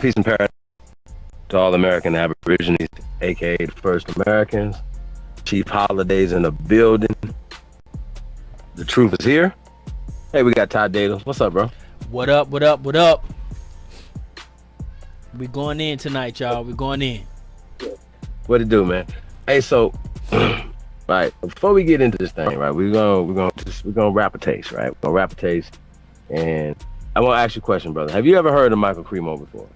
Peace and paradise to all American Aborigines, aka the First Americans. Chief Holidays in the building. The truth is here. Hey, we got Todd Datos. What's up, bro? What up? What up? What up? We going in tonight, y'all. We going in. What it do, man? Hey, so right before we get into this thing, right? We're gonna rap a taste, right? We're gonna rap a taste, and I want to ask you a question, brother. Have you ever heard of Michael Cremo before?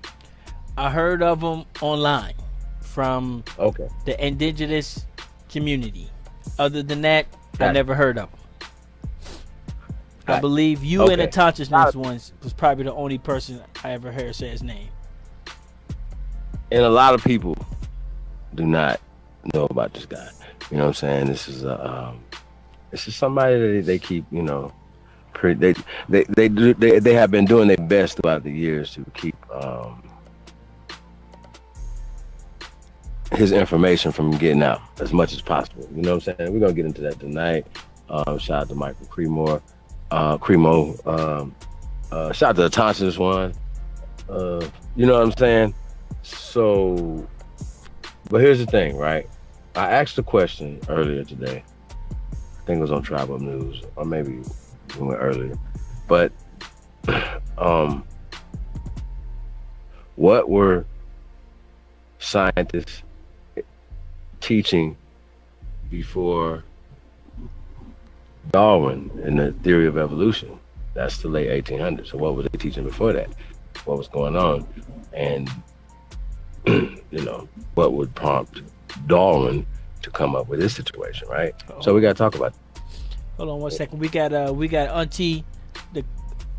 I heard of him online from Okay. the indigenous community. Other than that, I never heard of him. I believe you and the Consciousness ones was probably the only person I ever heard say his name. And a lot of people do not know about this guy. You know what I'm saying? This is somebody that they keep, you know, they have been doing their best throughout the years to keep his information from getting out as much as possible. You know what I'm saying? We're gonna get into that tonight. Shout out to Michael Cremo. Shout out to the Conscious one. You know what I'm saying? So, but here's the thing, right? I asked a question earlier today. I think it was on Tribal News, or maybe we went earlier. But what were scientists teaching before Darwin and the theory of evolution? That's the late 1800s. So what were they teaching before that? What was going on? And you know, what would prompt Darwin to come up with this situation, right? So we got to talk about it. Hold on one second. We got Auntie, the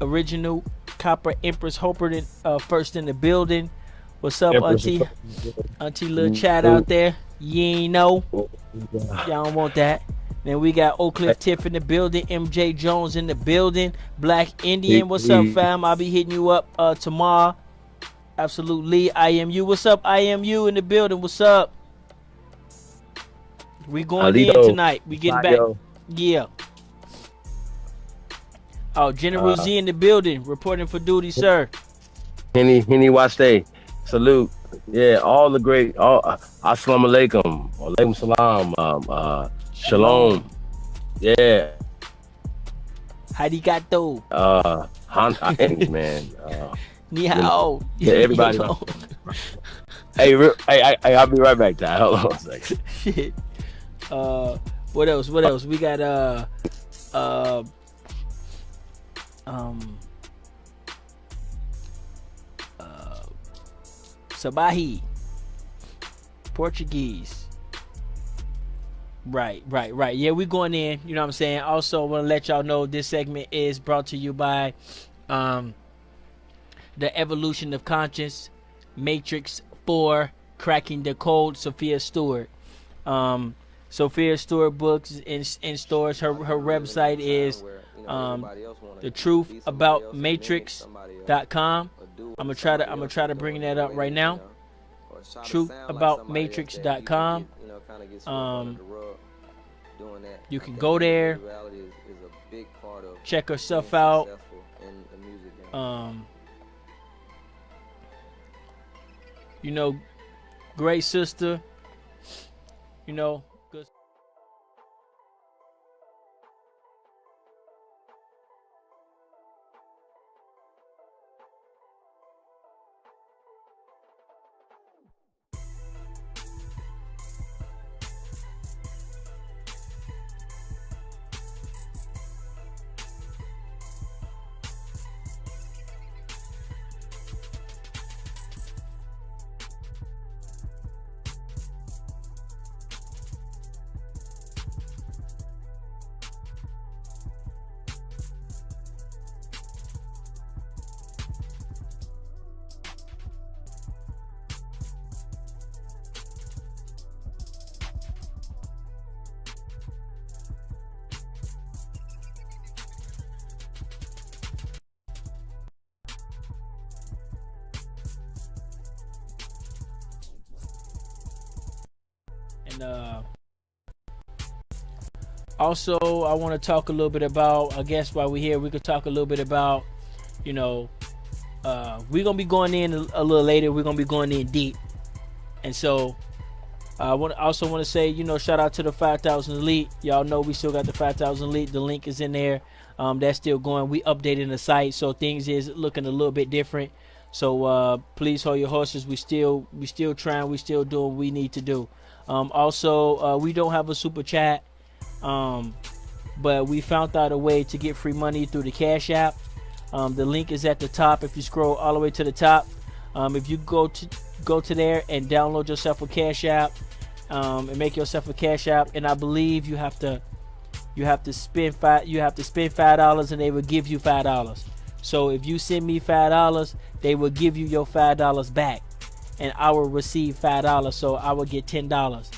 original Copper Empress Hopper, first in the building. What's up, Empress Auntie? Auntie, little chat out there. You ain't know. Y'all don't want that. Then we got Oak Cliff Tiff in the building. MJ Jones in the building. Black Indian. What's up, fam? I'll be hitting you up tomorrow. Absolutely. IMU. What's up, IMU in the building? What's up? We going in tonight. We getting back. Yeah. Oh, General Z in the building. Reporting for duty, sir. Henny Wastay. Salute. Yeah, all the great. Assalamu alaikum. Alaikum salam. Shalom. Yeah. Harigato. Man. Ni hao. Yeah, everybody. Hey, I'll be right back, Ty. Hold on a second. Shit. What else? We got Sabahi. Portuguese. Right. Yeah, we going in. You know what I'm saying? Also, want to let y'all know this segment is brought to you by The Evolution of Conscience, Matrix 4, Cracking the Code, Sophia Stewart. Sophia Stewart books in stores. Her website is the truth about matrix.com. I'm gonna try to bring that up right now. Truthaboutmatrix.com. You can go there, check her stuff out. You know, great sister. You know, good. And also, I want to talk a little bit about, I guess while we're here, we could talk a little bit about, you know, we're gonna be going in a little later. We're gonna be going in deep, and so I also want to say, shout out to the 5,000 Elite. Y'all know we still got the 5,000 Elite. The link is in there. That's still going. We updating the site, so things is looking a little bit different. So please hold your horses. We still trying. We still doing what we need to do. Also, we don't have a super chat, but we found out a way to get free money through the Cash App. The link is at the top. If you scroll all the way to the top, if you go to there and download yourself a Cash App, and make yourself a Cash App, and I believe you have to spend $5, and they will give you $5. So if you send me $5, they will give you your $5 back, and I will receive $5. So I will get $10.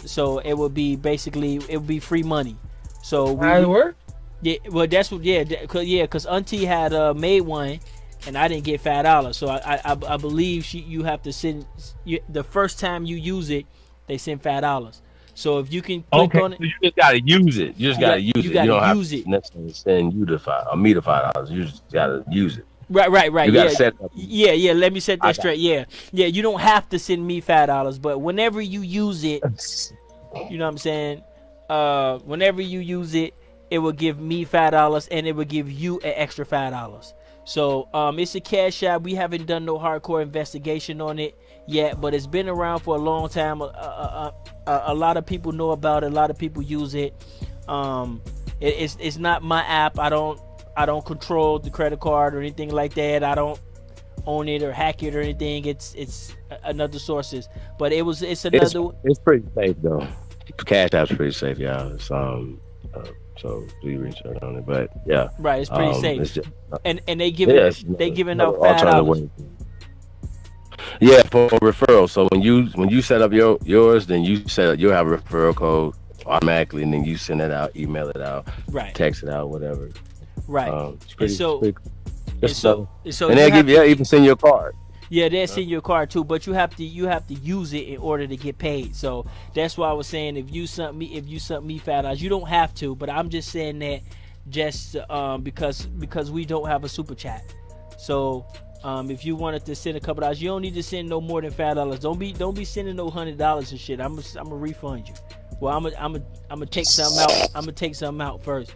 So it would be free money. So how does it work? Yeah, well that's what because Auntie had made one, and I didn't get $5. So I believe you have to send the first time you use it, they send $5. So if you can click on it, so you just gotta use it. You just gotta use it. You don't use have it. to necessarily send you the $5. You just gotta use it. Right. You gotta set it up. Yeah. Let me set that straight. Yeah. You don't have to send me $5, but whenever you use it, you know what I'm saying. Whenever you use it, it will give me $5, and it will give you an extra $5. So it's a Cash App. We haven't done no hardcore investigation on it yet, but it's been around for a long time. A lot of people know about it. A lot of people use it. It's not my app. I don't control the credit card or anything like that. I don't own it or hack it or anything. It's another sources. But it's another. It's pretty safe though. Cash App's pretty safe, y'all. So do your research on it, but yeah, right. It's pretty safe, it's just, and they giving out $5. Yeah, for referral. So when you set up yours, then you'll have a referral code automatically, and then you send it out, email it out, right, text it out, whatever. Right. And they'll even send you a card. Yeah, they'll send you a card too, but you have to use it in order to get paid. So that's why I was saying if you sent me $5, you don't have to, but I'm just saying that just because we don't have a super chat. So if you wanted to send a couple dollars, you don't need to send no more than $5. Don't be sending no $100 and shit. I'm gonna refund you. Well, I'm gonna take something out. I'm gonna take something out first,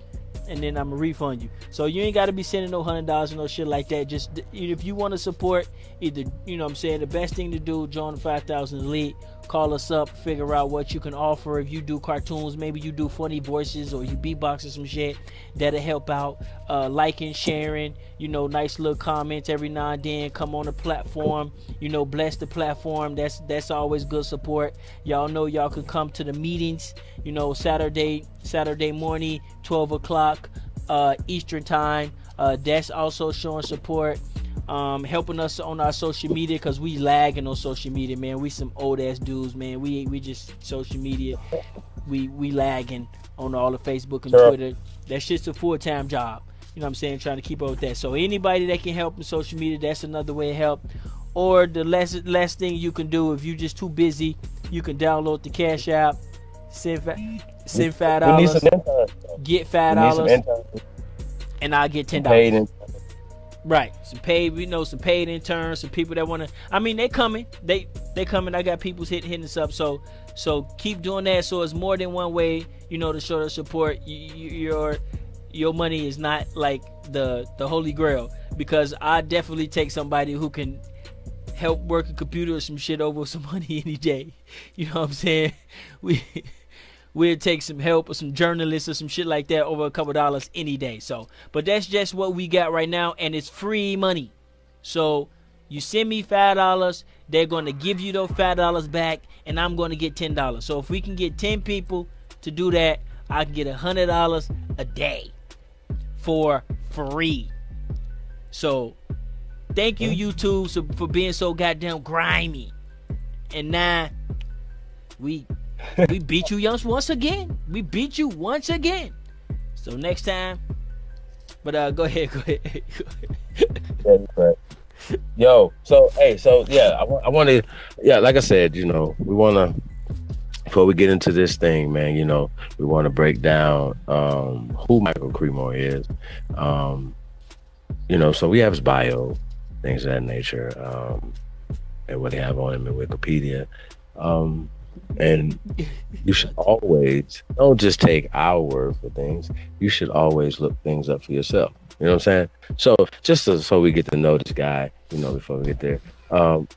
and then I'm gonna refund you. So you ain't gotta be sending no $100 and no shit like that. Just if you want to support, either the best thing to do, join the 5,000 Elite. Call us up, figure out what you can offer. If you do cartoons, maybe you do funny voices or you beatbox or some shit, that'll help out. Liking, sharing, nice little comments every now and then. Come on the platform, bless the platform. That's always good support. Y'all know y'all can come to the meetings, Saturday morning, 12 o'clock Eastern time. That's also showing support. Helping us on our social media, because we lagging on social media, man. We some old ass dudes, man. We just social media. We lagging on all the Facebook and Twitter. That shit's a full-time job. You know what I'm saying? Trying to keep up with that. So anybody that can help in social media, that's another way to help. Or the last thing you can do, if you're just too busy, you can download the Cash App, send $5, get $5, and I'll get $10. Right, some paid interns, some people that want to. They coming, they coming. I got people hitting us up. So keep doing that. So it's more than one way, to show the support. Your money is not like the holy grail, because I definitely take somebody who can help work a computer or some shit over some money any day. You know what I'm saying? We'll take some help or some journalists or some shit like that over a couple dollars any day. So, but that's just what we got right now, and it's free money. So you send me $5, they're going to give you those $5 back, and I'm going to get $10. So if we can get 10 people to do that, I can get $100 a day for free. So thank you, YouTube, for being so goddamn grimy. And now we beat you once again. We beat you once again. So next time. But go ahead. Yo, I want to, like I said, we want to, before we get into this thing, man, we want to break down who Michael Cremo is, So we have his bio, things of that nature, and what they have on him in Wikipedia. Um, and you should always don't just take our word for things. You should always look things up for yourself. You know what I'm saying? So just so we get to know this guy, before we get there. You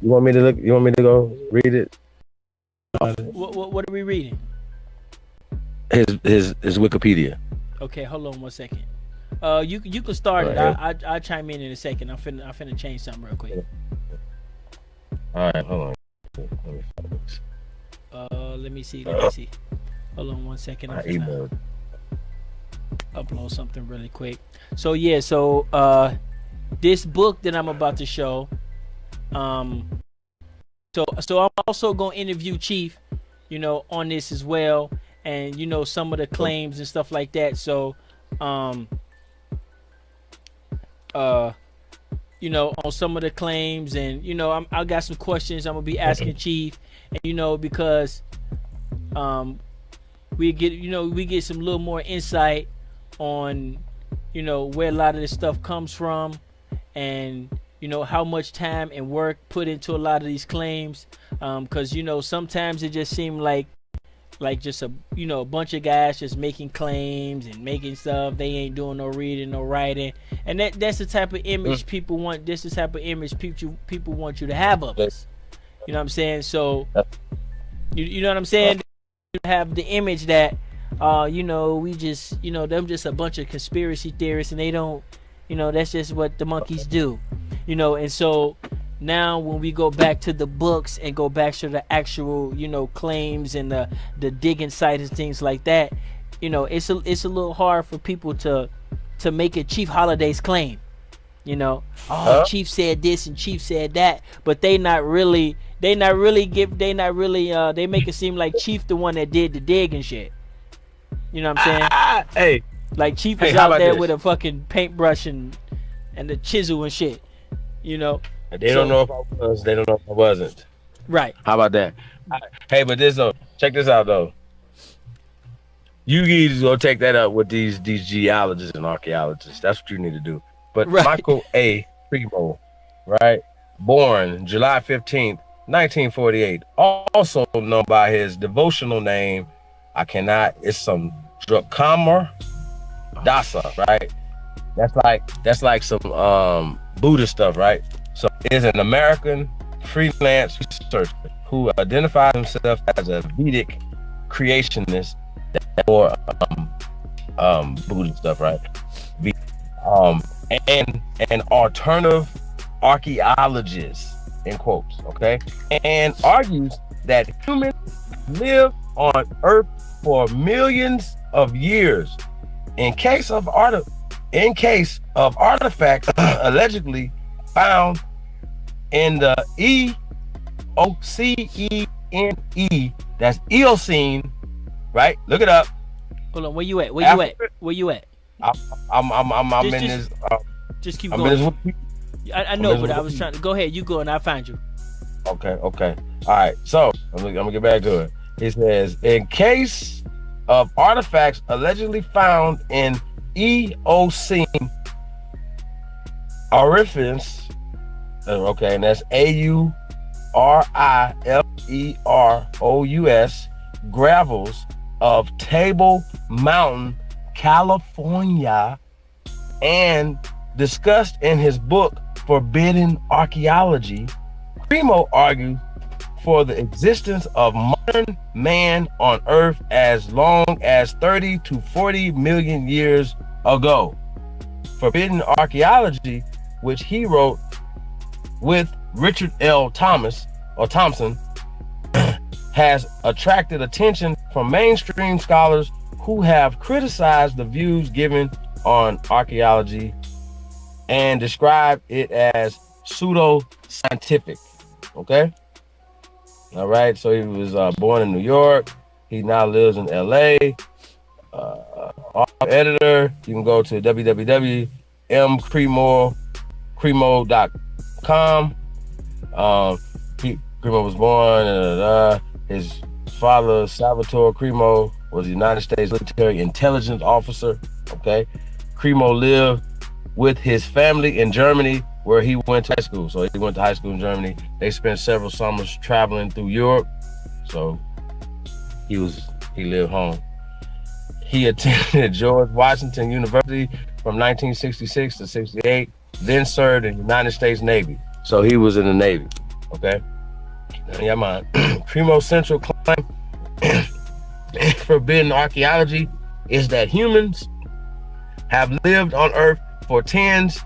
want me to look? You want me to go read it? What are we reading? His Wikipedia. Okay, hold on 1 second. You can start it. I'll chime in a second. I'm finna change something real quick. All right, hold on. Let me find this. Let me see. Hold on 1 second. I'm I finna upload something really quick. So yeah, this book that I'm about to show, so I'm also gonna interview Chief, on this as well, and some of the claims and stuff like that. So, on some of the claims, and I got some questions I'm gonna be asking Chief, and because we get some little more insight on where a lot of this stuff comes from, and how much time and work put into a lot of these claims, because sometimes it just seems like just a bunch of guys just making claims and making stuff. They ain't doing no reading, no writing, and that's the type of image people want. This is the type of image people want you to have of us. You know what I'm saying? So you know what I'm saying? You have the image that we just them just a bunch of conspiracy theorists, and they don't that's just what the monkeys do. And so now when we go back to the books and go back to the actual claims and the digging sites and things like that, it's a little hard for people to make a Chief Holiday's claim. Chief said this and Chief said that, but they make it seem like Chief the one that did the dig and shit. You know what I'm saying? Hey, like Chief is out there with a fucking paintbrush and the chisel and shit. They don't know if I was. They don't know if I wasn't. Right. How about that? Hey, but check this out though. You need to go take that up with these geologists and archaeologists. That's what you need to do. But right. Michael A. Cremo, right? Born July 15th, 1948. Also known by his devotional name. It's some Drachamar Dasa, right? That's like some Buddha stuff, right? So is an American freelance researcher who identifies himself as a Vedic creationist or Buddha stuff, right? And an alternative archaeologist, in quotes, okay? And argues that humans live on Earth for millions of years. In case of artifacts allegedly found in the Eocene, that's Eocene, right? Look it up. Hold on, where you at? Where you at? I'm in this. Just keep going. I know, but I was trying to go ahead. You go and I'll find you. Okay. All right. So I'm gonna get back to it. It says, in case of artifacts allegedly found in Eocene orifice, and that's AURIFEROUS, gravels of Table Mountain, California, and discussed in his book Forbidden Archaeology, Cremo argued for the existence of modern man on Earth as long as 30 to 40 million years ago. Forbidden Archaeology, which he wrote with Richard L. Thompson, has attracted attention from mainstream scholars who have criticized the views given on archaeology and described it as pseudo-scientific. Okay? All right, so he was born in New York. He now lives in LA. Editor, you can go to www.mcremo.com. Cremo was born, his father, Salvatore Cremo, was a United States military intelligence officer. Okay, Cremo lived with his family in Germany, where he went to high school. So he went to high school in Germany. They spent several summers traveling through Europe. So he lived home. He attended George Washington University from 1966 to 68, then served in the United States Navy. So he was in the Navy, okay? Yeah, man. Cremo's central claim forbidden archaeology is that humans have lived on Earth for tens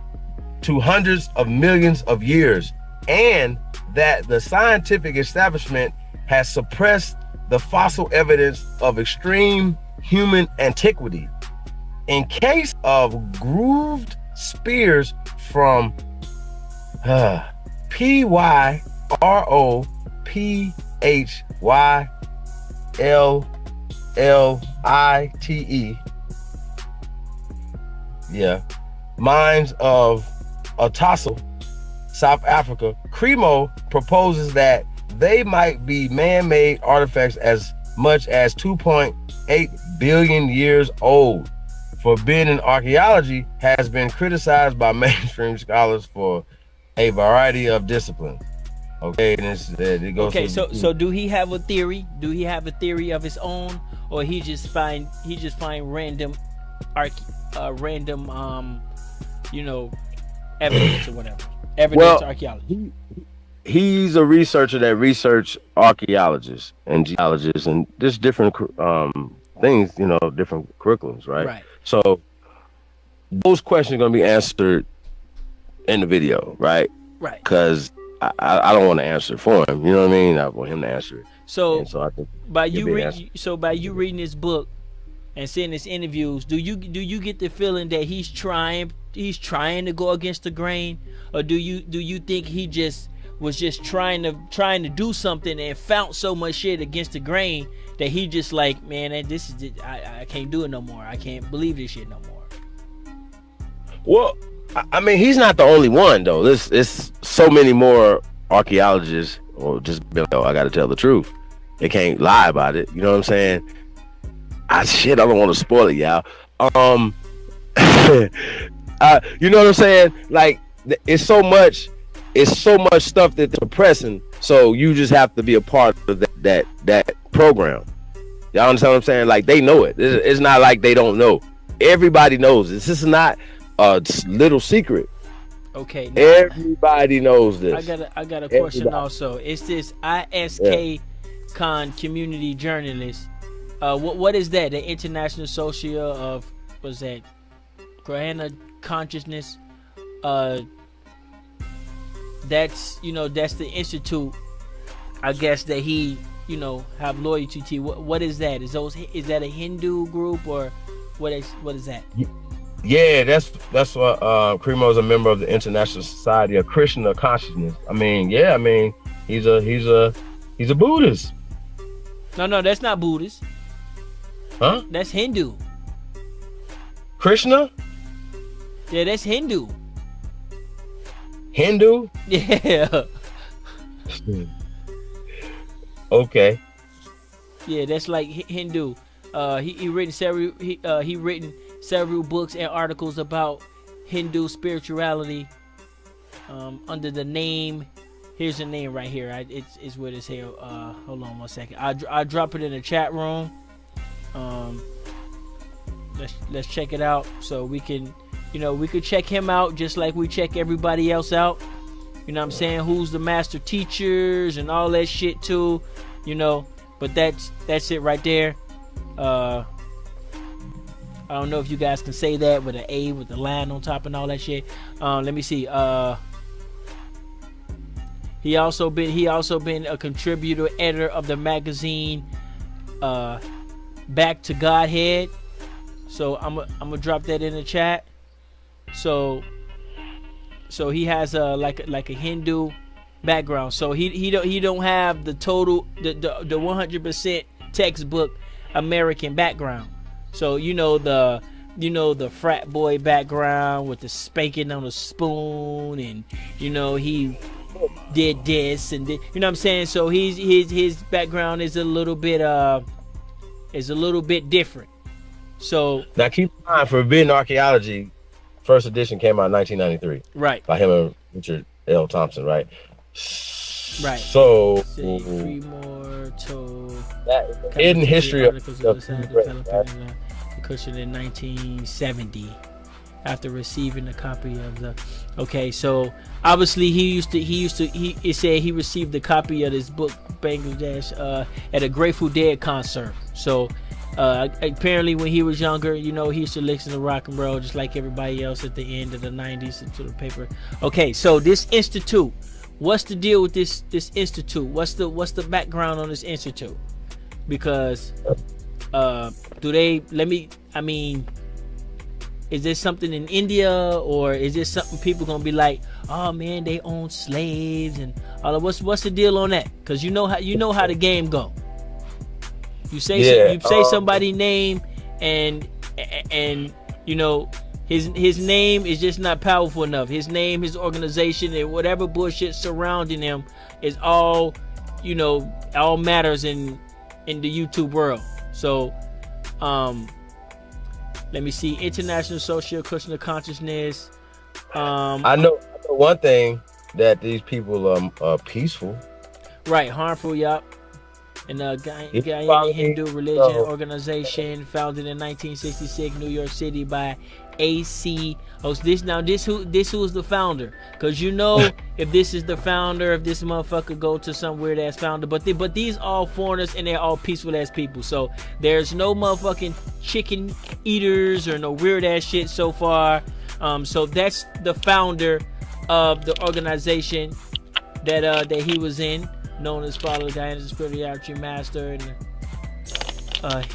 to hundreds of millions of years, and that the scientific establishment has suppressed the fossil evidence of extreme human antiquity. In case of grooved spears from Pyrophylite, yeah, mines of Otasso, South Africa, Cremo proposes that they might be man-made artifacts as much as 2.8 billion years old. Forbidden archaeology has been criticized by mainstream scholars for a variety of disciplines. Okay, and it goes. Okay, so do he have a theory? Do he have a theory of his own, or he just find random evidence or whatever? Evidence archaeology. He's a researcher that research archaeologists and geologists and just different things, different curriculums, right? Right. So those questions are going to be answered in the video, right? Right. Because I don't want to answer it for him. You know what I mean? I want him to answer it. So I think by you reading this book and seeing his interviews, do you get the feeling that he's trying to go against the grain, or do you think he was just trying to do something and found so much shit against the grain that he just like, man, this is it. I can't do it no more. I can't believe this shit no more. Well, I mean, he's not the only one though. It's so many more archaeologists, or just I got to tell the truth. They can't lie about it. You know what I'm saying? I don't want to spoil it, y'all. You know what I'm saying? Like, it's so much stuff that they're suppressing. So you just have to be a part of that program. Y'all understand what I'm saying? Like, they know it. It's not like they don't know. Everybody knows this. This is not a little secret. Okay. Everybody knows this. I got a question also. It's this ISK Con community journalist. What is that? The International Social of what's that? Grahana Consciousness. That's the institute, I guess, that he have loyalty to. What is that? Is that a Hindu group, or what is that? Yeah, that's what Cremo is a member of the International Society of Krishna Consciousness. He's a Buddhist. No, that's not Buddhist. Huh? That's Hindu. Krishna? Yeah, that's Hindu. Hindu? Yeah. Okay. Yeah, that's like Hindu. He written several books and articles about Hindu spirituality under the name. Here's the name right here. It's what it's here. Hold on 1 second. I'll drop it in the chat room. Let's check it out so we can we could check him out just like we check everybody else out. You know what I'm saying? Who's the master teachers and all that shit too. But that's it right there. I don't know if you guys can say that with an A with the line on top and all that shit. Let me see. He also been a contributor, editor of the magazine Back to Godhead. So I'm gonna drop that in the chat. So he has like a Hindu background. So he don't have the total the 100% textbook American background. So the frat boy background with the spanking on a spoon, and he did this and did, you know what I'm saying? So his background is a little bit different. So now keep in mind, forbidden archaeology first edition came out in 1993. Right. By him and Richard L. Thompson, right? Right. So Cremo to that hidden history of the cushion in 1970 after receiving a copy of the. Okay, so obviously it said he received a copy of this book Bangladesh at a Grateful Dead concert. So apparently when he was younger, he used to listen to rock and roll just like everybody else at the end of the 90s into the paper. Okay, so this institute, what's the deal with this institute? What's the background on this institute? Because is this something in India, or is this something people gonna be like, oh man, they own slaves and all of what's the deal on that? Because you know how the game go. You say somebody's name and his name is just not powerful enough. His name, his organization, and whatever bullshit surrounding him is all all matters in the YouTube world. So let me see. International Social Customer Consciousness. I know one thing, that these people are peaceful. Right, harmful, yup. And Guyana Hindu religion organization founded in 1966, New York City by A.C. Oh, this who's the founder? Because if this is the founder, if this motherfucker go to some weird ass founder, but these all foreigners and they're all peaceful ass people. So there's no motherfucking chicken eaters or no weird ass shit so far. So that's the founder of the organization that he was in, known as Father Guyana's Spirituality Master, and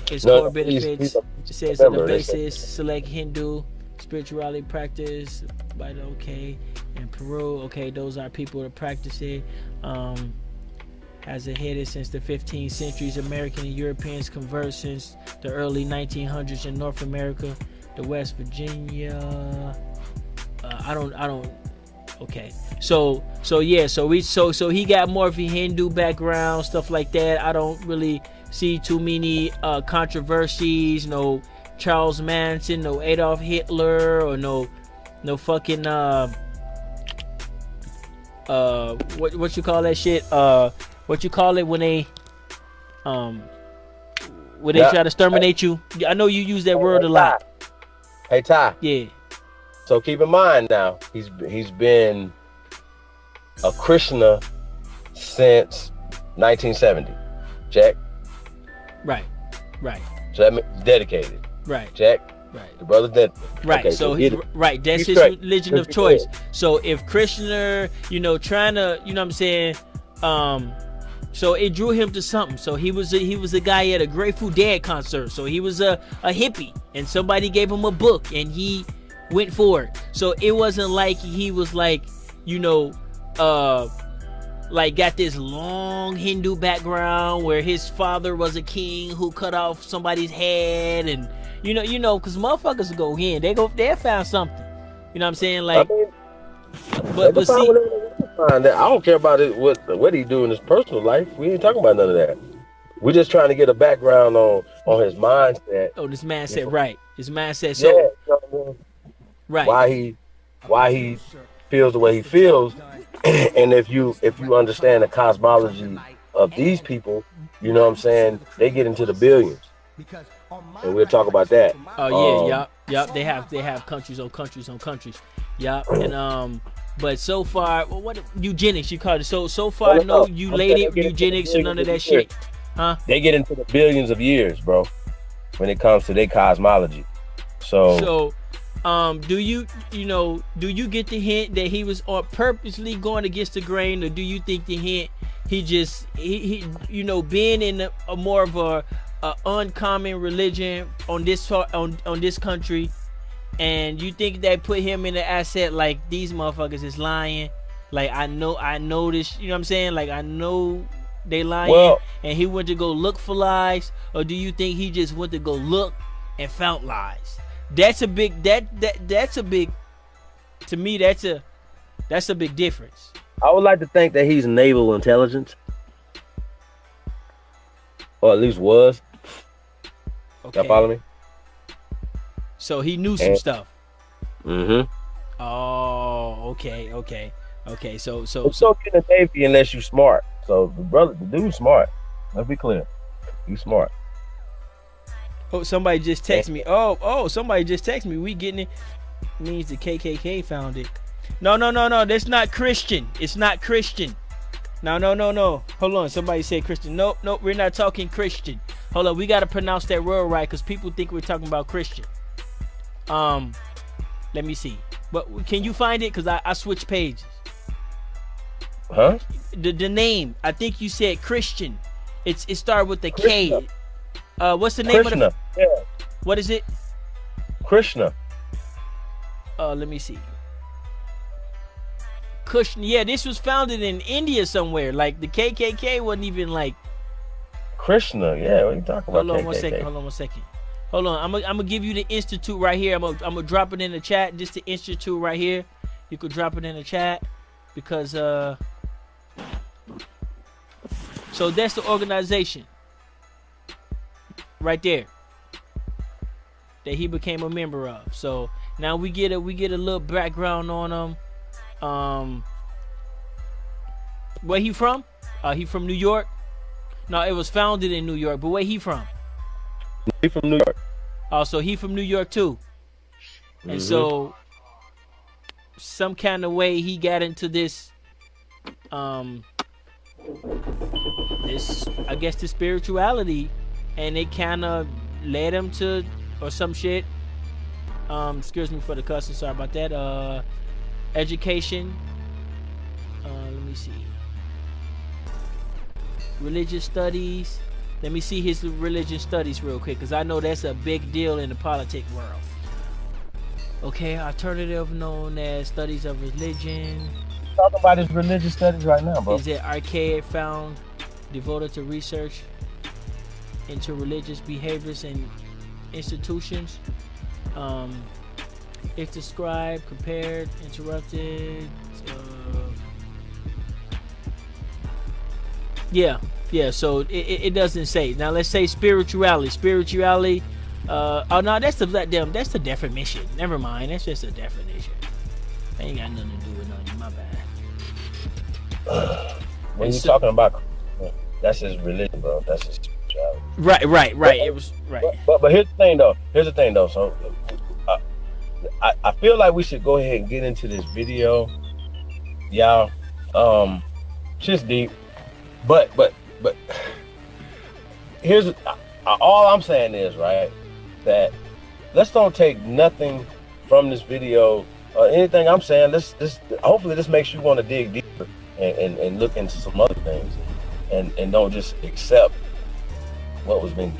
his core benefits. It says on the basis, select Hindu spirituality practice by the in Peru. Okay, those are people that practice it. Has headed since the 15th centuries. American and Europeans convert since the early 1900s in North America, the West Virginia. Okay, so he got more of a Hindu background, stuff like that. I don't really see too many controversies. No Charles Manson, no Adolf Hitler, or no fucking what you call that shit? What you call it when they try to exterminate you? I know you use that word a lot. Hey Ty. Yeah. So keep in mind now, he's been a Krishna since 1970. Check. Right. So that means he's dedicated. Right. Check. Right. The brother's dead. Right. Okay, so that's his religion of choice. So if Krishna, trying to, what I'm saying, so it drew him to something. So he was a guy at a Grateful Dead concert. So he was a hippie, and somebody gave him a book, and he went for it. So it wasn't like he was like got this long Hindu background where his father was a king who cut off somebody's head, and because motherfuckers go in, they found something. You know what I'm saying? Like, but see, I don't care about it. What he do in his personal life. We ain't talking about none of that. We're just trying to get a background on his mindset. Oh, this mindset, right? His mindset. So, right. Why he feels the way he feels, and if you understand the cosmology of these people, you know what I'm saying, they get into the billions, and we'll talk about that. Oh yeah, yup. They have countries on countries on countries, yup. And but so far, what eugenics you call it? So far, no eugenics or none of that shit, huh? They get into the billions of years, bro, when it comes to their cosmology. So. Do you get the hint that he was purposely going against the grain, or do you think the hint he being in a more of a uncommon religion on this country, and you think that put him in the asset like these motherfuckers is lying? Like I know this, you know what I'm saying? Like I know they lying, and he went to go look for lies, or do you think he just went to go look and found lies? That's a big to me that's a big difference. I would like to think that he's naval intelligence, or at least was. Okay. Y'all follow me? So he knew some stuff. Mm-hmm. Oh, okay. So But you don't get in the Navy unless you smart. So the dude's smart. Let's be clear. He's smart. oh, somebody just And text me. Oh, somebody just text me. We getting it. Means the KKK found it. No. That's not Christian. It's not Christian. No. Hold on. Somebody said Christian. Nope. We're not talking Christian. Hold on. We gotta pronounce that word right because people think we're talking about Christian. Let me see. But can you find it? Cause I switched pages. huh? The name. I think you said Christian. It started with the Krishna. K. What's the name of Krishna. the? Yeah. What is it? Krishna. Let me see. Kushn. Yeah, this was founded in India somewhere. Like the KKK wasn't even like. Krishna. Yeah. What are you talking about? Hold on KKK? one second. Hold on. I'm gonna give you the institute right here. I'm gonna drop it in the chat. Just the institute right here. You could drop it in the chat because So that's the organization right there that he became a member of. So now we get a little background on him. Where he from? He from New York? No, it was founded in New York. But where he from? He from New York. Oh, so he from New York too. And so some kind of way he got into this I guess the spirituality, and it kind of led him to or some shit. Excuse me for the cussing, sorry about that. Education. Let me see. Religious studies. Let me see his religious studies real quick, because I know that's a big deal in the politic world. Okay, alternative known as studies of religion. Talking about his religious studies right now, bro. Is it archaic found devoted to research into religious behaviors and institutions? It's described, compared, interrupted. Yeah. So it doesn't say. Now let's say spirituality. Oh no, that's the definition. Never mind. That's just a definition. Ain't got nothing to do with nothing. My bad. When you're talking about, that's his religion, bro. That's his spirituality. Right. But, It was right. But here's the thing, though. So I feel like we should go ahead and get into this video, y'all. Shit's deep, but here's all I'm saying is, right, that let's don't take nothing from this video or anything I'm saying. Hopefully this makes you want to dig deeper and look into some other things, and don't just accept what was being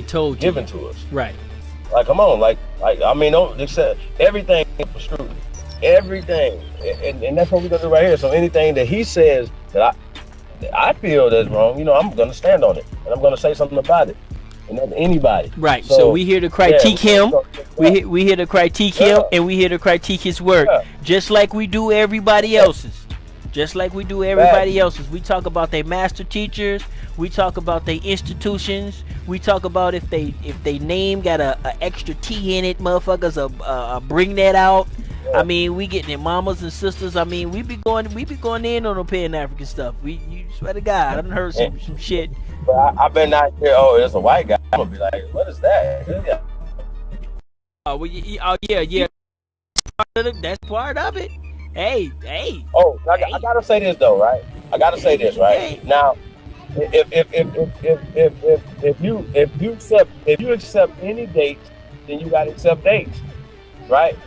told given to us. Right. Like, come on, I mean, don't accept everything for scrutiny, everything, and that's what we're gonna do right here. So anything that he says that I feel that's wrong, I'm gonna stand on it, and I'm gonna say something about it, and that's anybody. Right. So we here to critique him. We here to critique him, and we here to critique his work, just like we do everybody else's. Just like we do everybody else's. We talk about their master teachers. We talk about their institutions. We talk about if they name got a extra T in it, motherfuckers bring that out. I mean, we getting it, mamas and sisters. I mean, we be going in on the Pan African stuff. You swear to God, I done heard some shit. But I've been out here. Oh, there's a white guy. I'm gonna be like, what is that? Yeah. That's part of it. Hey. Oh, I gotta say this though, right? Hey. Now, if you accept any dates, then you gotta accept dates, right?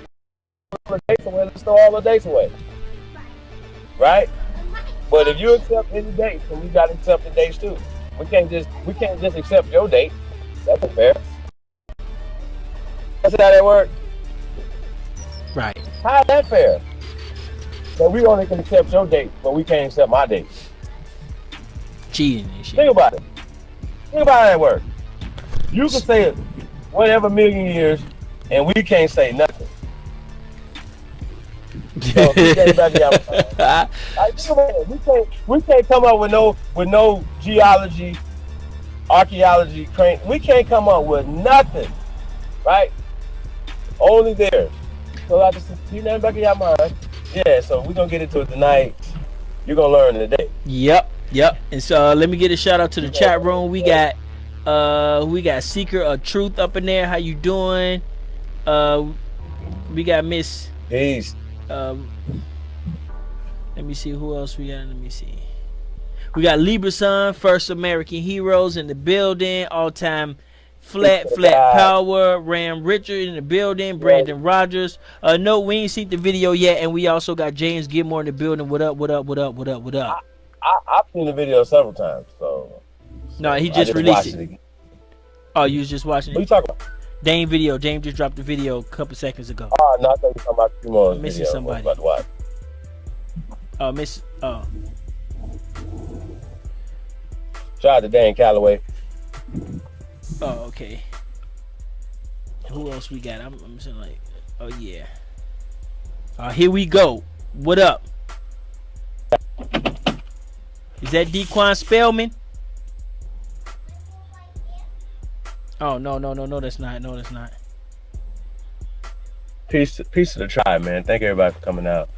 Let's throw all the dates away, right? But if you accept any dates, then you gotta accept the dates too. We can't just accept your date. That's fair. That's how that works. Right. How is that fair? So we only can accept your date, but we can't accept my date. Cheating and shit. Think about it. Think about how that works. You can say it whatever million years, and we can't say nothing. So we can't come up with no geology, archaeology, we can't come up with nothing, right? Only theirs. So I just keep that back in your mind. Yeah, so we're gonna get into it tonight. You're gonna learn today. Yep. And so let me get a shout out to the chat room. We got Seeker of Truth up in there. How you doing? We got Miss. Peace. Let me see who else we got. Let me see. We got Libra Sun, First American Heroes in the building. All time flat power. Ram Richard in the building. Brandon Rogers. No, we ain't seen the video yet, and we also got James Gilmore in the building. What up? I've seen the video several times. So no, he just released it. Oh, you was just watching it? What are you talking about? Dame video. James just dropped the video a couple seconds ago. Oh, no, I thought you were talking about Cremo's missing video. somebody. About to watch. Shout out to Dan Calloway. Oh, okay. Who else we got? I'm saying like, oh yeah. Here we go. What up? Is that Dequan Spellman? Oh no, that's not. No, that's not. Peace to the tribe, man. Thank everybody for coming out.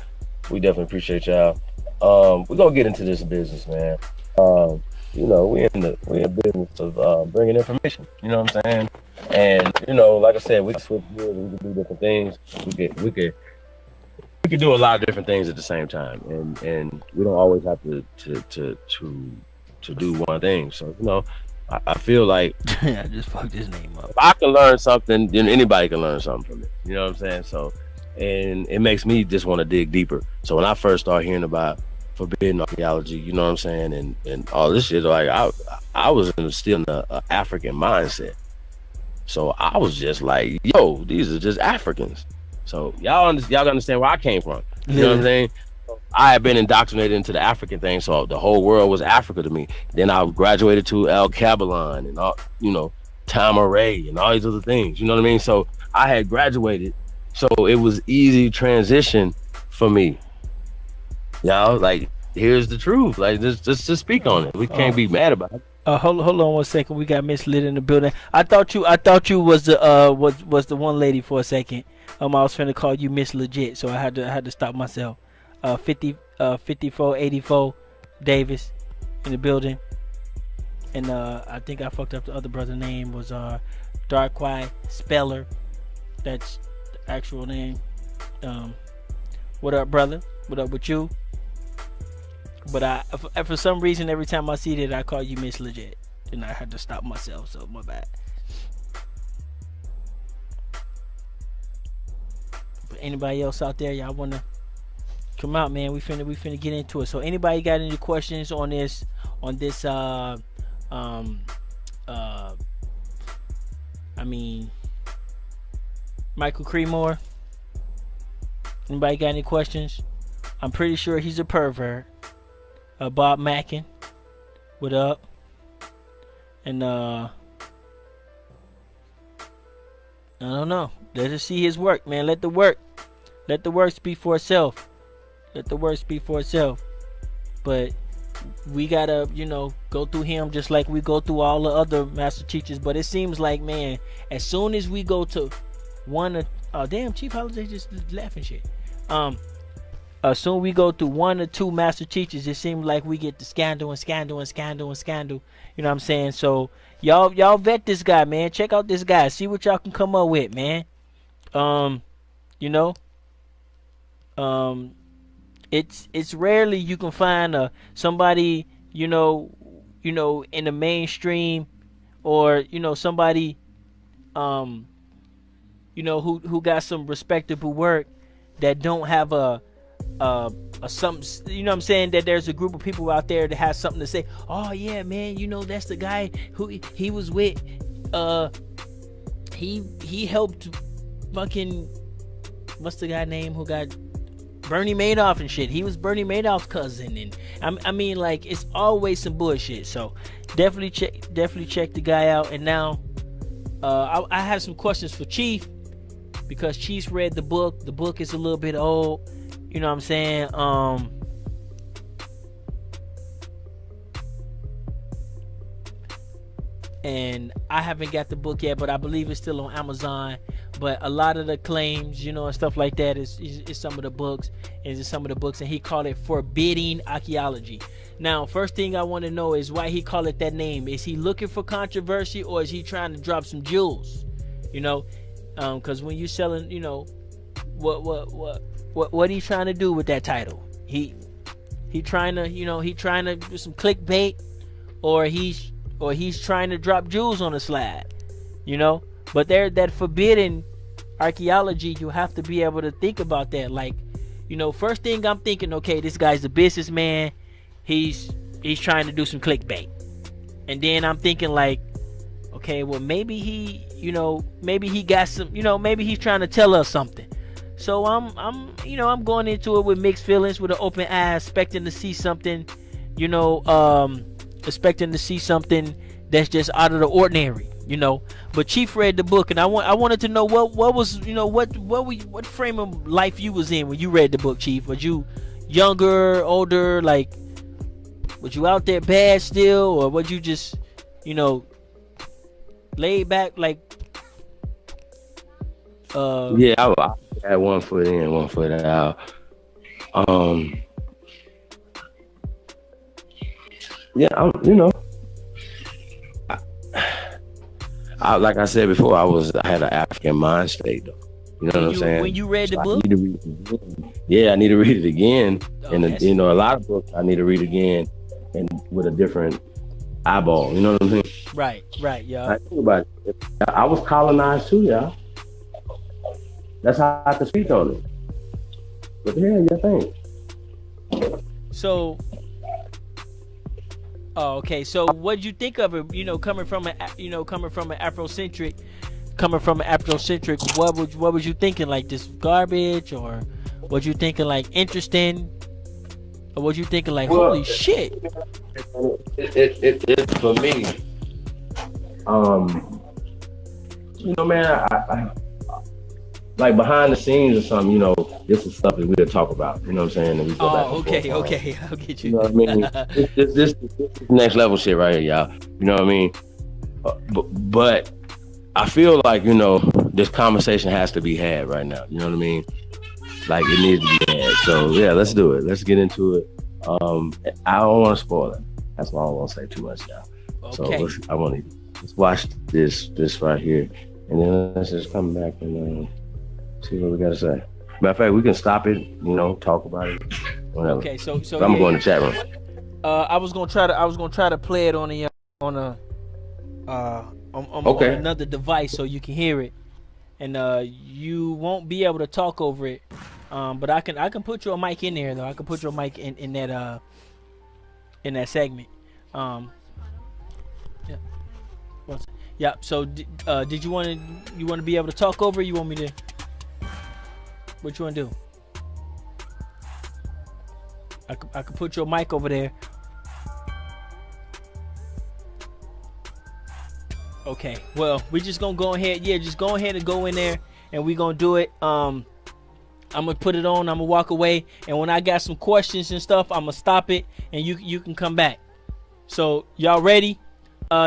We definitely appreciate y'all. We're gonna get into this business, man. You know, we in business of bringing information. You know what I'm saying? And you know, like I said, we can switch gears. We can do different things. We could do a lot of different things at the same time, and we don't always have to do one thing. So you know, I feel like I just fucked his name up. If I can learn something, then anybody can learn something from it. You know what I'm saying? So, and it makes me just want to dig deeper. So when I first started hearing about forbidden archaeology, you know what I'm saying, and all this shit, like I was still in the African mindset. So I was just like, yo, these are just Africans. So y'all understand where I came from. You know what I'm saying? I had been indoctrinated into the African thing, so the whole world was Africa to me. Then I graduated to El Cabalon and all, you know, Tamaray and all these other things. You know what I mean? So I had graduated, so it was easy transition for me. Y'all, like, here's the truth. Like, just to speak on it. We can't be mad about it. Hold on 1 second. We got Miss Lit in the building. I thought you was the was the one lady for a second. I was finna call you Miss Legit, so I had to stop myself. 5484 Davis in the building, and I think I fucked up the other brother's name. Was Darkwai Speller. That's the actual name. What up, brother? What up with you? But for some reason, every time I see that, I call you Miss Legit, and I had to stop myself. So my bad. But anybody else out there, y'all wanna come out, man? We finna get into it. So anybody got any questions on this? Michael Cremo. Anybody got any questions? I'm pretty sure he's a pervert. Bob Mackin, what up? And I don't know. Let us see his work, man. Let the work speak for itself. But we gotta, go through him just like we go through all the other master teachers. But it seems like, man, as soon as we go to Chief Holiday just laughing shit. Soon we go through one or two master teachers, it seems like we get the scandal. You know what I'm saying? So y'all vet this guy, man. Check out this guy. See what y'all can come up with, man. It's rarely you can find somebody, in the mainstream, or somebody, who got some respectable work that don't have something, you know what I'm saying, that there's a group of people out there that has something to say. Oh yeah, man, that's the guy who he was with, he helped fucking, what's the guy name who got Bernie Madoff and shit. He was Bernie Madoff's cousin, and I mean, like, it's always some bullshit. So definitely check the guy out. And now I have some questions for Chief, because Chief's read the book. The book is a little bit old. You know what I'm saying? And I haven't got the book yet, but I believe it's still on Amazon. but a lot of the claims, and stuff like that is some of the books, and he called it forbidding archaeology. Now, first thing I want to know is why he called it that name. Is he looking for controversy, or is he trying to drop some jewels? Because when you're selling, what he's trying to do with that title? He trying to do some clickbait, or he's trying to drop jewels on the slide, But that forbidden archaeology, you have to be able to think about that. Like, first thing I'm thinking, okay, this guy's a businessman. He's trying to do some clickbait. And then I'm thinking like, okay, well maybe maybe he got some, maybe he's trying to tell us something. So I'm going into it with mixed feelings, with an open eye, expecting to see something, that's just out of the ordinary, But Chief read the book, and I wanted to know what was, what frame of life you was in when you read the book, Chief. Was you younger, older, like, was you out there bad still, or was you just, laid back, like? Yeah, I had 1 foot in, 1 foot out. Yeah, I like I said before, I had an African mind state though. You know what I'm saying? When you read the book? I need to read it again. Yeah, I need to read it again. And a lot of books I need to read again and with a different eyeball. You know what I'm saying? Right, yeah. I think about it. I was colonized too, y'all. That's how I can speak on it. What the hell you think? So, okay. So, what'd you think of it? Coming from an Afrocentric, what was you thinking? Like this garbage, or what you thinking like interesting, or what you thinking like holy shit? It for me. Man, I like behind the scenes or something, this is stuff that we'll talk about. You know what I'm saying? And we go back and forth. Okay, I'll get you. You know what I mean? this next level shit right here, y'all. You know what I mean? But I feel like, this conversation has to be had right now. You know what I mean? Like it needs to be had. So yeah, let's do it. Let's get into it. I don't want to spoil it. That's why I don't want to say too much, y'all. Okay. So let's watch this right here, and then let's just come back and see what we gotta say. Matter of fact, we can stop it, talk about it, whatever. Okay, so I'm gonna go in the chat room. I was gonna try to play it on another device so you can hear it, and you won't be able to talk over it. But I can put your mic in there though. I can put your mic in that segment. Yeah. Yeah. So did you want to be able to talk over it? You want me to? What you want to do? I could put your mic over there. Okay. Well, we just gonna go ahead. Yeah, just go ahead and go in there, and we gonna do it. I'm gonna put it on. I'm gonna walk away, and when I got some questions and stuff, I'm gonna stop it, and you can come back. So y'all ready?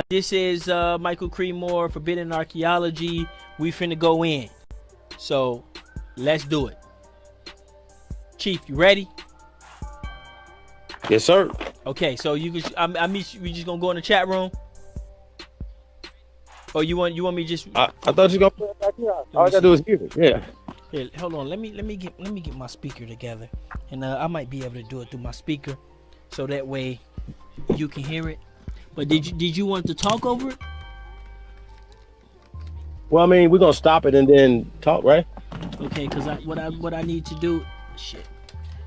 This is Michael Cremo, Forbidden Archaeology. We finna go in. So let's do it. Chief, you ready? Yes, sir. Okay, so we just gonna go in the chat room. Or you want me just? I thought you were gonna put it back here. All I gotta do is hear it. Yeah. Here, hold on. Let me get my speaker together, and I might be able to do it through my speaker, so that way you can hear it. But did you want to talk over it? Well, I mean, we're gonna stop it and then talk, right? Okay, because what I need to do,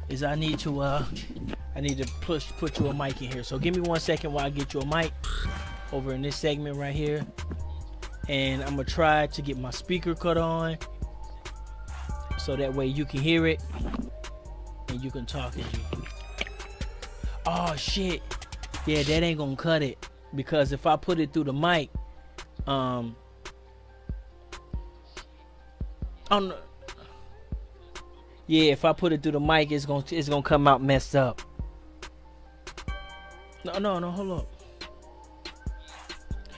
is I need to put you a mic in here. So give me 1 second while I get you a mic over in this segment right here, and I'm gonna try to get my speaker cut on, so that way you can hear it and you can talk as you. Oh shit! Yeah, that ain't gonna cut it, because if I put it through the mic, yeah, if I put it through the mic, it's gonna come out messed up. No, hold up.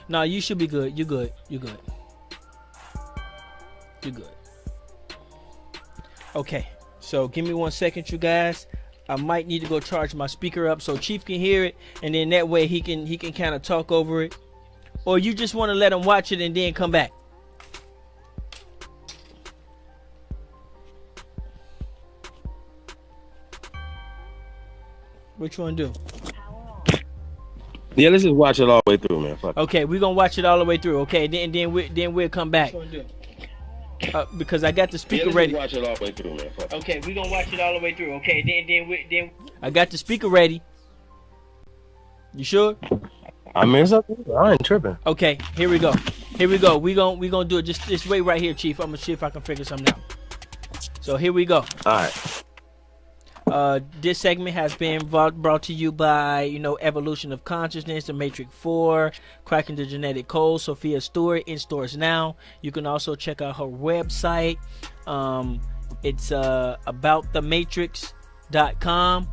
No, you should be good. You good. You're good. Okay, so give me 1 second, you guys. I might need to go charge my speaker up so Chief can hear it, and then that way he can kind of talk over it. Or you just want to let him watch it and then come back? What you want to do? Yeah, let's just watch it all the way through, man. Fuck. Okay, we're gonna watch it all the way through. Okay, then we'll come back. Because I got the speaker ready. Watch it all the way through, man. Fuck. Okay, we're gonna watch it all the way through. Okay, then I got the speaker ready. You sure? I mean, it's up to you. I ain't tripping. Okay, here we go. We gonna do it. Just wait right here, Chief. I'm gonna see if I can figure something out. So here we go. All right. This segment has been brought to you by, Evolution of Consciousness, The Matrix 4, Cracking the Genetic Code, Sophia Stewart, in stores now. You can also check out her website. It's aboutthematrix.com.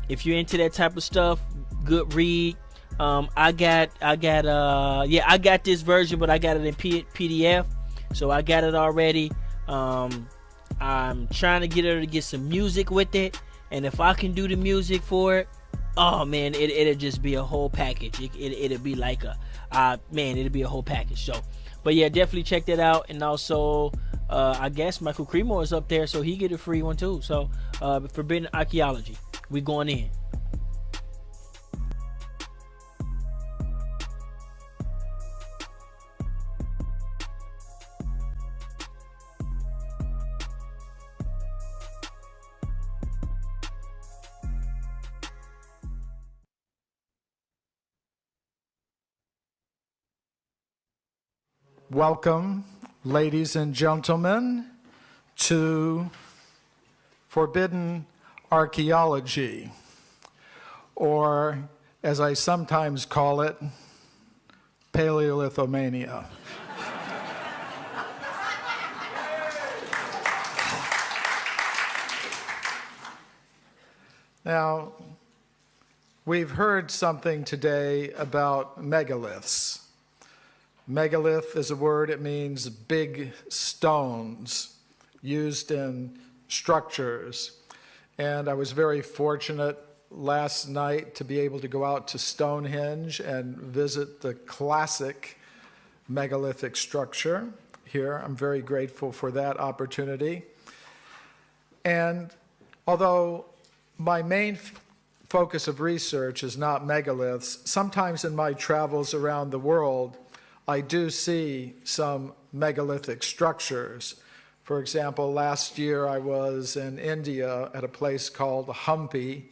If you're into that type of stuff, good read. I got this version, but I got it in PDF, so I got it already. I'm trying to get her to get some music with it, and if I can do the music for it, oh man, it'll just be a whole package. It'll be like it'll be a whole package. So, but yeah, definitely check that out. And also, I guess Michael Cremo is up there, so he get a free one too. So, Forbidden Archaeology, we going in. Welcome, ladies and gentlemen, to Forbidden Archaeology, or as I sometimes call it, Paleolithomania. Now, we've heard something today about megaliths. Megalith is a word, it means big stones used in structures. And I was very fortunate last night to be able to go out to Stonehenge and visit the classic megalithic structure here. I'm very grateful for that opportunity. And although my main focus of research is not megaliths, sometimes in my travels around the world, I do see some megalithic structures. For example, last year I was in India at a place called Hampi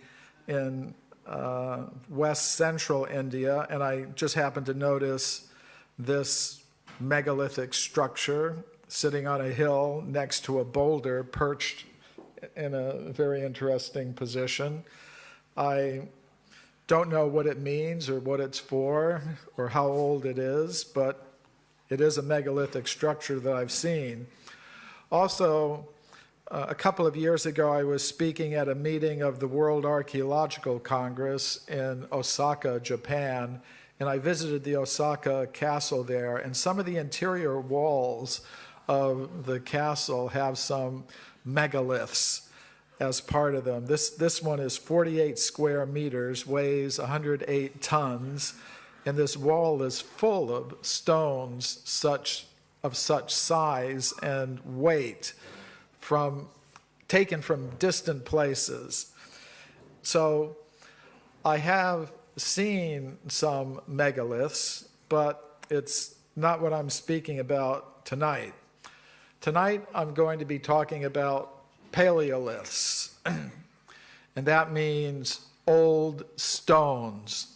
in west central India, and I just happened to notice this megalithic structure sitting on a hill next to a boulder perched in a very interesting position. I don't know what it means or what it's for or how old it is, but it is a megalithic structure that I've seen. Also, a couple of years ago, I was speaking at a meeting of the World Archaeological Congress in Osaka, Japan, and I visited the Osaka castle there, and some of the interior walls of the castle have some megaliths as part of them. This one is 48 square meters, weighs 108 tons, and this wall is full of stones of such size and weight taken from distant places. So I have seen some megaliths, but it's not what I'm speaking about tonight. Tonight I'm going to be talking about paleoliths, and that means old stones.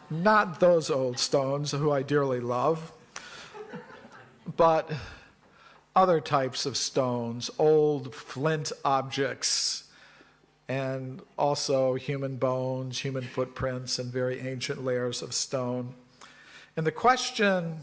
Not those old stones who I dearly love, but other types of stones, old flint objects, and also human bones, human footprints, and very ancient layers of stone. And the question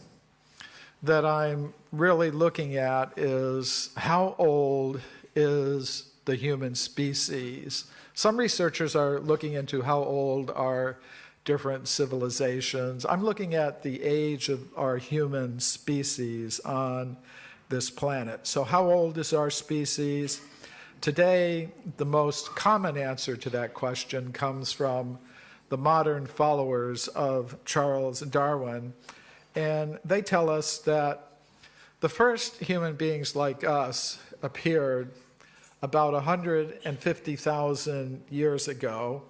that I'm really looking at is, how old is the human species? Some researchers are looking into how old our different civilizations. I'm looking at the age of our human species on this planet. So how old is our species? Today, the most common answer to that question comes from the modern followers of Charles Darwin, and they tell us that the first human beings like us appeared about 150,000 years ago.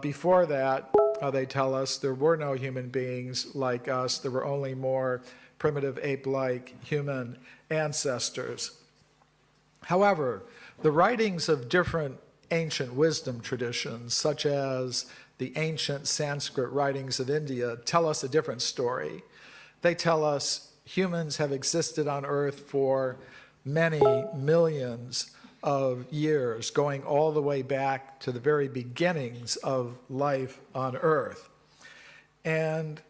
Before that, they tell us there were no human beings like us. There were only more primitive ape-like human ancestors. However, the writings of different ancient wisdom traditions, such as the ancient Sanskrit writings of India, tell us a different story. They tell us humans have existed on Earth for many millions of years, going all the way back to the very beginnings of life on Earth. And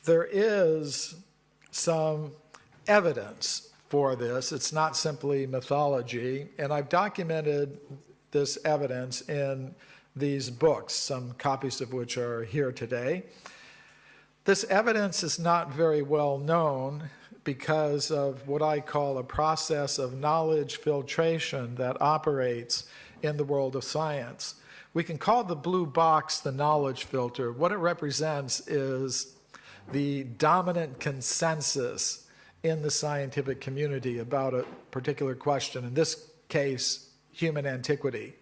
there is some evidence for this. It's not simply mythology, and I've documented this evidence in these books, some copies of which are here today. This evidence is not very well known because of what I call a process of knowledge filtration that operates in the world of science. We can call the blue box the knowledge filter. What it represents is the dominant consensus in the scientific community about a particular question, in this case, human antiquity.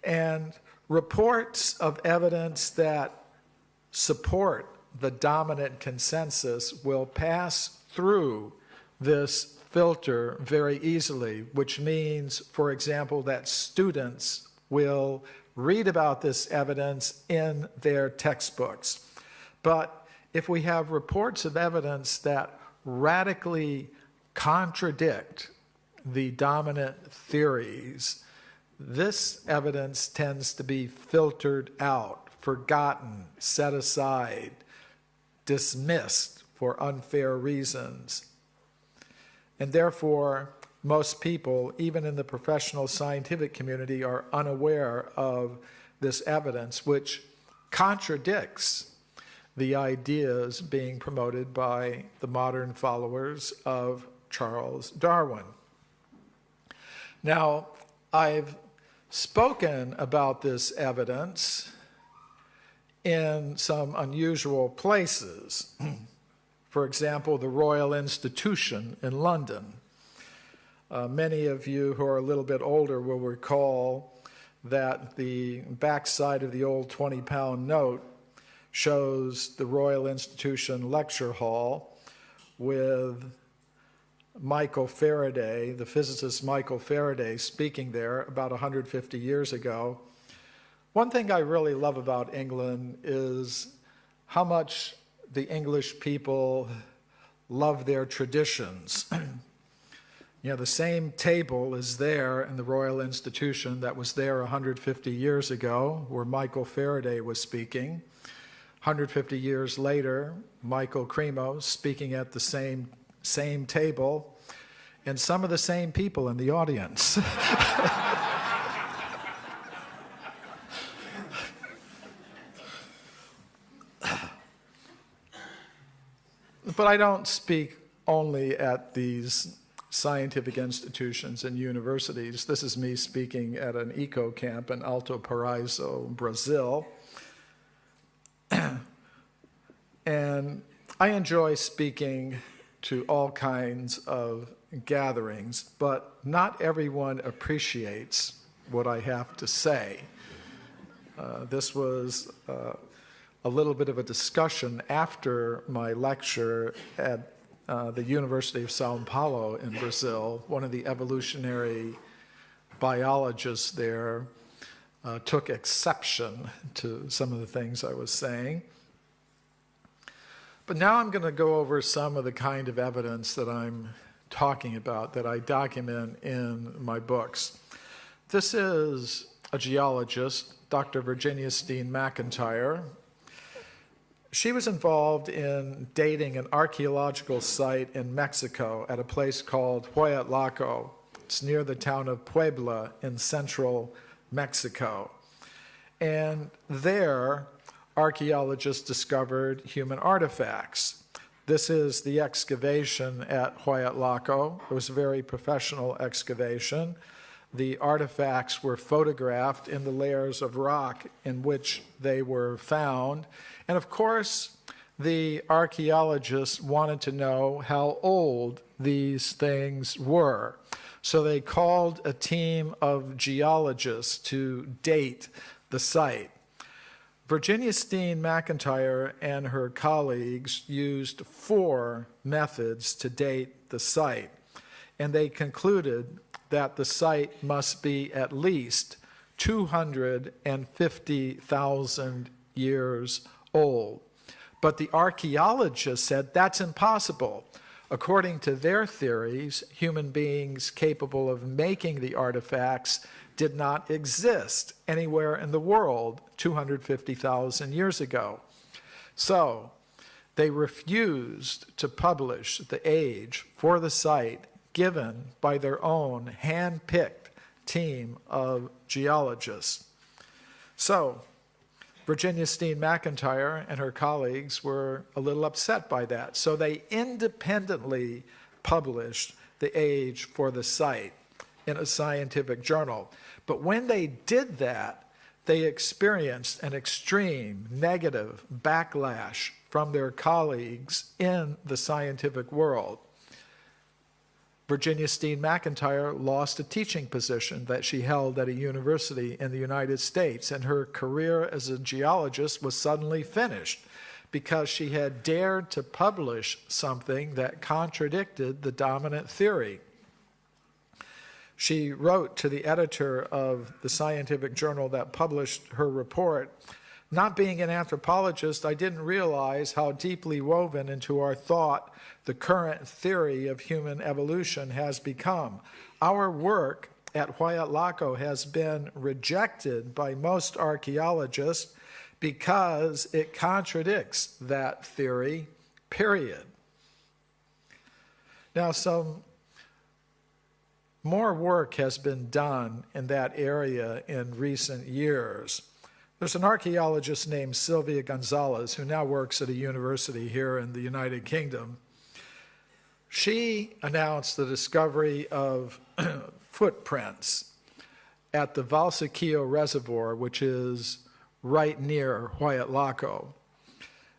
And reports of evidence that support the dominant consensus will pass through this filter very easily, which means, for example, that students will read about this evidence in their textbooks. But if we have reports of evidence that radically contradict the dominant theories, this evidence tends to be filtered out, forgotten, set aside, dismissed for unfair reasons. And therefore, most people, even in the professional scientific community, are unaware of this evidence, which contradicts the ideas being promoted by the modern followers of Charles Darwin. Now, I've spoken about this evidence in some unusual places. For example, the Royal Institution in London. Many of you who are a little bit older will recall that the backside of the old 20-pound note shows the Royal Institution lecture hall with Michael Faraday, the physicist Michael Faraday, speaking there about 150 years ago. One thing I really love about England is how much the English people love their traditions. You know, the same table is there in the Royal Institution that was there 150 years ago, where Michael Faraday was speaking. 150 years later, Michael Cremo speaking at the same table, and some of the same people in the audience. But I don't speak only at these scientific institutions and universities. This is me speaking at an eco camp in Alto Paraíso, Brazil. And I enjoy speaking to all kinds of gatherings, but not everyone appreciates what I have to say. This was a little bit of a discussion after my lecture at the University of Sao Paulo in Brazil. One of the evolutionary biologists there took exception to some of the things I was saying. But now I'm going to go over some of the kind of evidence that I'm talking about, that I document in my books. This is a geologist, Dr. Virginia Steen McIntyre. She was involved in dating an archaeological site in Mexico at a place called Hueyatlaco. It's near the town of Puebla in central Mexico. And there, archaeologists discovered human artifacts. This is the excavation at Huayatlaco. It was a very professional excavation. The artifacts were photographed in the layers of rock in which they were found. And of course, the archaeologists wanted to know how old these things were. So they called a team of geologists to date the site. Virginia Steen McIntyre and her colleagues used 4 methods to date the site, and they concluded that the site must be at least 250,000 years old. But the archaeologists said that's impossible. According to their theories, human beings capable of making the artifacts did not exist anywhere in the world 250,000 years ago. So they refused to publish the age for the site given by their own hand-picked team of geologists. So Virginia Steen McIntyre and her colleagues were a little upset by that. So they independently published the age for the site in a scientific journal. But when they did that, they experienced an extreme negative backlash from their colleagues in the scientific world. Virginia Steen McIntyre lost a teaching position that she held at a university in the United States, and her career as a geologist was suddenly finished because she had dared to publish something that contradicted the dominant theory. She wrote to the editor of the scientific journal that published her report, "Not being an anthropologist, I didn't realize how deeply woven into our thought the current theory of human evolution has become. Our work at Huayatlaco has been rejected by most archaeologists because it contradicts that theory, period." Now, some more work has been done in that area in recent years. There's an archaeologist named Sylvia Gonzalez who now works at a university here in the United Kingdom. She announced the discovery of footprints at the Valsequillo Reservoir, which is right near Huayatlaco.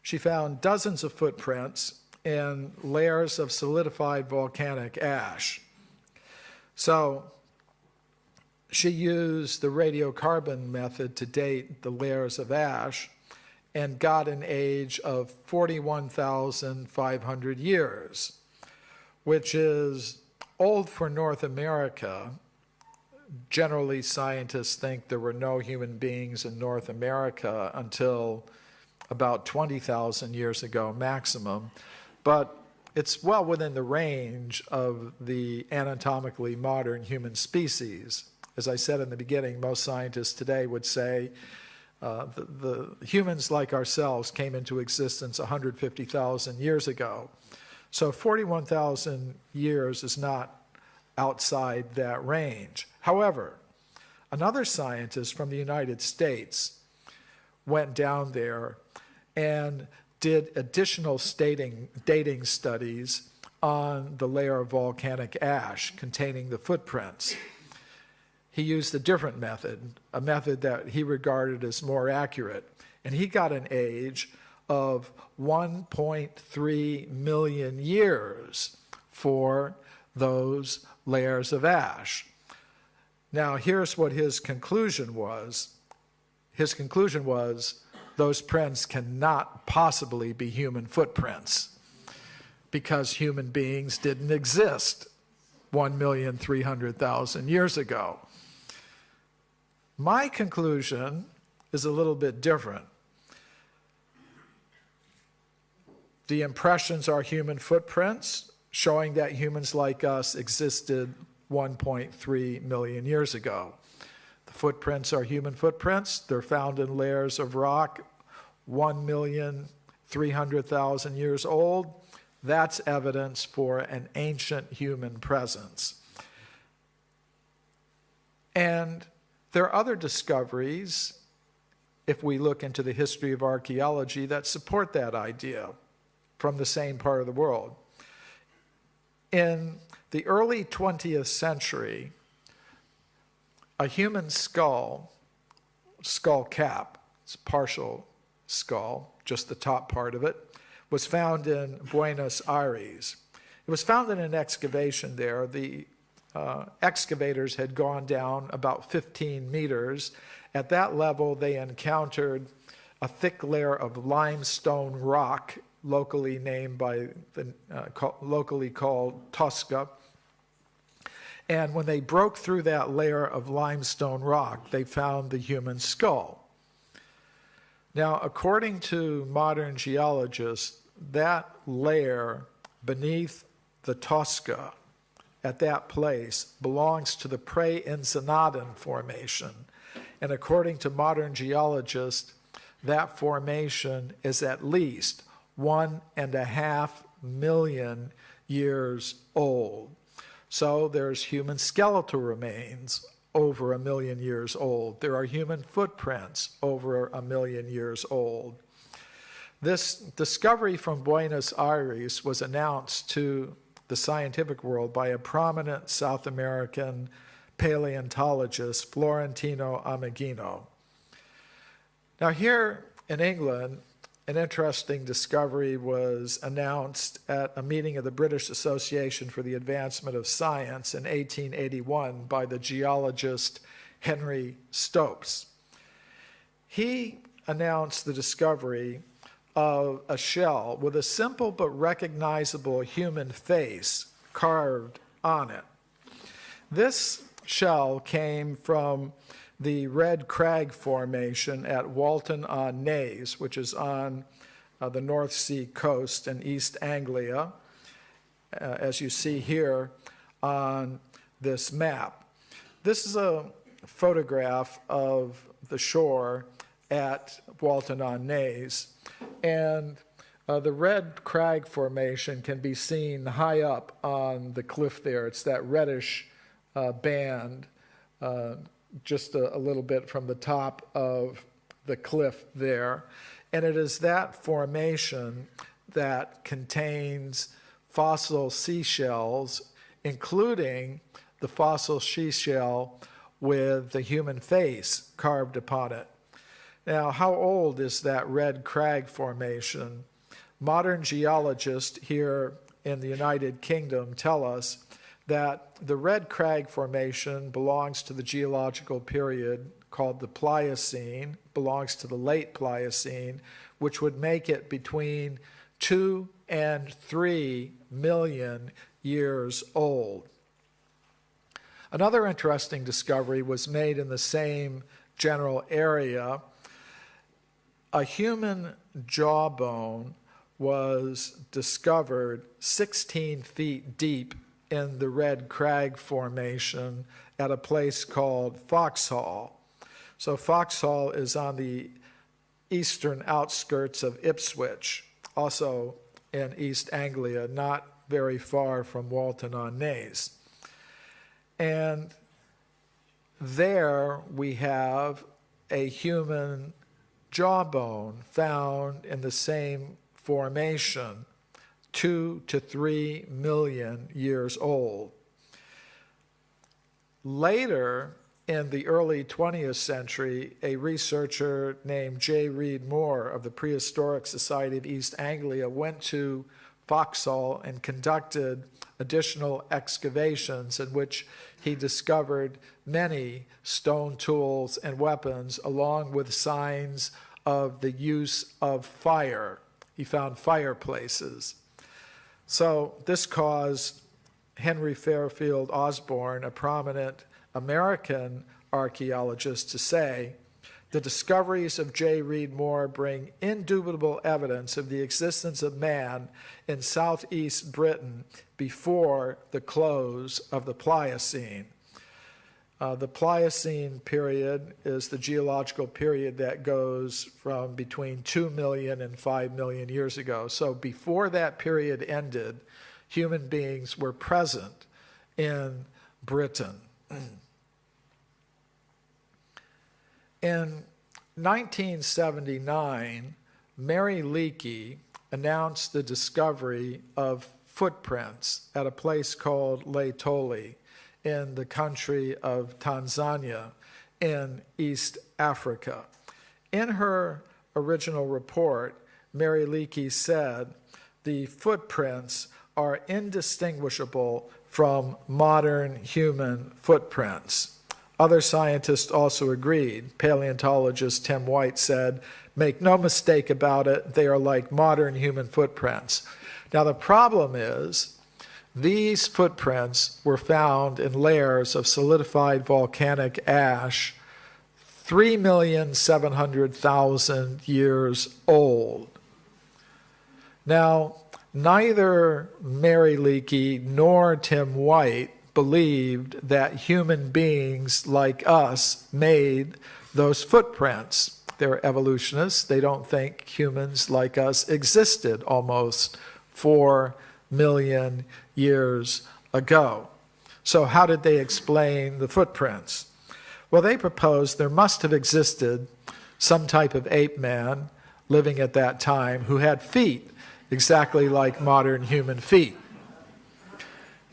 She found dozens of footprints in layers of solidified volcanic ash. So she used the radiocarbon method to date the layers of ash and got an age of 41,500 years, which is old for North America. Generally, scientists think there were no human beings in North America until about 20,000 years ago maximum, but it's well within the range of the anatomically modern human species. As I said in the beginning, most scientists today would say the humans like ourselves came into existence 150,000 years ago. So 41,000 years is not outside that range. However, another scientist from the United States went down there and did additional dating studies on the layer of volcanic ash containing the footprints. He used a different method, a method that he regarded as more accurate, and he got an age of 1.3 million years for those layers of ash. Now, here's what his conclusion was. His conclusion was those prints cannot possibly be human footprints because human beings didn't exist 1,300,000 years ago. My conclusion is a little bit different. The impressions are human footprints, showing that humans like us existed 1.3 million years ago. The footprints are human footprints. They're found in layers of rock 1,300,000 years old. That's evidence for an ancient human presence. And there are other discoveries if we look into the history of archaeology, that support that idea from the same part of the world. In the early 20th century, a human skull cap, it's a partial skull, just the top part of it, was found in Buenos Aires. It was found in an excavation there. The excavators had gone down about 15 meters. At that level, they encountered a thick layer of limestone rock, locally named by locally called Tosca. And when they broke through that layer of limestone rock, they found the human skull. Now, according to modern geologists, that layer beneath the Tosca at that place belongs to the Pre-Ensenadan Formation. And according to modern geologists, that formation is at least 1.5 million years old. So there's human skeletal remains over 1 million years old. There are human footprints over 1 million years old. This discovery from Buenos Aires was announced to the scientific world by a prominent South American paleontologist, Florentino Ameghino. Now here in England, an interesting discovery was announced at a meeting of the British Association for the Advancement of Science in 1881 by the geologist Henry Stopes. He announced the discovery of a shell with a simple but recognizable human face carved on it. This shell came from the Red Crag Formation at Walton-on-Naze, which is on the North Sea coast in East Anglia, as you see here on this map. This is a photograph of the shore at Walton-on-Naze, and the Red Crag Formation can be seen high up on the cliff there. It's that reddish band just a little bit from the top of the cliff there. And it is that formation that contains fossil seashells, including the fossil seashell with the human face carved upon it. Now, how old is that Red Crag Formation? Modern geologists here in the United Kingdom tell us that the Red Crag Formation belongs to the geological period called the Pliocene, belongs to the late Pliocene, which would make it between 2 and 3 million years old. Another interesting discovery was made in the same general area. A human jawbone was discovered 16 feet deep in the Red Crag Formation at a place called Foxhall. So Foxhall is on the eastern outskirts of Ipswich, also in East Anglia, not very far from Walton-on-Naze. And there we have a human jawbone found in the same formation, 2 to 3 million years old. Later, in the early 20th century, a researcher named J. Reed Moore of the Prehistoric Society of East Anglia went to Foxhall and conducted additional excavations in which he discovered many stone tools and weapons, along with signs of the use of fire. He found fireplaces. So this caused Henry Fairfield Osborn, a prominent American archaeologist, to say, "The discoveries of J. Reed Moore bring indubitable evidence of the existence of man in southeast Britain before the close of the Pliocene." The Pliocene period is the geological period that goes from between 2 million and 5 million years ago. So before that period ended, human beings were present in Britain. In 1979, Mary Leakey announced the discovery of footprints at a place called Laetoli in the country of Tanzania in East Africa. In her original report, Mary Leakey said the footprints are indistinguishable from modern human footprints. Other scientists also agreed. Paleontologist Tim White said, "Make no mistake about it, they are like modern human footprints." Now the problem is, these footprints were found in layers of solidified volcanic ash 3,700,000 years old. Now, neither Mary Leakey nor Tim White believed that human beings like us made those footprints. They're evolutionists. They don't think humans like us existed almost 4 million years ago. So how did they explain the footprints? Well, they proposed there must have existed some type of ape man living at that time who had feet exactly like modern human feet.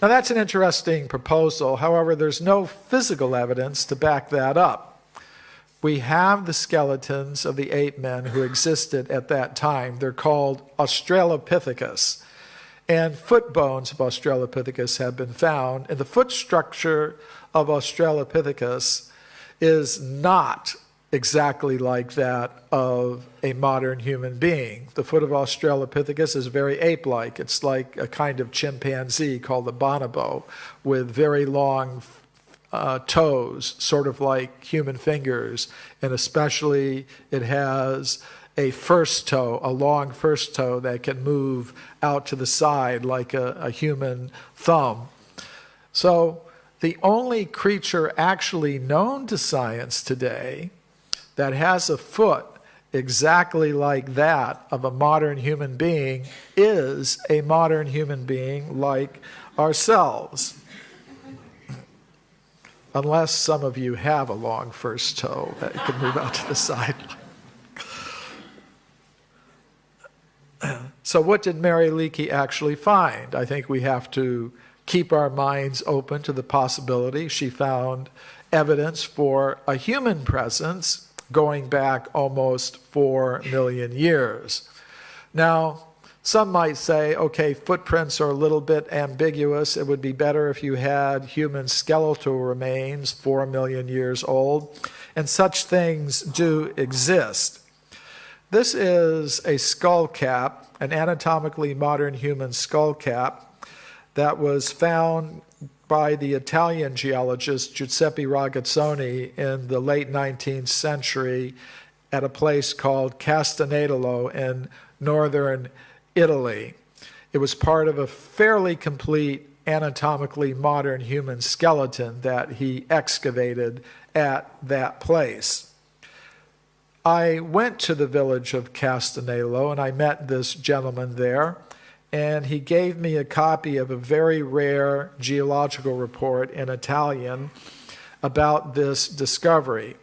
Now that's an interesting proposal. However, there's no physical evidence to back that up. We have the skeletons of the ape men who existed at that time. They're called Australopithecus. And foot bones of Australopithecus have been found. And the foot structure of Australopithecus is not exactly like that of a modern human being. The foot of Australopithecus is very ape-like. It's like a kind of chimpanzee called the bonobo with very long toes, sort of like human fingers, and especially it has a first toe, a long first toe that can move out to the side like a human thumb. So the only creature actually known to science today that has a foot exactly like that of a modern human being is a modern human being like ourselves. Unless some of you have a long first toe that can move out to the side. So what did Mary Leakey actually find? I think we have to keep our minds open to the possibility. She found evidence for a human presence going back almost 4 million years. Now, some might say, okay, footprints are a little bit ambiguous. It would be better if you had human skeletal remains 4 million years old, and such things do exist. This is a skull cap, an anatomically modern human skull cap that was found by the Italian geologist Giuseppe Ragazzoni in the late 19th century at a place called Castanedolo in northern Italy. It was part of a fairly complete anatomically modern human skeleton that he excavated at that place. I went to the village of Castanedolo and I met this gentleman there, and he gave me a copy of a very rare geological report in Italian about this discovery.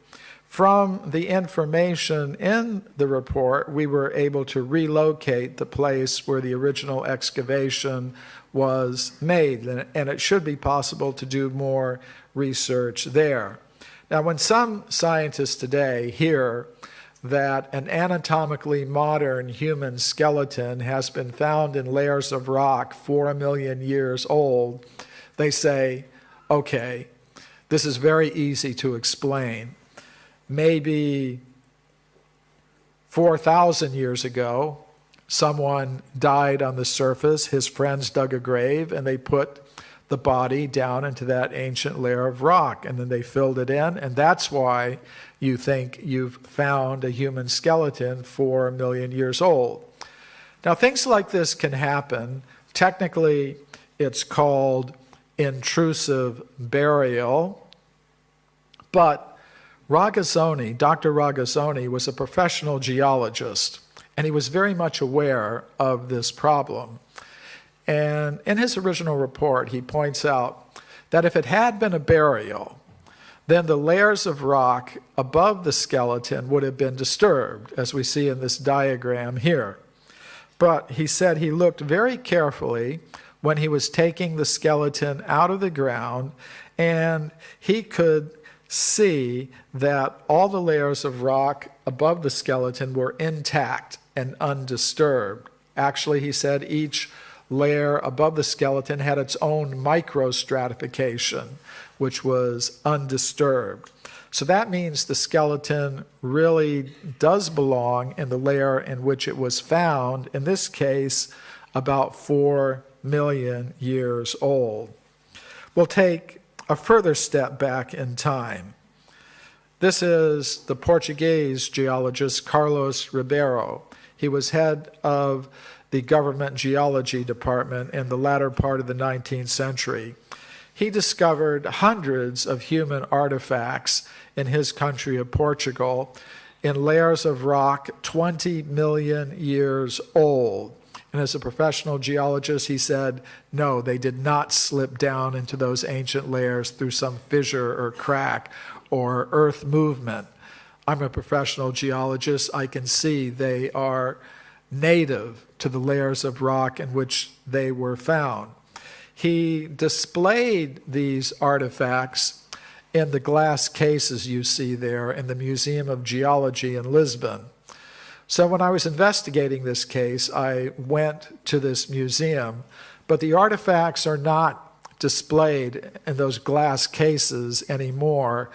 From the information in the report, we were able to relocate the place where the original excavation was made, and it should be possible to do more research there. Now, when some scientists today hear that an anatomically modern human skeleton has been found in layers of rock 4 million years old, they say, okay, this is very easy to explain. Maybe 4,000 years ago, someone died on the surface, his friends dug a grave, and they put the body down into that ancient layer of rock, and then they filled it in, and that's why you think you've found a human skeleton 4 million years old. Now, things like this can happen. Technically, it's called intrusive burial, but Ragazzoni, Dr. Ragazzoni, was a professional geologist, and he was very much aware of this problem. And in his original report, he points out that if it had been a burial, then the layers of rock above the skeleton would have been disturbed, as we see in this diagram here. But he said he looked very carefully when he was taking the skeleton out of the ground, and he could see that all the layers of rock above the skeleton were intact and undisturbed. Actually, he said each layer above the skeleton had its own microstratification, which was undisturbed. So that means the skeleton really does belong in the layer in which it was found, in this case, about 4 million years old. We'll take a further step back in time. This is the Portuguese geologist Carlos Ribeiro. He was head of the government geology department in the latter part of the 19th century. He discovered hundreds of human artifacts in his country of Portugal in layers of rock 20 million years old. And as a professional geologist, he said, no, they did not slip down into those ancient layers through some fissure or crack or earth movement. I'm a professional geologist. I can see they are native to the layers of rock in which they were found. He displayed these artifacts in the glass cases you see there in the Museum of Geology in Lisbon. So when I was investigating this case, I went to this museum, but the artifacts are not displayed in those glass cases anymore.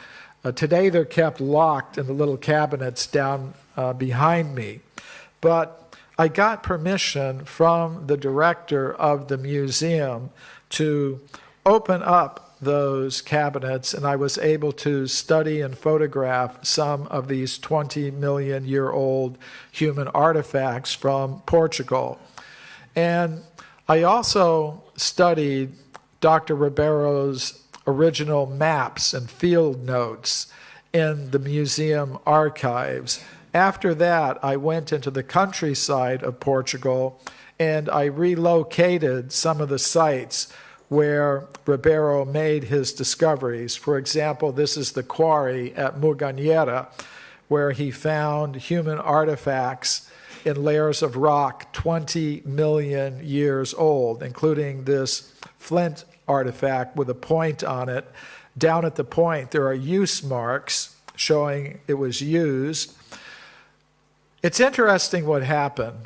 Today they're kept locked in the little cabinets down behind me. But I got permission from the director of the museum to open up those cabinets, and I was able to study and photograph some of these 20 million year old human artifacts from Portugal. And I also studied Dr. Ribeiro's original maps and field notes in the museum archives. After that, I went into the countryside of Portugal and I relocated some of the sites where Ribeiro made his discoveries. For example, this is the quarry at Muganheira, where he found human artifacts in layers of rock 20 million years old, including this flint artifact with a point on it. Down at the point, there are use marks showing it was used. It's interesting what happened.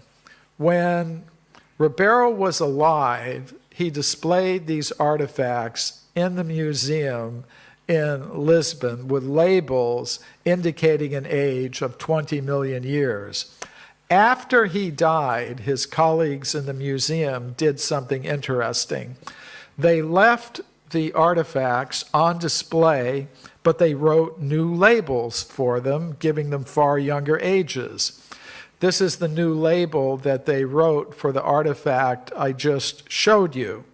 When Ribeiro was alive, he displayed these artifacts in the museum in Lisbon with labels indicating an age of 20 million years. After he died, his colleagues in the museum did something interesting. They left the artifacts on display, but they wrote new labels for them, giving them far younger ages. This is the new label that they wrote for the artifact I just showed you.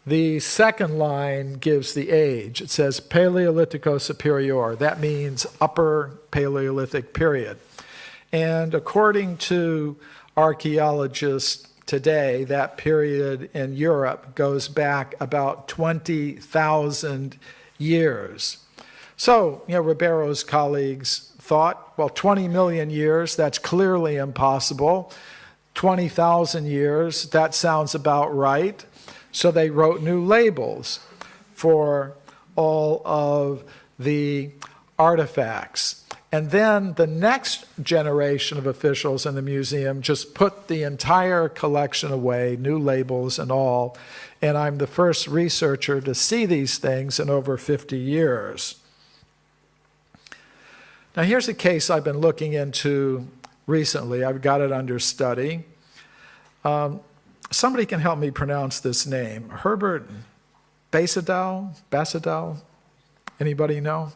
The second line gives the age. It says Paleolitico Superior. That means Upper Paleolithic period. And according to archaeologists today, that period in Europe goes back about 20,000 years. So, Ribeiro's colleagues thought, well, 20 million years, that's clearly impossible. 20,000 years, that sounds about right. So they wrote new labels for all of the artifacts. And then the next generation of officials in the museum just put the entire collection away, new labels and all. And I'm the first researcher to see these things in over 50 years. Now here's a case I've been looking into recently. I've got it under study. Somebody can help me pronounce this name. Herbert Basedow? Anybody know?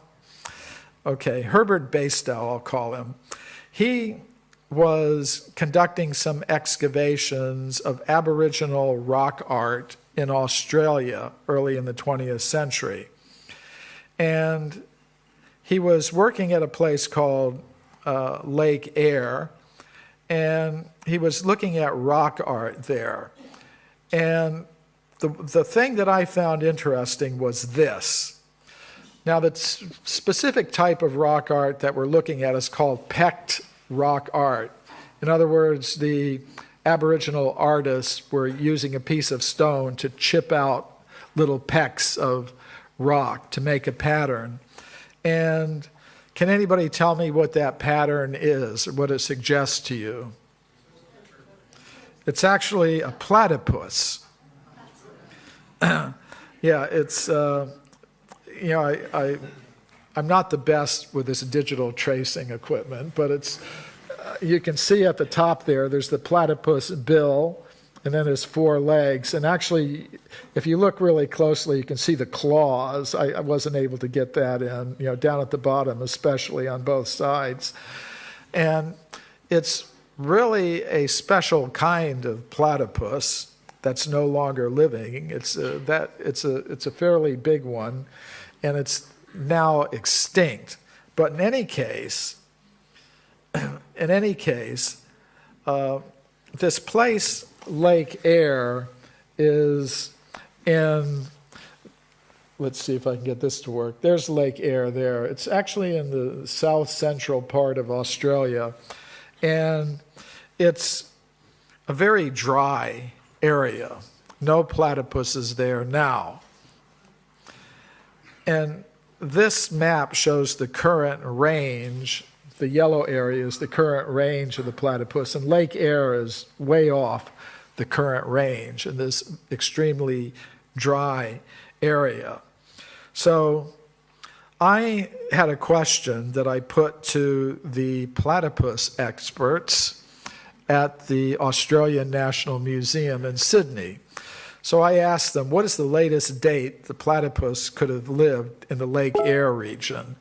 Okay, Herbert Basedow, I'll call him. He was conducting some excavations of Aboriginal rock art in Australia early in the 20th century. And he was working at a place called Lake Eyre, and he was looking at rock art there. And the thing that I found interesting was this. Now, the specific type of rock art that we're looking at is called pecked rock art. In other words, the Aboriginal artists were using a piece of stone to chip out little pecks of rock to make a pattern. And can anybody tell me what that pattern is, or what it suggests to you? It's actually a platypus. Yeah, it's, I'm not the best with this digital tracing equipment, but it's, you can see at the top there's the platypus bill, and then there's 4 legs. And actually, if you look really closely, you can see the claws. I wasn't able to get that in, down at the bottom, especially on both sides. And it's really a special kind of platypus that's no longer living. It's a fairly big one, and it's now extinct. But in any case, this place, Lake Eyre, is in, let's see if I can get this to work. There's Lake Eyre there. It's actually in the south central part of Australia, and it's a very dry area. No platypuses there now. And this map shows the current range. The yellow area is the current range of the platypus, and Lake Eyre is way off the current range in this extremely dry area. So I had a question that I put to the platypus experts at the Australian National Museum in Sydney. So I asked them, what is the latest date the platypus could have lived in the Lake Eyre region?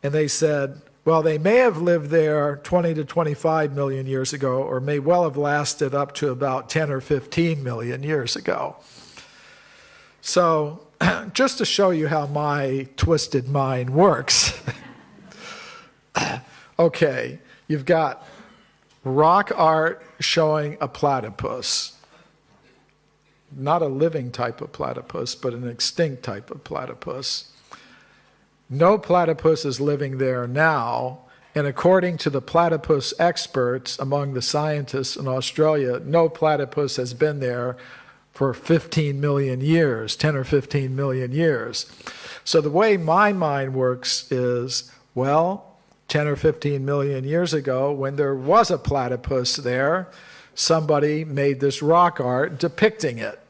And they said, well, they may have lived there 20 to 25 million years ago, or may well have lasted up to about 10 or 15 million years ago. So just to show you how my twisted mind works, okay, you've got rock art showing a platypus. Not a living type of platypus, but an extinct type of platypus. No platypus is living there now, and according to the platypus experts among the scientists in Australia, no platypus has been there for 15 million years, 10 or 15 million years. So the way my mind works is, well, 10 or 15 million years ago, when there was a platypus there, somebody made this rock art depicting it.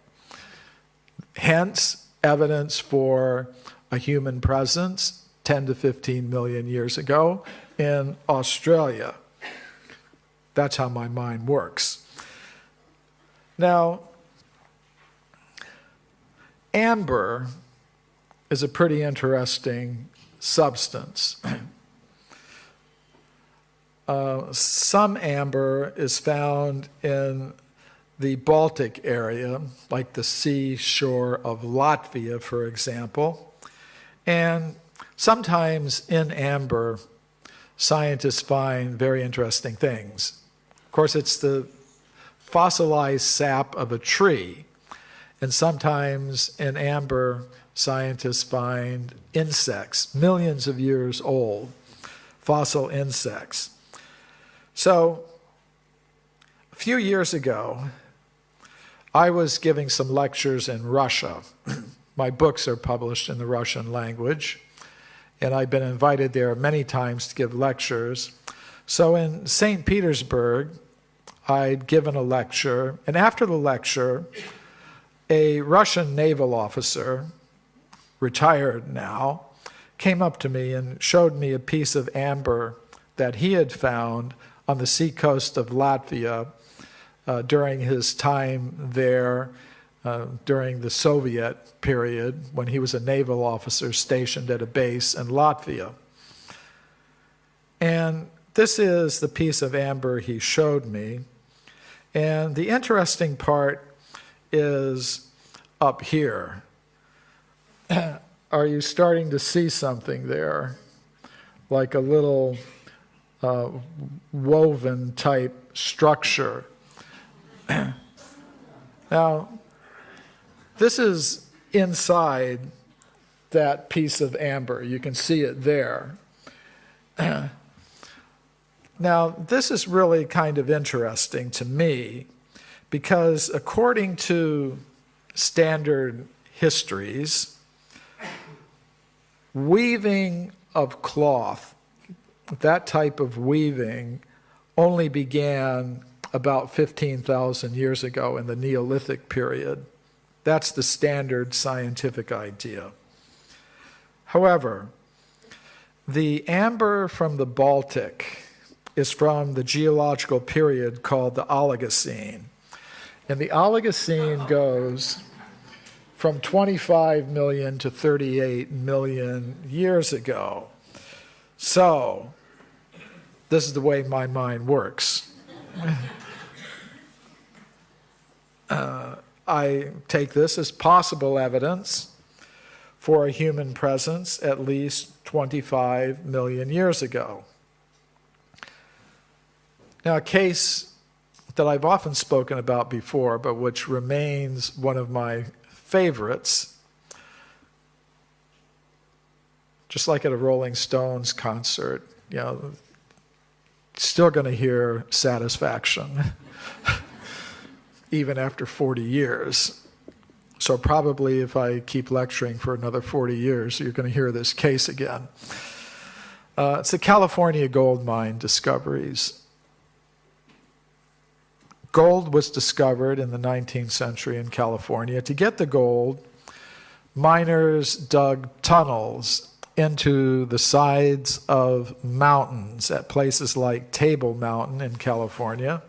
Hence, evidence for a human presence 10 to 15 million years ago in Australia. That's how my mind works. Now, amber is a pretty interesting substance. Some amber is found in the Baltic area, like the seashore of Latvia, for example. And sometimes in amber, scientists find very interesting things. Of course, it's the fossilized sap of a tree. And sometimes in amber, scientists find insects, millions of years old, fossil insects. So a few years ago, I was giving some lectures in Russia. My books are published in the Russian language, and I've been invited there many times to give lectures. So in St. Petersburg, I'd given a lecture, and after the lecture, a Russian naval officer, retired now, came up to me and showed me a piece of amber that he had found on the seacoast of Latvia during his time there during the Soviet period when he was a naval officer stationed at a base in Latvia. And this is the piece of amber he showed me. And the interesting part is up here. Are you starting to see something there? Like a little woven type structure. Now, this is inside that piece of amber. You can see it there. Now, this is really kind of interesting to me because according to standard histories, weaving of cloth, that type of weaving, only began about 15,000 years ago in the Neolithic period. That's the standard scientific idea. However, the amber from the Baltic is from the geological period called the Oligocene. And the Oligocene goes from 25 million to 38 million years ago. So, this is the way my mind works. I take this as possible evidence for a human presence at least 25 million years ago. Now, a case that I've often spoken about before, but which remains one of my favorites, just like at a Rolling Stones concert, you know, still going to hear Satisfaction, even after 40 years. So probably if I keep lecturing for another 40 years, you're going to hear this case again. It's the California gold mine discoveries. Gold was discovered in the 19th century in California. To get the gold, miners dug tunnels into the sides of mountains at places like Table Mountain in California.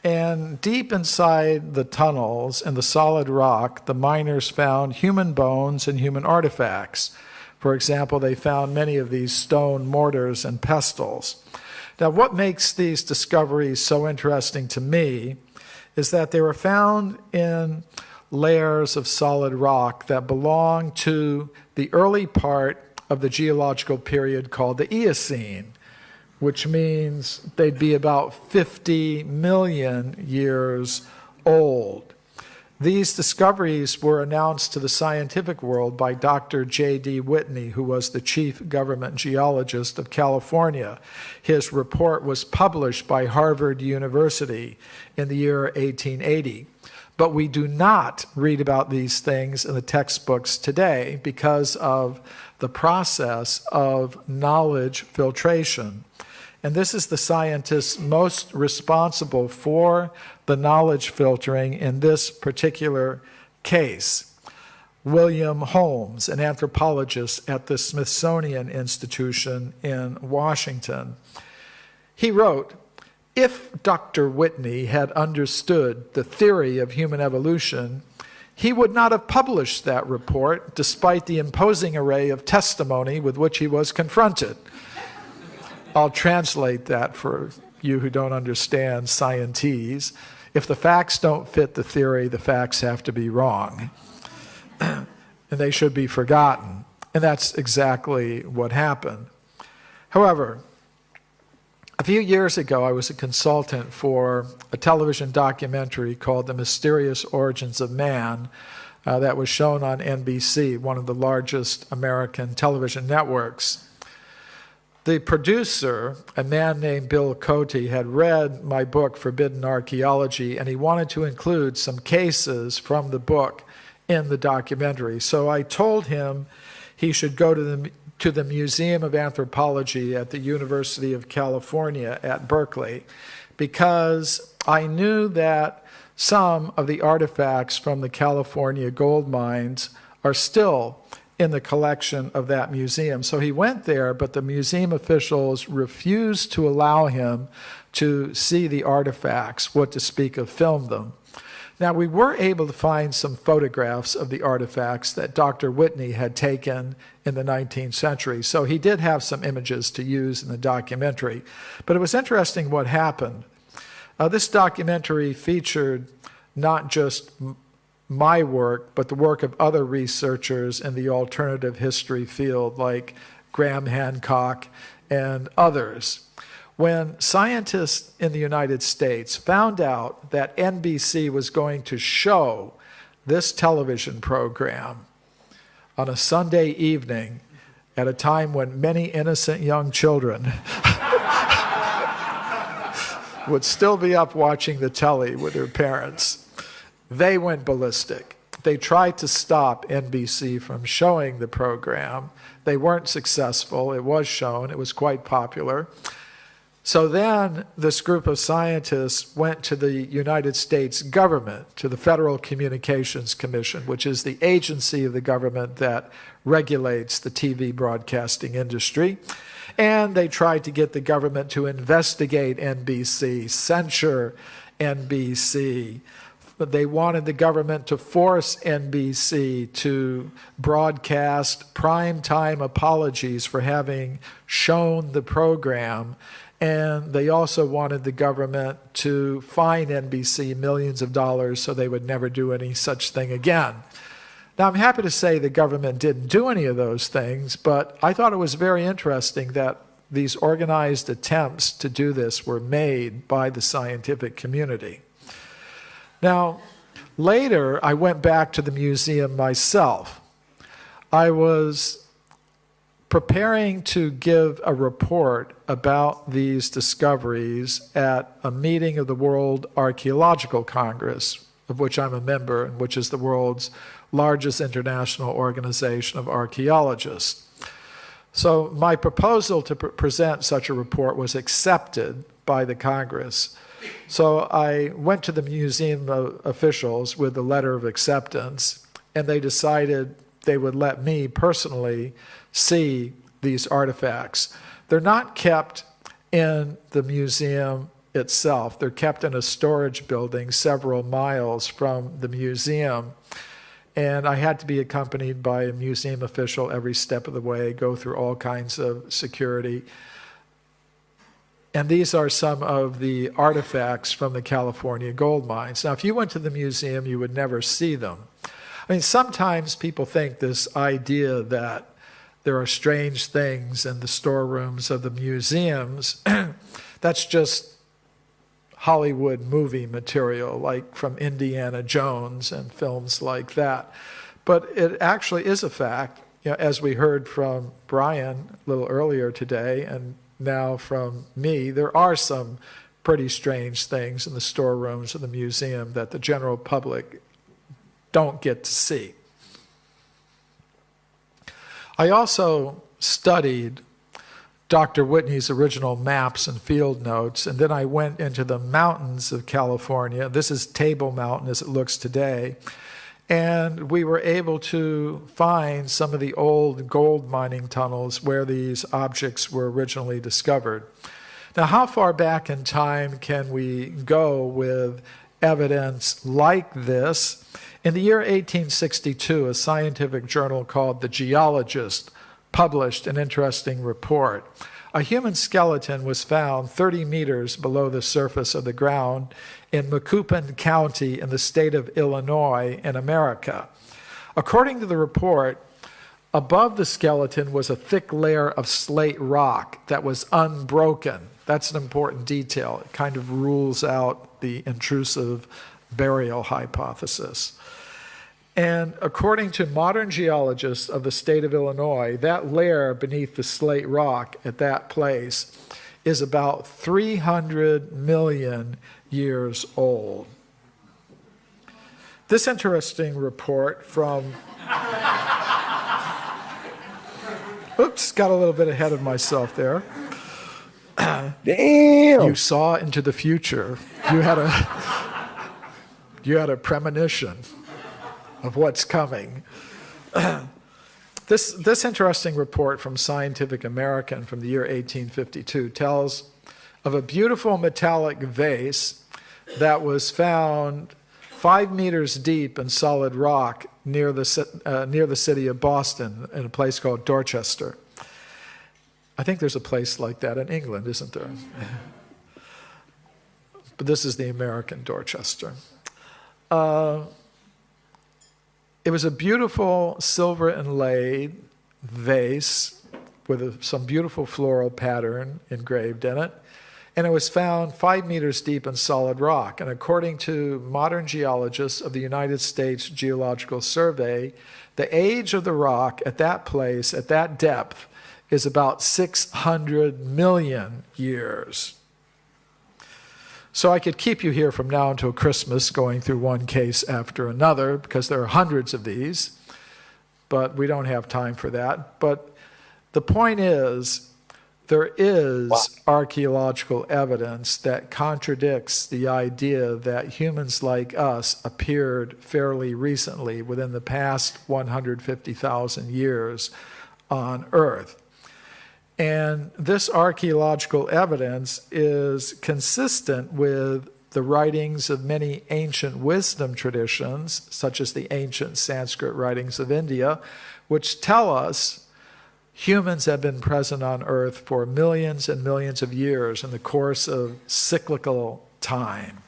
And deep inside the tunnels in the solid rock, the miners found human bones and human artifacts. For example, they found many of these stone mortars and pestles. Now, what makes these discoveries so interesting to me is that they were found in layers of solid rock that belong to the early part of the geological period called the Eocene, which means they'd be about 50 million years old. These discoveries were announced to the scientific world by Dr. J.D. Whitney, who was the chief government geologist of California. His report was published by Harvard University in the year 1880. But we do not read about these things in the textbooks today because of the process of knowledge filtration. And this is the scientist most responsible for the knowledge filtering in this particular case. William Holmes, an anthropologist at the Smithsonian Institution in Washington. He wrote, "If Dr. Whitney had understood the theory of human evolution, he would not have published that report despite the imposing array of testimony with which he was confronted." I'll translate that for you who don't understand scientese. If the facts don't fit the theory, the facts have to be wrong. And they should be forgotten. And that's exactly what happened. However, a few years ago, I was a consultant for a television documentary called The Mysterious Origins of Man that was shown on NBC, one of the largest American television networks. The producer, a man named Bill Cote, had read my book, Forbidden Archaeology, and he wanted to include some cases from the book in the documentary. So I told him he should go to the Museum of Anthropology at the University of California at Berkeley, because I knew that some of the artifacts from the California gold mines are still in the collection of that museum. So he went there, but the museum officials refused to allow him to see the artifacts, what to speak of film them. Now, we were able to find some photographs of the artifacts that Dr. Whitney had taken in the 19th century, so he did have some images to use in the documentary. But it was interesting what happened. This documentary featured not just my work, but the work of other researchers in the alternative history field, like Graham Hancock and others. When scientists in the United States found out that NBC was going to show this television program, on a Sunday evening at a time when many innocent young children would still be up watching the telly with their parents. They went ballistic. They tried to stop NBC from showing the program. They weren't successful. It was shown. It was quite popular. So then this group of scientists went to the United States government, to the Federal Communications Commission, which is the agency of the government that regulates the TV broadcasting industry. And they tried to get the government to investigate NBC, censure NBC. But they wanted the government to force NBC to broadcast primetime apologies for having shown the program. And they also wanted the government to fine NBC millions of dollars so they would never do any such thing again. Now, I'm happy to say the government didn't do any of those things, but I thought it was very interesting that these organized attempts to do this were made by the scientific community. Now, later, I went back to the museum myself. I was preparing to give a report about these discoveries at a meeting of the World Archaeological Congress, of which I'm a member, and which is the world's largest international organization of archaeologists. So my proposal to present such a report was accepted by the Congress. So I went to the museum officials with a letter of acceptance, and they decided they would let me personally see these artifacts. They're not kept in the museum itself. They're kept in a storage building several miles from the museum. And I had to be accompanied by a museum official every step of the way, go through all kinds of security. And these are some of the artifacts from the California gold mines. Now, if you went to the museum, you would never see them. I mean, sometimes people think this idea that there are strange things in the storerooms of the museums, that's just Hollywood movie material, like from Indiana Jones and films like that. But it actually is a fact, you know, as we heard from Brian a little earlier today, and now from me, there are some pretty strange things in the storerooms of the museum that the general public don't get to see. I also studied Dr. Whitney's original maps and field notes, and then I went into the mountains of California. This is Table Mountain as it looks today. And we were able to find some of the old gold mining tunnels where these objects were originally discovered. Now, how far back in time can we go with evidence like this? In the year 1862, a scientific journal called The Geologist published an interesting report. A human skeleton was found 30 meters below the surface of the ground in Macoupin County in the state of Illinois in America. According to the report, above the skeleton was a thick layer of slate rock that was unbroken. That's an important detail. It kind of rules out the intrusive burial hypothesis. And according to modern geologists of the state of Illinois, that layer beneath the slate rock at that place is about 300 million years old. This interesting report from... Oops, got a little bit ahead of myself there. Damn! You saw into the future. You had a premonition of what's coming. This interesting report from Scientific American from the year 1852 tells of a beautiful metallic vase that was found 5 meters deep in solid rock near the city of Boston in a place called Dorchester. I think there's a place like that in England, isn't there? But this is the American Dorchester. It was a beautiful silver inlaid vase with some beautiful floral pattern engraved in it. And it was found 5 meters deep in solid rock. And according to modern geologists of the United States Geological Survey, the age of the rock at that place, at that depth, is about 600 million years. So I could keep you here from now until Christmas going through one case after another, because there are hundreds of these, but we don't have time for that. But the point is, there is archaeological evidence that contradicts the idea that humans like us appeared fairly recently, within the past 150,000 years on Earth. And this archaeological evidence is consistent with the writings of many ancient wisdom traditions, such as the ancient Sanskrit writings of India, which tell us humans have been present on Earth for millions and millions of years in the course of cyclical time.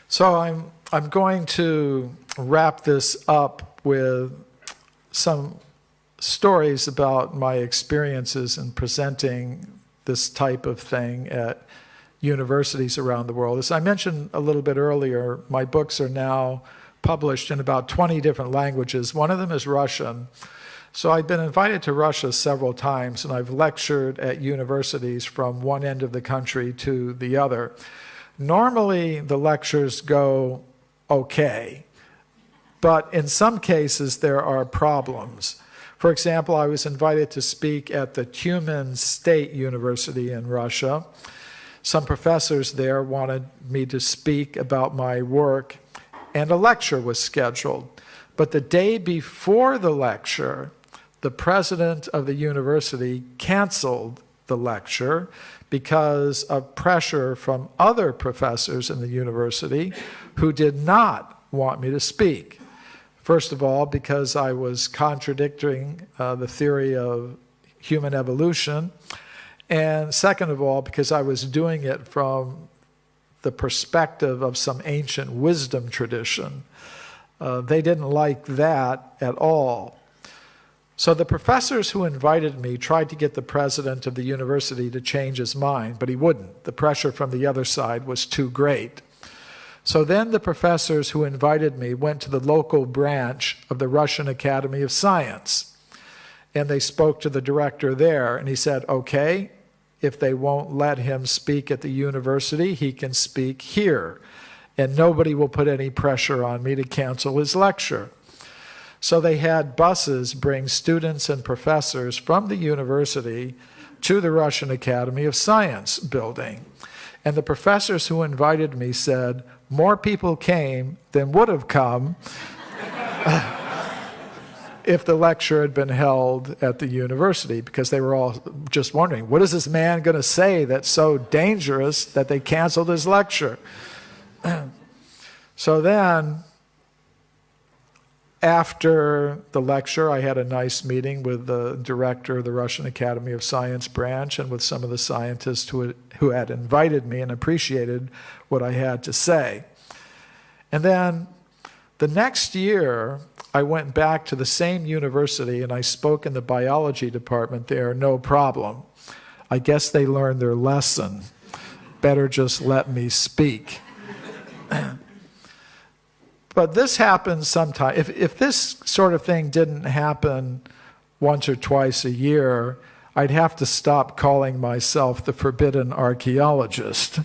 So I'm going to wrap this up with some stories about my experiences in presenting this type of thing at universities around the world. As I mentioned a little bit earlier, my books are now published in about 20 different languages. One of them is Russian. So I've been invited to Russia several times, and I've lectured at universities from one end of the country to the other. Normally, the lectures go okay, but in some cases, there are problems. For example, I was invited to speak at the Tyumen State University in Russia. Some professors there wanted me to speak about my work, and a lecture was scheduled. But the day before the lecture, the president of the university canceled the lecture because of pressure from other professors in the university who did not want me to speak. First of all, because I was contradicting the theory of human evolution, and second of all, because I was doing it from the perspective of some ancient wisdom tradition. They didn't like that at all. So the professors who invited me tried to get the president of the university to change his mind, but he wouldn't. The pressure from the other side was too great. So then the professors who invited me went to the local branch of the Russian Academy of Science, and they spoke to the director there, and he said, okay, if they won't let him speak at the university, he can speak here, and nobody will put any pressure on me to cancel his lecture. So they had buses bring students and professors from the university to the Russian Academy of Science building. And the professors who invited me said, more people came than would have come if the lecture had been held at the university, because they were all just wondering, what is this man going to say that's so dangerous that they canceled his lecture? So then, after the lecture, I had a nice meeting with the director of the Russian Academy of Science branch and with some of the scientists who had invited me and appreciated what I had to say. And then the next year, I went back to the same university and I spoke in the biology department there, no problem. I guess they learned their lesson. Better just let me speak. But this happens sometime. If this sort of thing didn't happen once or twice a year, I'd have to stop calling myself the forbidden archaeologist.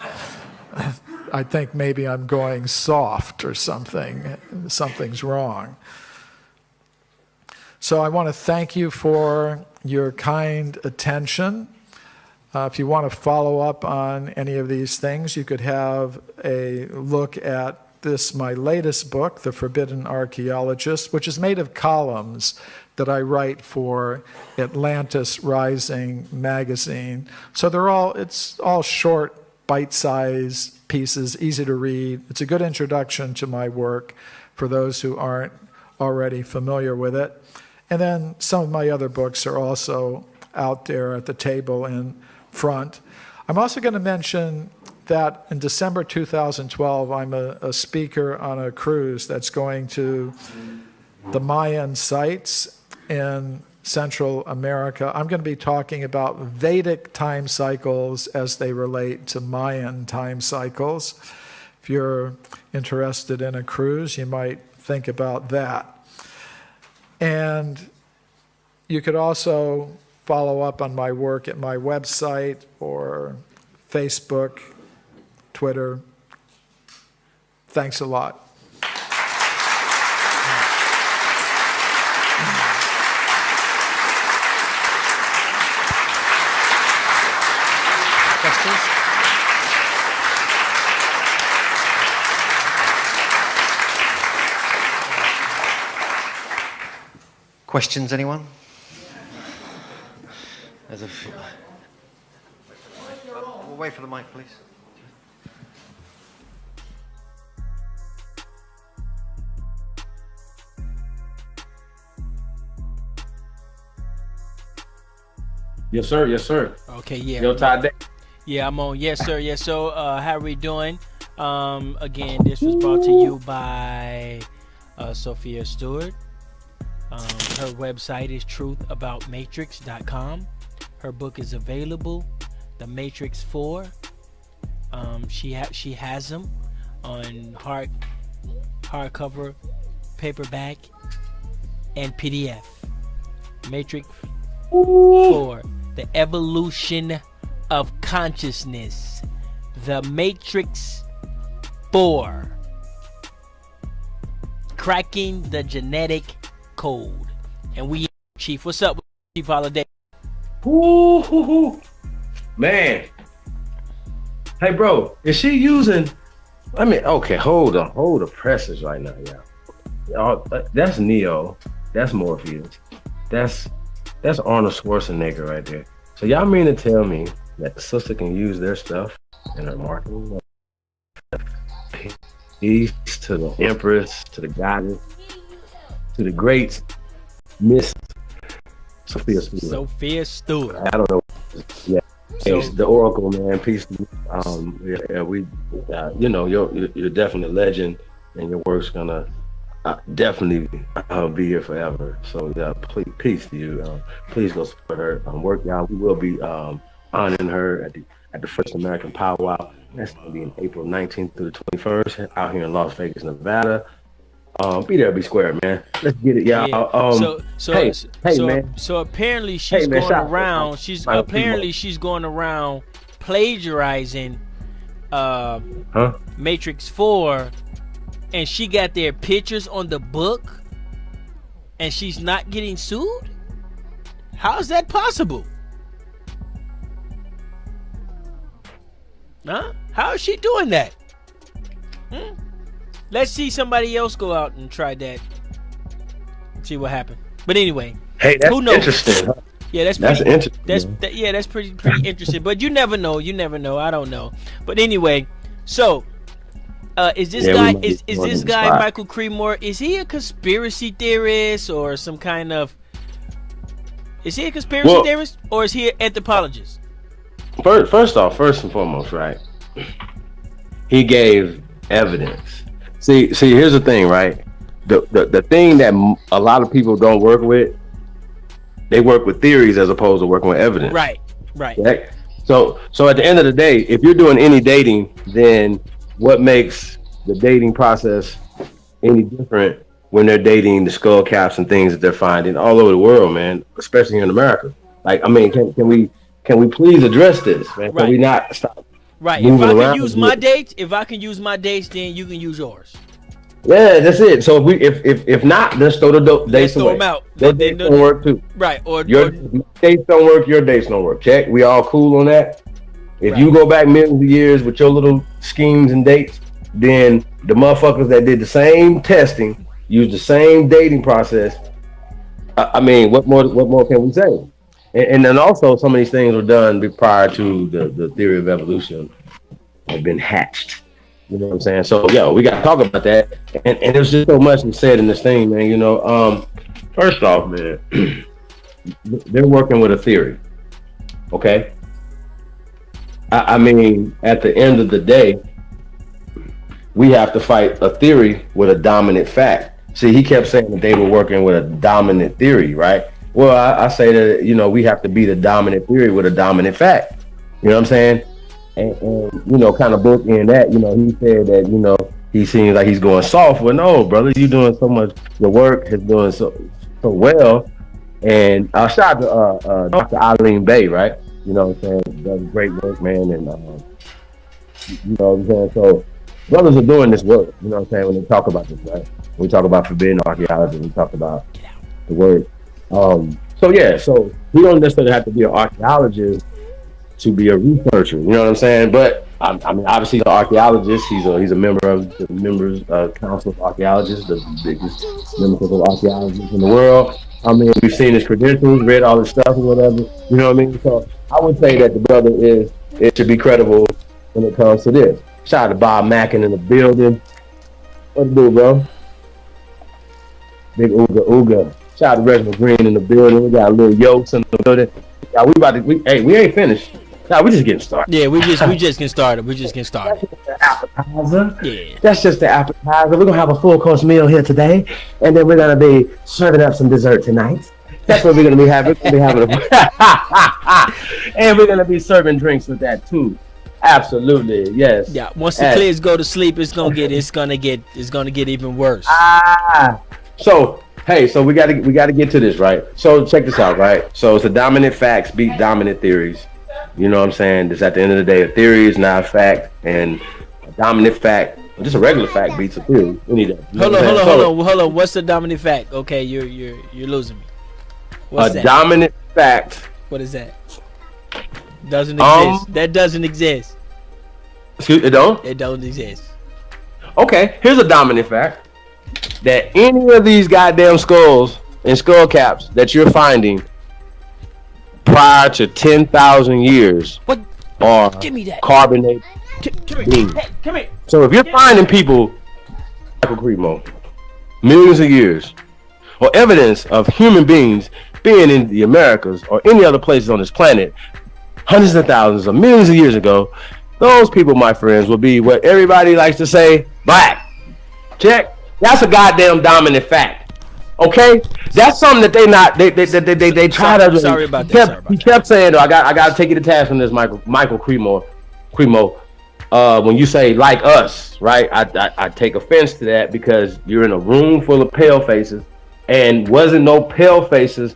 I think maybe I'm going soft or something. Something's wrong. So I want to thank you for your kind attention. If you want to follow up on any of these things, you could have a look at this, my latest book, The Forbidden Archaeologist, which is made of columns that I write for Atlantis Rising magazine. So it's all short, bite-sized pieces, easy to read. It's a good introduction to my work for those who aren't already familiar with it. And then some of my other books are also out there at the table in front. I'm also going to mention that in December 2012, I'm a speaker on a cruise that's going to the Mayan sites in Central America. I'm going to be talking about Vedic time cycles as they relate to Mayan time cycles. If you're interested in a cruise, you might think about that. And you could also follow up on my work at my website or Facebook, Twitter. Thanks a lot. Questions? Questions, anyone? There's a few. We'll wait for the mic, please. Yes, sir. Yes, sir. Okay, yeah. Yo, Todd. Yeah, I'm on. Yes, sir. Yes, so how are we doing? Again, this was brought to you by Sophia Stewart. Her website is truthaboutmatrix.com. Her book is available, The Matrix 4. She has them on hardcover, paperback, and PDF. Matrix 4, The Evolution of Consciousness. The Matrix 4, Cracking the Genetic Code. And we, Chief, what's up, Chief Holiday? Ooh, man. Hey, bro, is she using? I mean, okay, hold the presses right now, y'all. That's Neo. That's Morpheus. That's Arnold Schwarzenegger right there. So y'all mean to tell me that the sister can use their stuff in her marketing? Peace to the Empress, to the Goddess, to the great Miss Sophia Stewart. Sophia Stewart. I don't know. Yeah, So, the Oracle, man. Peace. You're definitely a legend, and your work's gonna definitely be here forever. So yeah, please, peace to you. Please go support her work, y'all. We will be honoring her at the First American Powwow. That's gonna be in April 19th through the 21st out here in Las Vegas, Nevada. Be there, be square, man. Let's get it, y'all. Yeah. Man. So apparently she's going around. She's going around plagiarizing Matrix 4, and she got their pictures on the book, and she's not getting sued. How is that possible? Huh? How is she doing that? Let's see somebody else go out and try that. See what happened. But anyway, hey, that's who knows? Interesting. Huh? Yeah, that's interesting. That's pretty interesting. But you never know. I don't know. But anyway, so is this guy Michael Cremo? Is he a conspiracy theorist or some kind of? Is he a conspiracy theorist or is he an anthropologist? First and foremost, right? He gave evidence. See, here's the thing, right? The thing that a lot of people don't work with, they work with theories as opposed to working with evidence. Right. Okay? So at the end of the day, if you're doing any dating, then what makes the dating process any different when they're dating the skull caps and things that they're finding all over the world, man, especially here in America? Like, I mean, can we please address this, man? Right. Can we not stop? Right. If I can use my dates, then you can use yours. Yeah, that's it. So if not, let's throw the dates away. Throw them out. Their dates don't work too. Right. Or your dates don't work. Your dates don't work. Check. We all cool on that. If you go back millions of years with your little schemes and dates, then the motherfuckers that did the same testing, used the same dating process. I mean, what more can we say? And then also, some of these things were done prior to the theory of evolution had been hatched. You know what I'm saying? So, we got to talk about that. And there's just so much said in this thing, man. You know, first off, man, they're working with a theory. Okay? I mean, at the end of the day, we have to fight a theory with a dominant fact. See, he kept saying that they were working with a dominant theory, right? Well, I say that, we have to be the dominant theory with a dominant fact. You know what I'm saying? And kind of bookend that, he said that, he seems like he's going soft. Well, no, brother, you doing so much. Your work is doing so well. And shout out to Dr. Eileen Bay, right? You know what I'm saying? Does great work, man. And, you know what I'm saying? So, brothers are doing this work, you know what I'm saying, when they talk about this, right? We talk about forbidden archaeology, we talk about the word. So we don't necessarily have to be an archaeologist to be a researcher, you know what I'm saying? But I mean, obviously, the archaeologist, he's a member of the members Council of Archaeologists, the biggest members of archaeologists in the world. I mean, we've seen his credentials, read all his stuff or whatever, you know what I mean? So I would say that the brother it should be credible when it comes to this. Shout out to Bob Mackin in the building. What to do, bro? Big Ooga. Shout out to Reginald Green in the building. We got a little Yokes in the building. Yeah, we ain't finished. Nah, we just getting started. Yeah, we just getting started. We're just getting started. That's just the appetizer. Yeah. That's just the appetizer. We're gonna have a full course meal here today, and then we're gonna be serving up some dessert tonight. That's what we're gonna be having. And we're gonna be serving drinks with that too. Absolutely, yes. Yeah. Once the kids go to sleep, it's gonna get even worse. So we gotta get to this, right? So check this out, right? So it's the dominant facts beat dominant theories. You know what I'm saying? It's at the end of the day, a theory is not a fact, and a dominant fact, just a regular fact, beats a theory. We need that. Hold on. What's the dominant fact? Okay, you're losing me. What's that? Dominant fact. What is that? Doesn't exist. That doesn't exist. Excuse it don't? It don't exist. Okay, here's a dominant fact. That any of these goddamn skulls and skull caps that you're finding prior to 10,000 years are carbonate beings. Come here. So if you're finding people, Michael Cremo, millions of years, or evidence of human beings being in the Americas or any other places on this planet, hundreds of thousands or millions of years ago, those people, my friends, will be what everybody likes to say, black. Check. That's a goddamn dominant fact. Okay, that's something that they try to. Sorry about that. He kept saying, I got to take you to task on this, Michael Cremo. When you say like us, right? I take offense to that because you're in a room full of pale faces, and wasn't no pale faces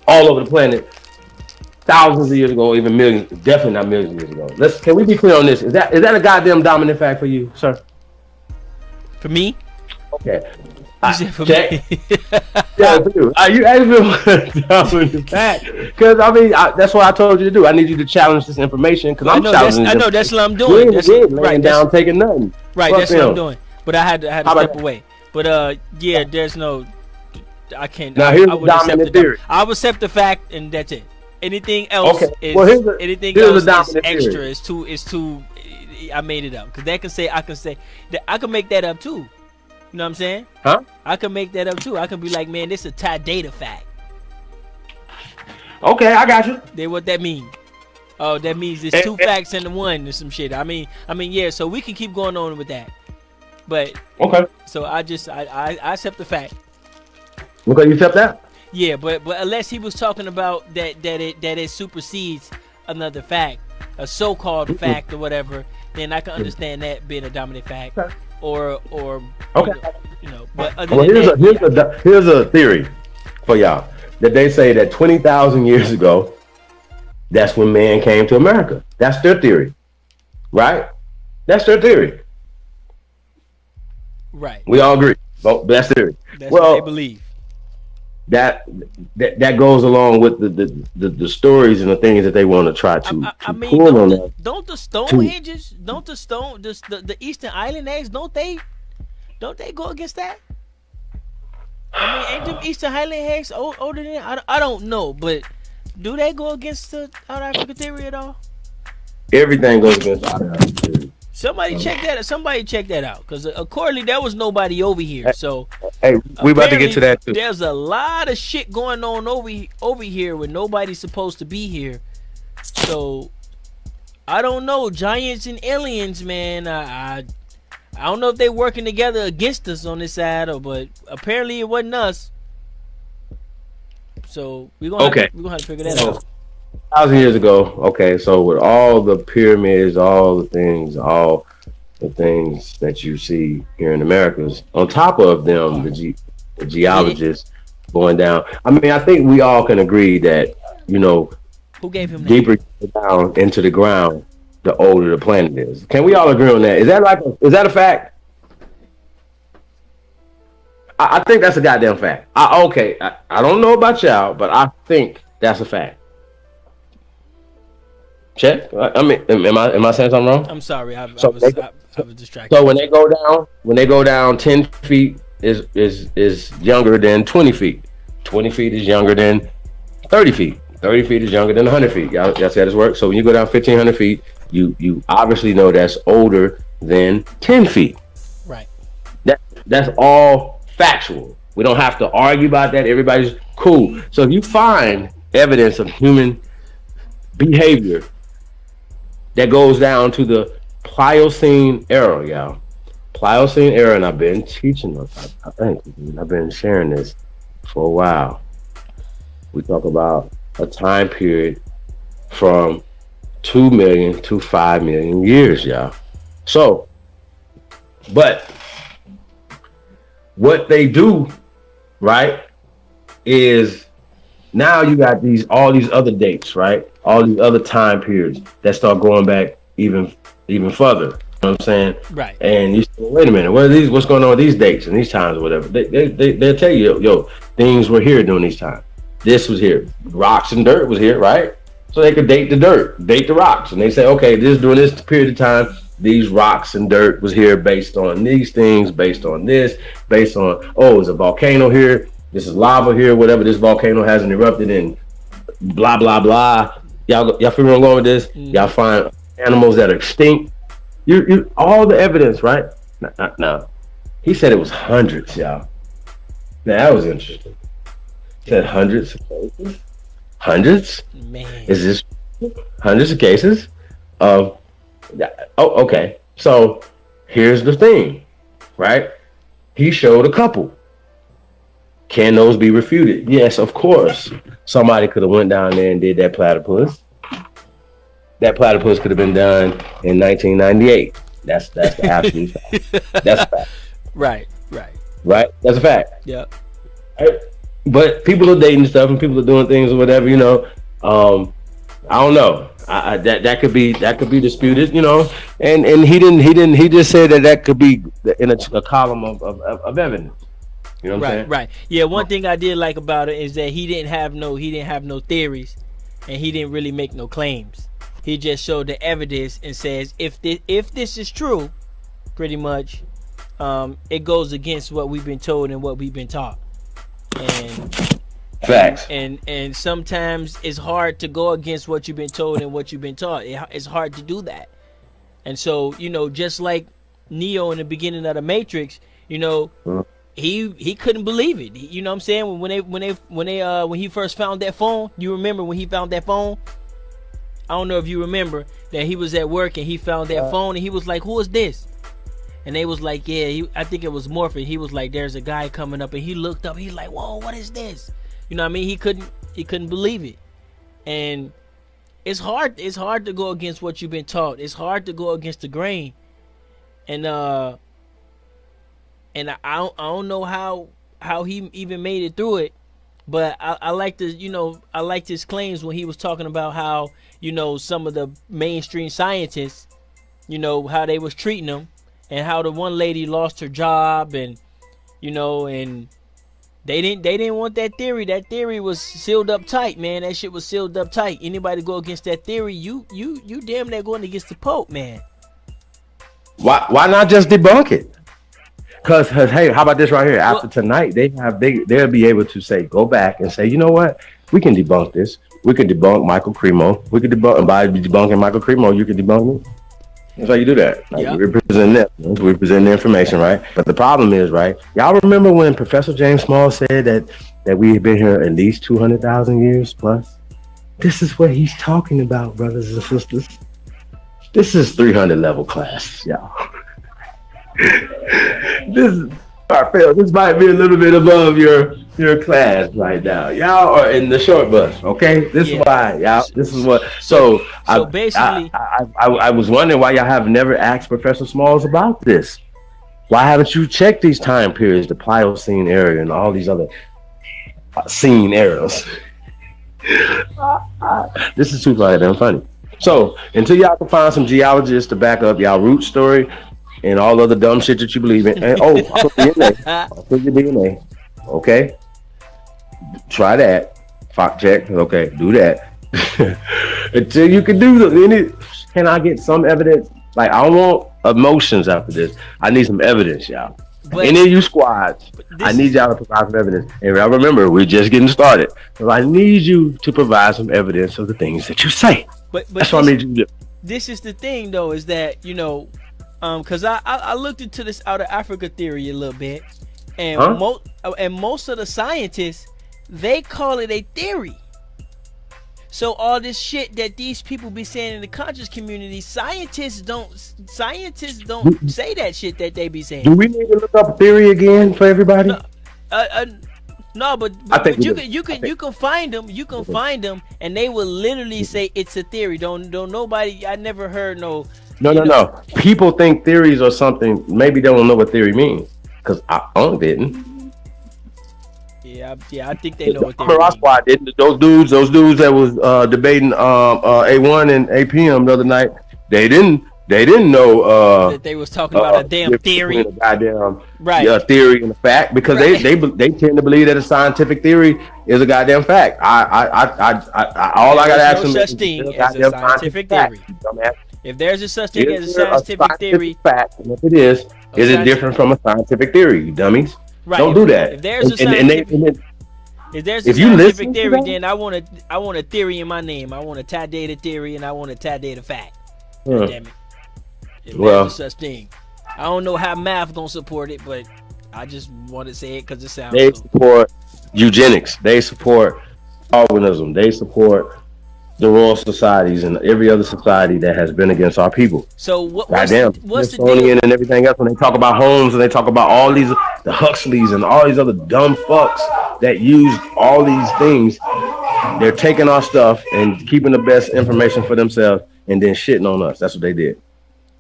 all over the planet thousands of years ago, even millions, definitely not millions of years ago. Can we be clear on this? Is that a goddamn dominant fact for you, sir? For me? Okay. Check. Yeah, for you. You asked me what dominant fact, because I mean that's what I told you to do. I need you to challenge this information because I'm challenging. I know that's what I'm doing. That's right. Down, taking nothing. Right. That's what I'm doing. But I had to step away. But yeah, there's no. I can't. Now here's the dominant theory. I would accept the fact, and that's it. Anything else is extra. It's too. I made it up because I can say that I can make that up too. You know what I'm saying? Huh? I can make that up too. I can be like, man, this is a tie data fact. Okay, I got you. Then what that mean? Oh, that means it's two facts in the one or some shit. I mean, yeah. So we can keep going on with that. But okay. So I accept the fact. Okay, you accept that? Yeah, but unless he was talking about that it supersedes another fact, a so-called fact or whatever, then I can understand that being a dominant fact. Okay. Or okay. But here's a theory for y'all that they say that 20,000 years ago, that's when man came to America. That's their theory, right? That's their theory. Right. We all agree. That's theory. That's what they believe. That goes along with the stories and the things that they want to try to pull on that. Don't the Stonehenges, the Eastern Island eggs, don't they go against that? I mean, ain't them Eastern Highland eggs older than I don't know, but do they go against the South African theory at all? Everything goes against South African theory. Somebody check that out, because accordingly there was nobody over here. So hey, we about to get to that too. There's a lot of shit going on over here when nobody's supposed to be here. So I don't know, giants and aliens, man. I don't know if they working together against us on this side, but apparently it wasn't us. So we're gonna Okay. have to figure that So, out. 1,000 years ago. Okay, so with all the pyramids, all the things that you see here in Americas, on top of them, the Yeah. geologists going down. I mean, I think we all can agree that you know Who gave him that? deeper you go down into the ground, the older the planet is. Can we all agree on that? Is that a fact? I think that's a goddamn fact. I don't know about y'all, but I think that's a fact. Check. I mean, am I saying something wrong? I'm sorry, So they, I was distracted. so when they go down 10 feet is younger than 20 feet. 20 feet is younger than 30 feet. 30 feet is younger than 100 feet. Y'all see how this works? So when you go down 1,500 feet, you obviously know that's older than 10 feet. Right. That's all factual. We don't have to argue about that. Everybody's cool. So if you find evidence of human behavior that goes down to the Pliocene era, y'all. Pliocene era, and I've been teaching them. I think I've been sharing this for a while. We talk about a time period from 2 million to 5 million years, y'all. So, but what they do, right, is now you got all these other dates, right? All these other time periods that start going back even further. You know what I'm saying? Right. And you say, wait a minute, what's going on with these dates and these times or whatever? They'll tell you, yo, things were here during these times. This was here. Rocks and dirt was here, right? So they could date the dirt, date the rocks. And they say, okay, during this period of time, these rocks and dirt was here based on these things, based on this, based on, there's a volcano here. This is lava here, whatever. This volcano hasn't erupted in blah, blah, blah. Y'all figure where I'm going with this? Y'all find animals that are extinct. You all the evidence, right? No. He said it was hundreds, y'all. Now, that was interesting. He said hundreds of cases. Hundreds? Man. Is this hundreds of cases of... okay. So, here's the thing, right? He showed a couple. Can those be refuted? Yes, of course. Somebody could have went down there and did that platypus. That platypus could have been done in 1998. That's the absolute fact. That's a fact. Right. Right? That's a fact. Yep. Right? But people are dating stuff and people are doing things or whatever, you know. I don't know. That could be disputed, you know. And he just said that could be in a column of evidence. You know what I'm saying? Right. Yeah, one thing I did like about it is that he didn't have no theories, and he didn't really make no claims. He just showed the evidence and says if this is true, pretty much, it goes against what we've been told and what we've been taught. And facts. And sometimes it's hard to go against what you've been told and what you've been taught. It's hard to do that. And so, you know, just like Neo in the beginning of the Matrix, you know, he couldn't believe it. You know what I'm saying? When he first found that phone, you remember when he found that phone? I don't know if you remember that he was at work and he found that phone and he was like, "Who is this?" And they was like, "Yeah, I think it was Morphin." He was like, "There's a guy coming up," and he looked up. He's like, "Whoa, what is this?" You know what I mean? He couldn't believe it. And it's hard to go against what you've been taught. It's hard to go against the grain. And I don't know how he even made it through it, but I liked his claims when he was talking about how, you know, some of the mainstream scientists, you know, how they was treating him, and how the one lady lost her job, and you know, and they didn't want that theory. That theory was sealed up tight, man. That shit was sealed up tight. Anybody go against that theory, you damn near going against the Pope, man. Why not just debunk it? Because hey, how about this right here? After tonight, they'll be able to say, go back and say, you know what? We can debunk this. We can debunk Michael Cremo. We can debunk, and by debunking Michael Cremo, you can debunk me. That's how you do that. Like, we represent them. We present the information, right? But the problem is, right? Y'all remember when Professor James Small said that we have been here at least 200,000 years plus? This is what he's talking about, brothers and sisters. This is 300 level class, y'all. right, Phil, this might be a little bit above your class right now. Y'all are in the short bus, okay? This is Yeah. why, y'all. This is what. So I, basically, I was wondering why y'all have never asked Professor Smalls about this. Why haven't you checked these time periods, the Pliocene era and all these other scene eras? This is too damn funny. So until y'all can find some geologists to back up y'all root story and all other dumb shit that you believe in, and also DNA, also your DNA, okay? Try that. Fact check, okay? Do that. Until you can do any. Can I get some evidence? Like I don't want emotions after this. I need some evidence, y'all. But- Any of you squads, I need y'all to provide some evidence. And y'all remember, we're just getting started. So I need you to provide some evidence of the things that you say. but That's what I need you to do. this is the thing though, is that because I looked into this out of Africa theory a little bit, and most of the scientists, they call it a theory. So all this shit that these people be saying in the conscious community, scientists don't say that shit that they be saying. Do we need to look up theory again for everybody? No, but you can find them. You can find them, and they will literally say it's a theory. Don't nobody. I never heard no. No. People think theories are something. Maybe they don't know what theory means because I didn't. Yeah, I think they know what Remember our theory squad didn't. Those dudes that was debating A1 and APM the other night. They didn't know that they was talking about a damn theory. A goddamn Right. theory and a fact because Right. they tend to believe that a scientific theory is a goddamn fact. All I gotta ask them no is such thing a as a goddamn scientific fact, theory. you dumbass. If there's a such thing as a Is there scientific theory, fact? And if it is it different from a scientific theory? You dummies. right? Don't do that. If there's a And scientific, if there's a if you scientific listen to theory, that- then I want a theory in my name. I want a tie data theory, and I want a tie data fact. Hmm. Damn it! If Well- there's a such thing, I don't know how math gonna support it, but I just want to say it because it sounds They cool. support eugenics. They support Darwinism. They support the Royal Societies and every other society that has been against our people. So what's Goddamn, what's the Smithsonian deal? and everything else. When they talk about Holmes and they talk about all these, the Huxleys and all these other dumb fucks that use all these things, they're taking our stuff and keeping the best information for themselves and then shitting on us. That's what they did,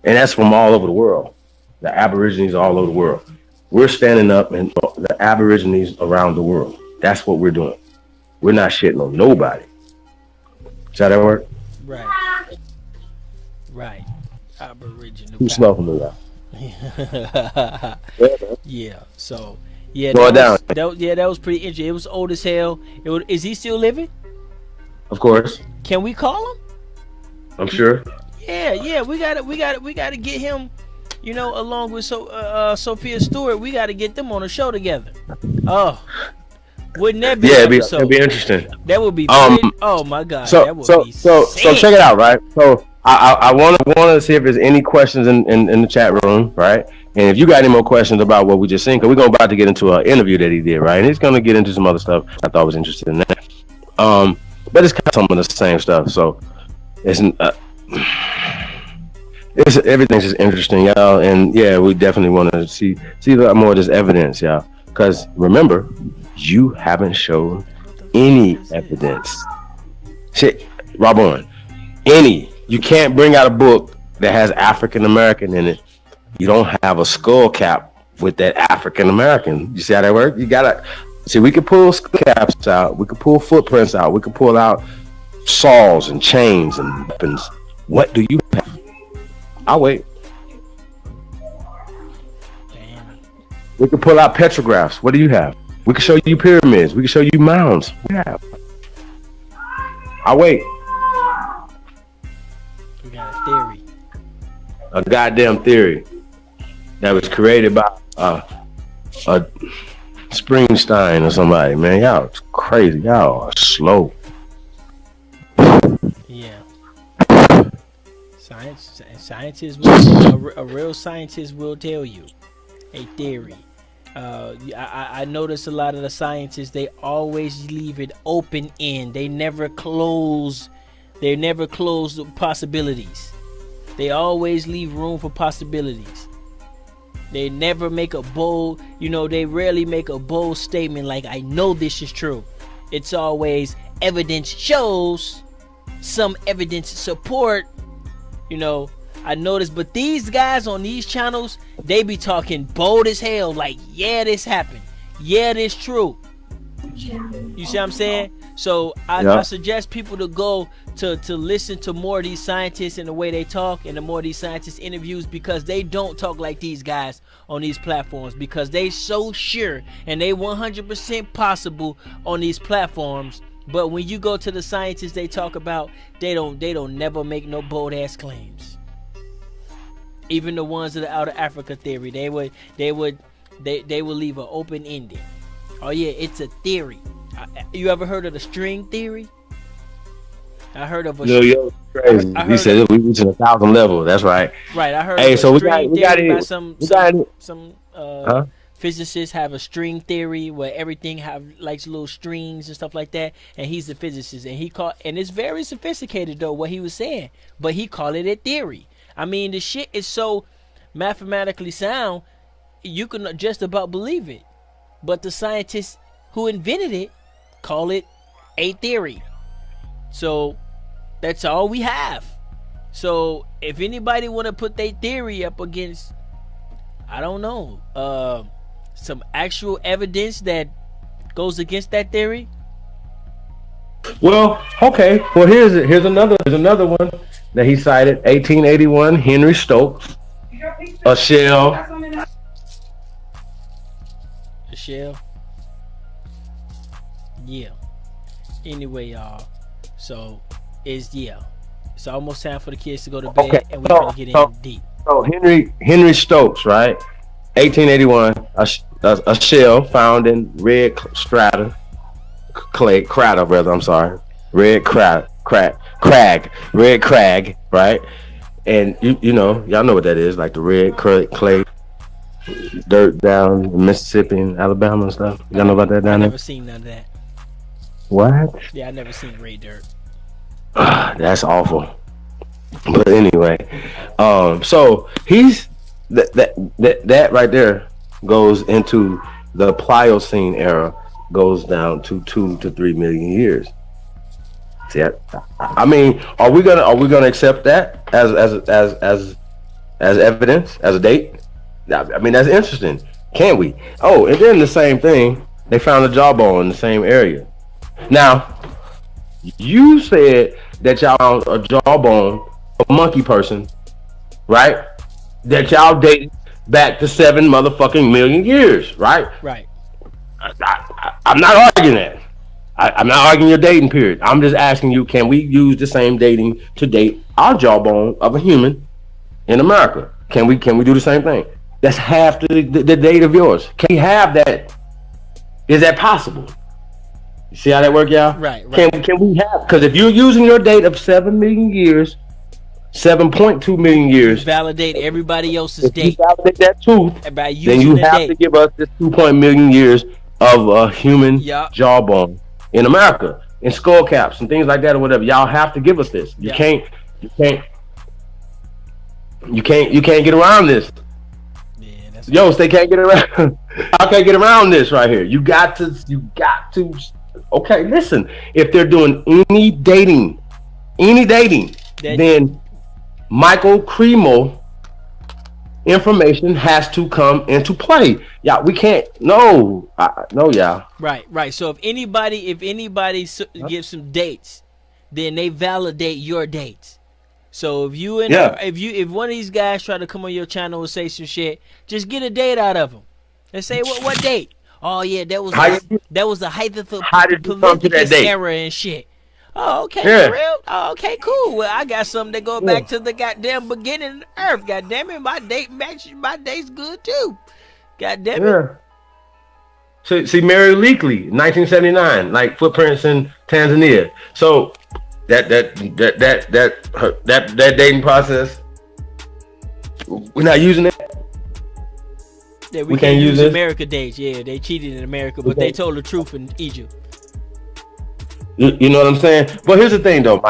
and that's from all over the world. The Aborigines all over the world. We're standing up and the Aborigines around the world. That's what we're doing. We're not shitting on nobody. Does that work? Right. Aboriginal. Too slow for me, y'all. Yeah. So yeah, Slow it down. that was pretty interesting. It was old as hell. Is he still living? Of course, Can we call him? I'm sure. Yeah. We gotta get him. Along with Sophia Stewart, we gotta get them on a show together. Oh, wouldn't that be? Yeah, an it'd episode? be interesting. That would be. Um, Oh my god. So that would so be so so sick. check it out, right? So I want to see if there's any questions in the chat room, right? And if you got any more questions about what we just seen, because we're about to get into an interview that he did, right? And he's gonna get into some other stuff I thought was interesting in that. But it's kind of some of the same stuff. So it's everything's just interesting, y'all. And yeah, we definitely want to see a lot more of this evidence, y'all. Because remember, you haven't shown any evidence. Shit, Rob Owen, you can't bring out a book that has African American in it. You don't have a skull cap with that African American. You see how that works? You gotta see. We could pull skull caps out. We could pull footprints out. We could pull out saws and chains and weapons. What do you have? I'll wait. Damn. We could pull out petrographs. What do you have? We could show you pyramids. We could show you mounds. What do you have? I'll wait. We got a theory. A goddamn theory that was created by a Springsteen or somebody. Man, y'all it's crazy. Y'all are slow. Yeah. Scientists will, a real scientist will tell you a theory. I notice a lot of the scientists, they always leave it open end. They never close the possibilities. They always leave room for possibilities. They never make a bold, they rarely make a bold statement like, I know this is true. It's always evidence shows, some evidence support, I noticed. But these guys on these channels, they be talking bold as hell, like, yeah, this happened. Yeah, this true. You see what I'm saying? So I suggest people to go to listen to more of these scientists and the way they talk, and the more of these scientists interviews, because they don't talk like these guys on these platforms, because they so sure and they 100% possible on these platforms. But when you go to the scientists they talk about, they don't never make no bold ass claims. Even the ones of the Outer Africa theory, they would leave an open ending. Oh yeah, it's a theory. You ever heard of the string theory? I heard of a. Yo, crazy. He said we reaching 1,000 level. That's right. Right, I heard. Hey, of so a string theory by some Huh? physicists have a string theory where everything have like little strings and stuff like that. And he's a physicist, and it's very sophisticated though what he was saying, but he called it a theory. I mean, the shit is so mathematically sound, you can just about believe it. But the scientists who invented it call it a theory. So that's all we have. So if anybody want to put their theory up against, I don't know, some actual evidence that goes against that theory. Well, okay. Well, here's another one that he cited. 1881, Henry Stokes, a shell. Shell. Yeah. Anyway, y'all. So it's almost time for the kids to go to bed, and we're gonna get in deep. So Henry Stokes, right? 1881, a shell found in red crater, red crag, right? And y'all know what that is, like the red clay dirt down in Mississippi and Alabama and stuff. Y'all know about that down there? I never seen none of that. What? Yeah, I never seen red dirt. That's awful. But anyway, so he's that right there goes into the Pliocene era, goes down to 2 to 3 million years. See, I mean, are we gonna accept that as evidence, as a date? I mean, that's interesting. Can we? Oh, and then the same thing, they found a jawbone in the same area. Now, you said that y'all found a jawbone, a monkey person, right? That y'all dated back to 7 motherfucking million years, right? Right. I'm not arguing that. I'm not arguing your dating period. I'm just asking you, can we use the same dating to date our jawbone of a human in America? Can we do the same thing? That's half the date of yours. Can we have that? Is that possible? You see how that work, y'all? Right. Can we have? Because if you're using your date of 7 million years, 7.2 million years, validate everybody else's date. You validate that tooth, then you have to give us this 2 million years of a human jawbone in America, in skull caps and things like that or whatever. Y'all have to give us this. You can't get around this. They can't get around. I can't get around this right here. You got to. Okay, listen. If they're doing any dating, then Michael Cremo information has to come into play. Yeah, we can't. No, y'all. Right. So if anybody gives some dates, then they validate your dates. So if you if one of these guys try to come on your channel and say some shit, just get a date out of them and say what date. Oh yeah, that was the height of the Paleolithic era and shit. Oh okay, for real. Oh okay, cool. Well, I got something that go back to the goddamn beginning of the earth. God damn it, my date matches. My date's good too. God damn it. Yeah. See, Mary Leakley, 1979, like footprints in Tanzania. So that dating process, we're not using it. Yeah, we can't use America dates. Yeah, they cheated in America, but they told the truth in Egypt. You know what I'm saying? But here's the thing, though,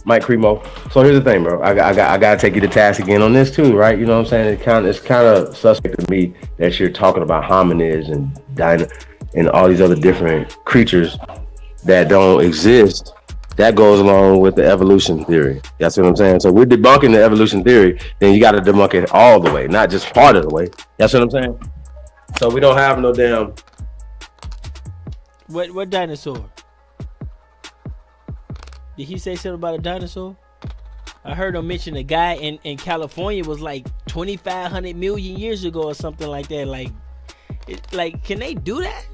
Mike Cremo. So here's the thing, bro. I gotta take you to task again on this too, right? You know what I'm saying? It's kind of suspect to me that you're talking about hominids and all these other different creatures that don't exist. That goes along with the evolution theory. That's what I'm saying. So we're debunking the evolution theory, then you got to debunk it all the way, not just part of the way. That's what I'm saying. So we don't have no damn. What dinosaur? Did he say something about a dinosaur? I heard him mention a guy in California was like 2,500 million years ago or something like that. Like, can they do that?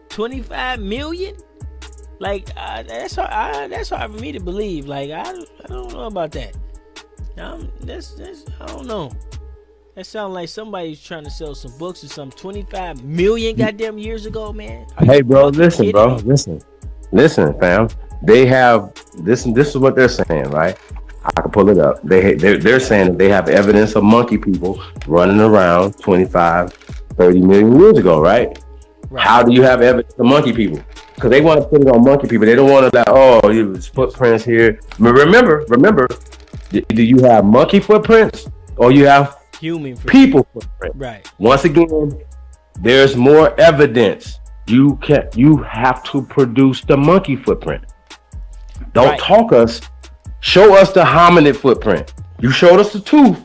25 million? Like, that's hard for me to believe. Like, I don't know about that. I don't know. That sounds like somebody's trying to sell some books or something. 25 million goddamn years ago, man. Hey, bro, listen, bro, listen, fam. They have this is what they're saying, right? I can pull it up. They're saying that they have evidence of monkey people running around 25, 30 million years ago, right? How do you have evidence of monkey people? Because they want to put it on monkey people. They don't want to it was footprints here. Remember, do you have monkey footprints or you have human people footprints? Right. Once again, there's more evidence. You have to produce the monkey footprint. Don't talk us. Show us the hominid footprint. You showed us the tooth,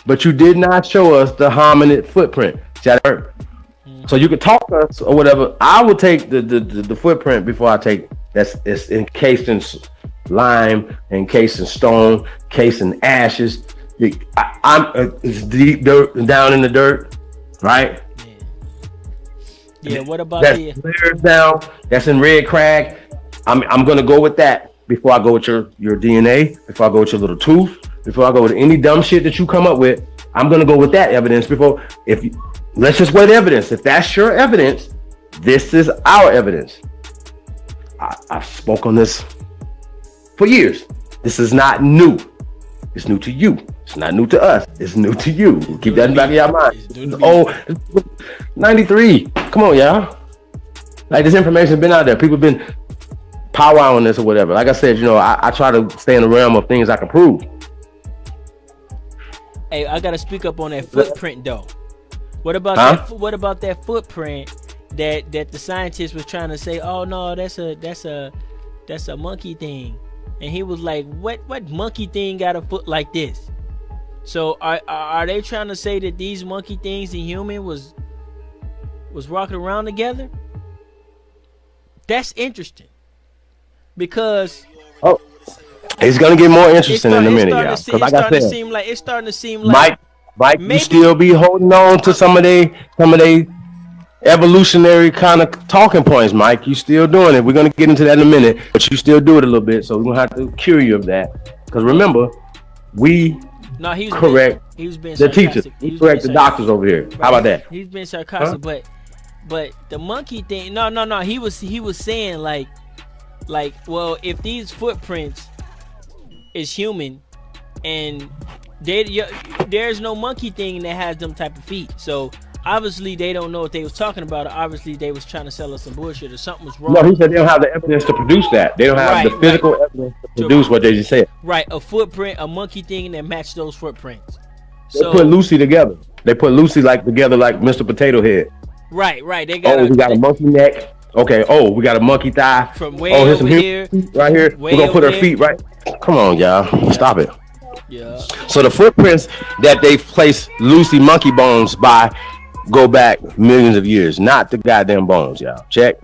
but you did not show us the hominid footprint. See how that hurt? So you could talk us or whatever. I will take the footprint before I take it's encased in lime, encased in stone, encased in ashes. It's deep dirt, down in the dirt, right? Yeah. What about that's down? That's in red crag. I'm gonna go with that before I go with your DNA. Before I go with your little tooth. Before I go with any dumb shit that you come up with. I'm gonna go with that evidence before let's just weigh the evidence. If that's your evidence, this is our evidence. I've spoke on this for years. This is not new. It's new to you. It's not new to us. It's new to you. Keep that in the back of your mind. It's 93. Come on, y'all. Like, this information's been out there. People been powwowing this or whatever. Like I said, I try to stay in the realm of things I can prove. Hey, I gotta speak up on that footprint though. What about that footprint that the scientist was trying to say? Oh no, that's a monkey thing, and he was like, what monkey thing got a foot like this? So are they trying to say that these monkey things and human was walking around together? That's interesting because it's gonna get more interesting in a minute, y'all. Because like I said, it's starting to seem like Mike, you still be holding on to some of they evolutionary kind of talking points, Mike. You still doing it. We're gonna get into that in a minute, but you still do it a little bit. So we're gonna have to cure you of that. Because remember, he was correct the teachers. He correct the doctors over here. Right. How about that? He's been sarcastic, but the monkey thing. No. He was saying like, well, if these footprints is human and there's no monkey thing that has them type of feet, so obviously they don't know what they was talking about. Obviously they was trying to sell us some bullshit or something was wrong. No, he said they don't have the evidence to produce that. They don't have the physical evidence to produce what they just said. Right, a footprint, a monkey thing that matched those footprints. They put Lucy together. They put Lucy together like Mr. Potato Head. Right. They got we got a monkey neck. Okay. We got a monkey thigh. From way over here, right here. We're gonna put her feet right. Come on, y'all. Stop it. Yeah. So the footprints that they placed Lucy monkey bones by go back millions of years, not the goddamn bones, y'all. Check.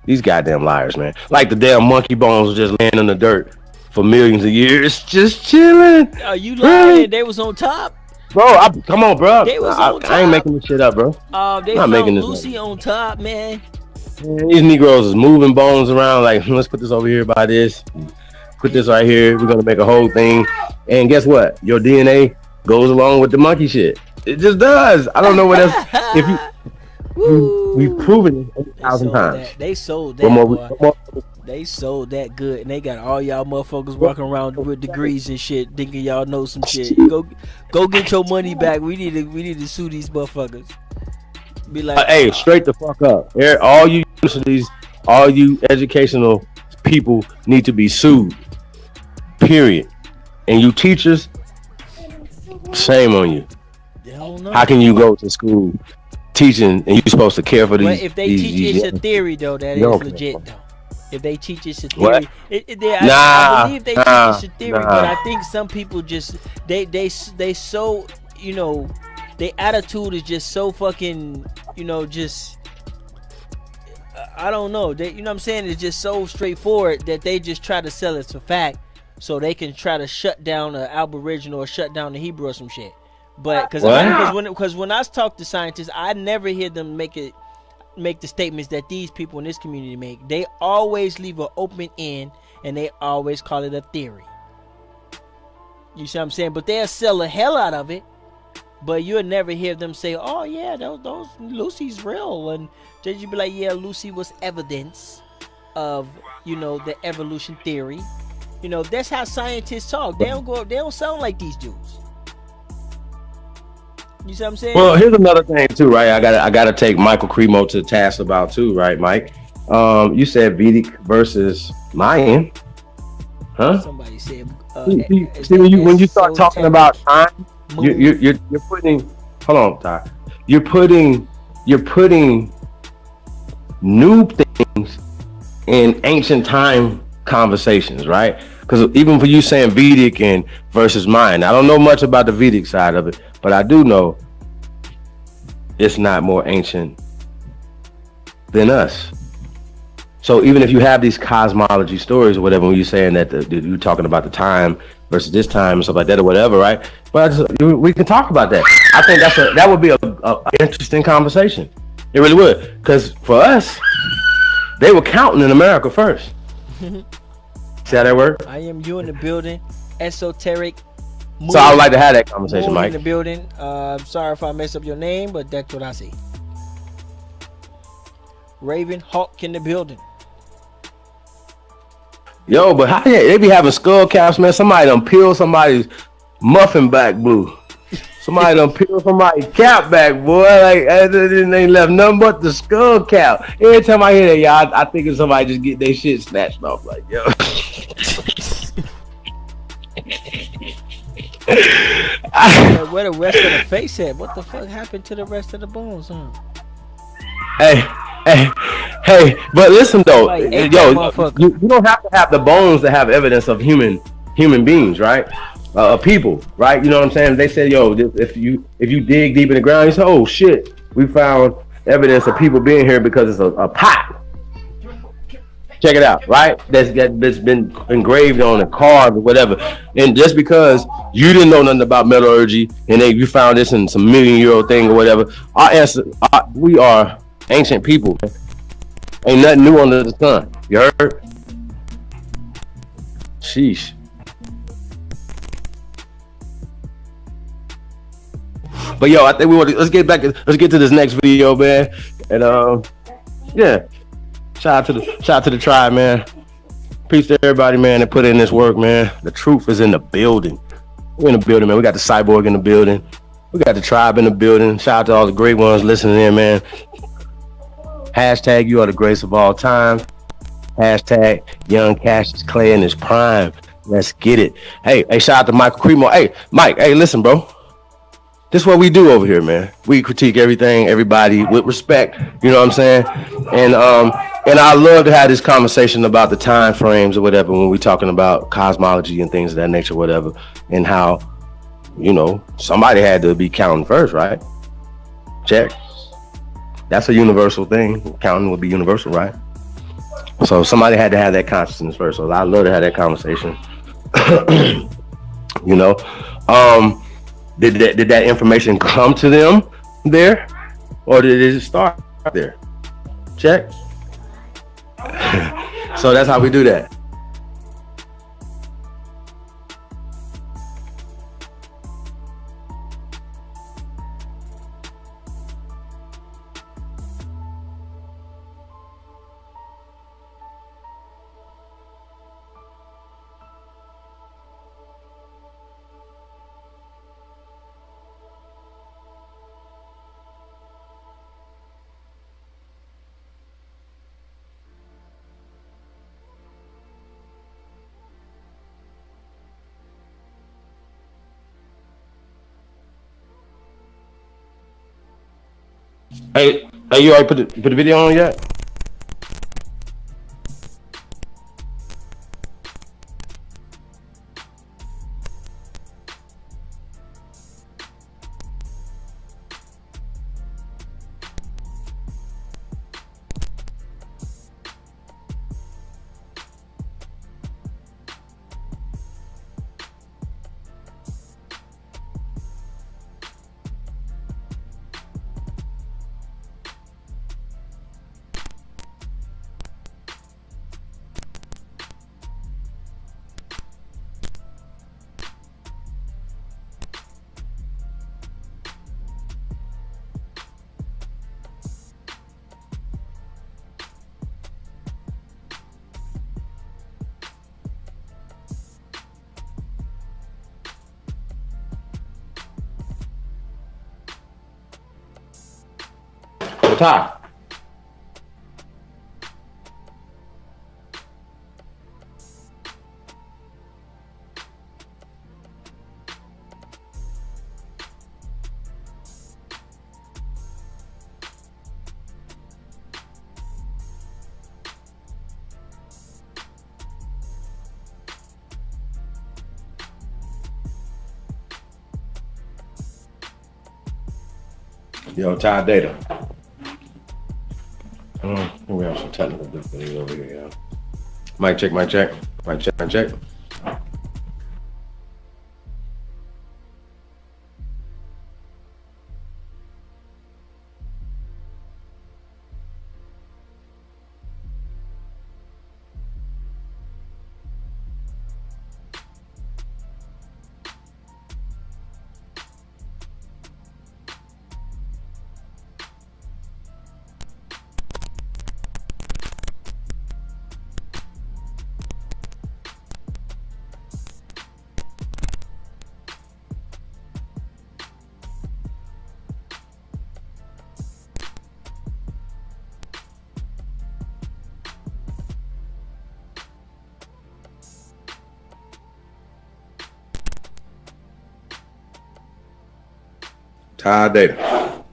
These goddamn liars, man. Like the damn monkey bones just laying in the dirt for millions of years, just chilling. Are you lying? Really? They was on top. Bro, come on, bro. They was on top. I ain't making this shit up, bro. They found Lucy on top, man. These Negroes is moving bones around like, let's put this over here by this. Put this right here. We're going to make a whole thing. And guess what? Your DNA goes along with the monkey shit. It just does. I don't know what else. We've proven it 1,000 times. They sold that. They sold that good, and they got all y'all motherfuckers walking around with degrees and shit, thinking y'all know some shit. Go get your money back. We need to sue these motherfuckers. Be like, hey, straight the fuck up. All you universities, all you educational people need to be sued. Period. And you teachers, shame on you. They don't know. How can you go to school teaching and you're supposed to care for But these? if they these, teach these it's a theory though, that young is people? legit though. If they teach it's a What? theory, I believe they teach it's a theory, nah. but I think some people just they so their attitude is just so fucking just I don't know. They, you know what I'm saying? It's just so straightforward that they just try to sell it as a fact so they can try to shut down the Aboriginal or shut down the Hebrew or some shit. But because when I talk to scientists, I never hear them make the statements that these people in this community make. They always leave an open end and they always call it a theory. You see what I'm saying? But they'll sell the hell out of it. But you'll never hear them say, "Oh yeah, those Lucy's real," and then you be like, "Yeah, Lucy was evidence of the evolution theory." That's how scientists talk. They don't sound like these dudes. You see what I'm saying? Well, here's another thing too, right? I gotta take Michael Cremo to task about too, right, Mike? You said Vedic versus Mayan, huh? Somebody said. See, when you start talking about time, you're putting. Hold on, Ty. You're putting new things in ancient time conversations, right? Because even for you saying Vedic and versus Mayan, I don't know much about the Vedic side of it, but I do know it's not more ancient than us. So even if you have these cosmology stories or whatever, when you're saying that you're talking about the time versus this time and stuff like that or whatever, right? But we can talk about that. I think that would be a interesting conversation. It really would, because for us, they were counting in America first. See how that works? I am you in the building, esoteric. So I would like to have that conversation, Mike. In the building. I'm sorry if I mess up your name, but that's what I see. Raven Hawk in the building. Yo, but how they be having skull caps, man? Somebody done peel somebody's muffin back blue. Somebody done peel somebody's cap back, boy. Like they left nothing but the skull cap. Every time I hear that, y'all, I think of somebody just get their shit snatched off. Like, yo. Where the rest of the face at? What the fuck happened to the rest of the bones, huh? Hey, but listen though, Like, yo, you don't have to have the bones to have evidence of human beings, right? People, right? You know what I'm saying? They say, yo, if you dig deep in the ground, you say, oh shit, we found evidence of people being here because it's a pot. Check it out, right? That's been engraved on a card or whatever. And just because you didn't know nothing about metallurgy and you found this in some million-year-old thing or whatever, our answer, we are ancient people. Ain't nothing new under the sun. You heard? Sheesh. But yo, I think let's get to this next video, man. And yeah. Shout out to the tribe, man. Peace to everybody, man, that put in this work, man. The truth is in the building. We're in the building, man. We got the cyborg in the building. We got the tribe in the building. Shout out to all the great ones listening in, man. Hashtag you are the greatest of all time. Hashtag young Cassius Clay in his prime. Let's get it. Hey, shout out to Michael Cremo. Hey, Mike, hey, listen, bro. This is what we do over here, man. We critique everything, everybody with respect. You know what I'm saying? And I love to have this conversation about the time frames or whatever when we're talking about cosmology and things of that nature, whatever, and how, somebody had to be counting first, right? Check. That's a universal thing. Counting would be universal, right? So somebody had to have that consciousness first. So I love to have that conversation. Did that information come to them there, or did it just start there? Check. So that's how we do that. Hey, you already put the video on yet? Ty. Yo, Ty Data. We have some technical difficulties over here, yeah. Mic check, mic check. Mic check, mic check. Ty Data.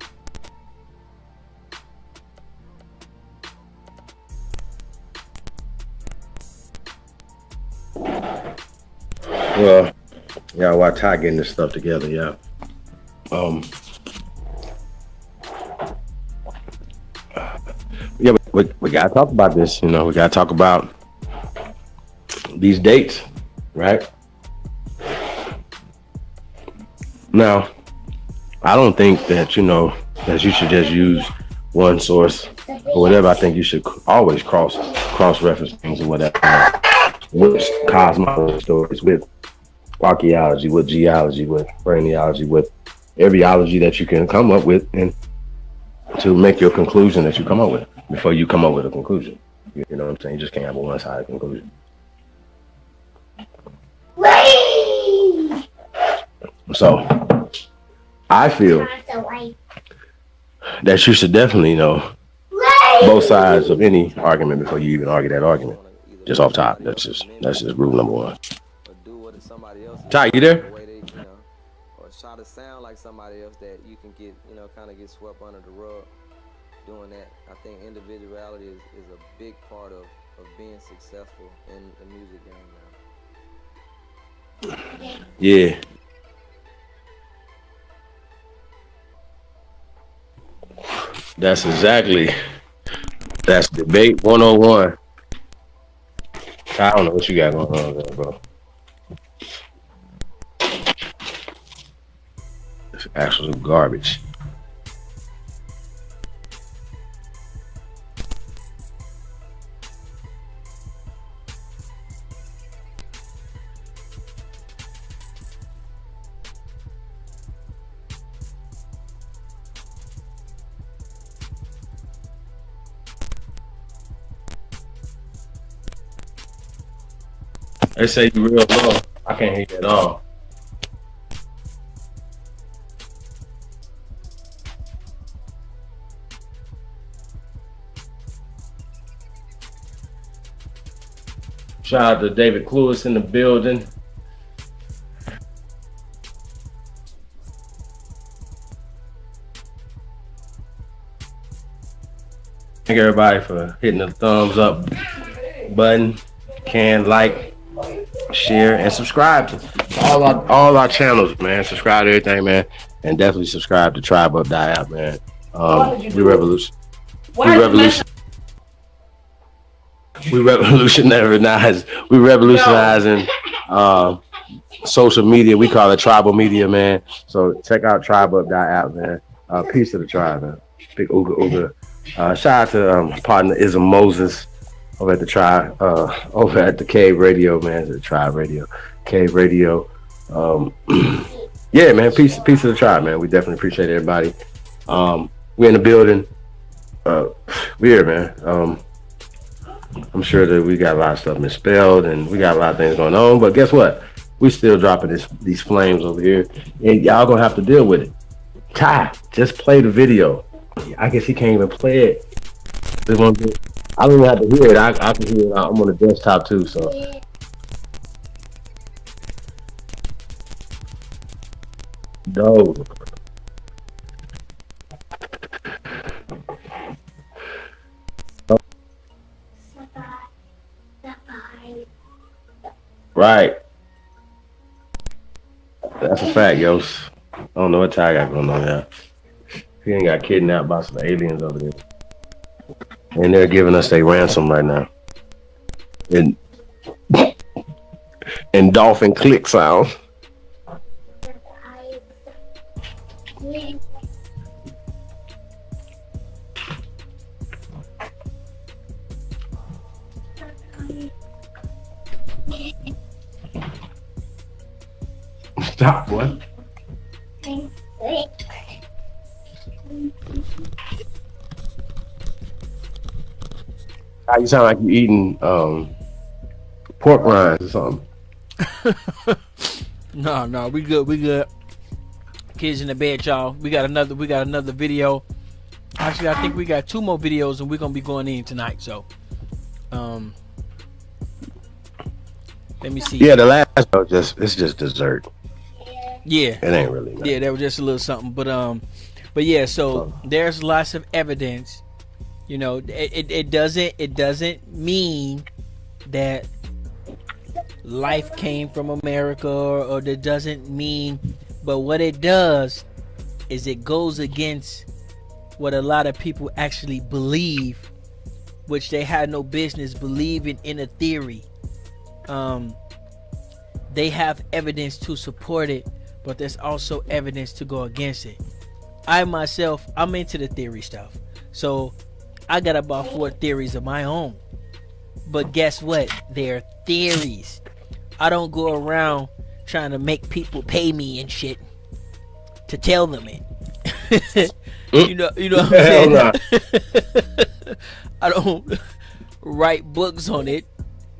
Well, yeah, while Ty getting this stuff together, yeah. Yeah, we gotta talk about this, you know, we gotta talk about these dates, right? Now, I don't think that, you know, that you should just use one source or whatever. I think you should always cross reference things or whatever. With cosmology stories, with archaeology, with geology, with phrenology, with every ology that you can come up with, and to make your conclusion that you come up with before you come up with a conclusion. You know what I'm saying? You just can't have a one-sided conclusion. So I feel that you should definitely know both sides of any argument before you even argue that argument. Just off top. That's just rule number one. Ty, you there? Or try to sound like somebody else that you can get, you know, kind of get swept under the rug doing that. I think individuality is a big part of being successful in the music game now. Yeah. That's debate 101. I don't know what you got going on there, bro. It's absolute garbage. They say you real low. I can't hear you at all. Shout out to David Cluis in the building. Thank everybody for hitting the thumbs up button. Can like, share, and subscribe to all our channels, man. Subscribe to everything, man, and definitely subscribe to Tribe Up Die Out, man. We revolution. We revolutionize. We revolutionizing social media. We call it tribal media, man. So check out Tribe Up Die Out, man. Peace to the tribe, man. Big Ooga Ooga. Shout out to my partner Ism Moses over at the tribe, over at the Cave Radio, man. The Tribe Radio, Cave Radio. Yeah, man. Peace to the tribe, man. We definitely appreciate everybody. We're in the building. We here, man. I'm sure that we got a lot of stuff misspelled and we got a lot of things going on, but guess what? We still dropping these flames over here, and y'all gonna have to deal with it. Ty, just play the video. I guess he can't even play it. I don't even have to hear it. I can hear it. I'm on the desktop too, so. No. Right. That's a fact, yo. I don't know what Ty got going on there. He ain't got kidnapped by some aliens over there. And they're giving us their ransom right now. And dolphin click sound. Stop, boy. You sound like you eating pork rinds or something. No, we good. Kids in the bed, y'all. We got another video. Actually, I think we got 2 more videos, and we're gonna be going in tonight. So, let me see. Yeah, the last it's just dessert. Yeah, it ain't really. Nothing. Yeah, that was just a little something, but yeah. So there's lots of evidence. You know, it doesn't mean that life came from America, or that doesn't mean. But what it does is it goes against what a lot of people actually believe, which they had no business believing in a theory. They have evidence to support it, but there's also evidence to go against it. I myself, I'm into the theory stuff. So I got about 4 theories of my own. But guess what? They're theories. I don't go around trying to make people pay me and shit to tell them it. you know what I'm saying? I don't write books on it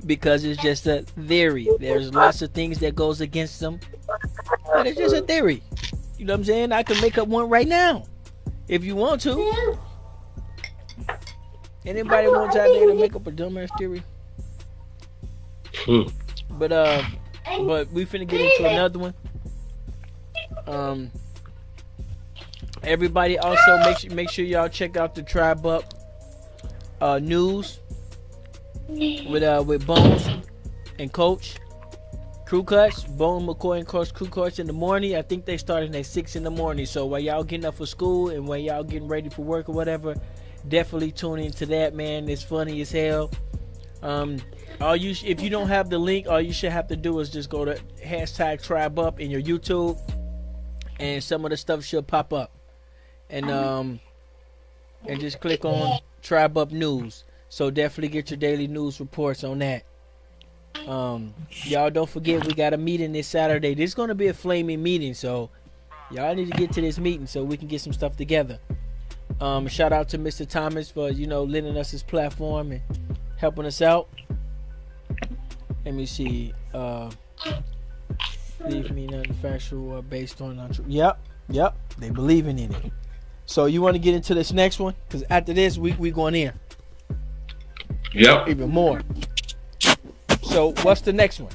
because it's just a theory. There's lots of things that goes against them, but it's just a theory. You know what I'm saying? I can make up one right now if you want to. Anybody wants out there to make up a dumbass theory? But we finna get into another one. Everybody also make sure y'all check out the Tribe Up news with Bones and Coach. Crew cuts, Bone, McCoy, and Coach crew cuts in the morning. I think they starting at 6 in the morning. So while y'all getting up for school and while y'all getting ready for work or whatever, definitely tune into that, man. It's funny as hell. If you don't have the link, all you should have to do is just go to hashtag Tribe Up in your YouTube, and some of the stuff should pop up. And just click on Tribe Up News. So definitely get your daily news reports on that. Y'all don't forget we got a meeting this Saturday. This is gonna be a flaming meeting, so y'all need to get to this meeting so we can get some stuff together. Shout out to Mr. Thomas for lending us his platform and helping us out. Let me see. Believe me, nothing factual based on untrue. Yep, they believing in it. So you want to get into this next one? Because after this, we going in. Yep. Even more. So what's the next one?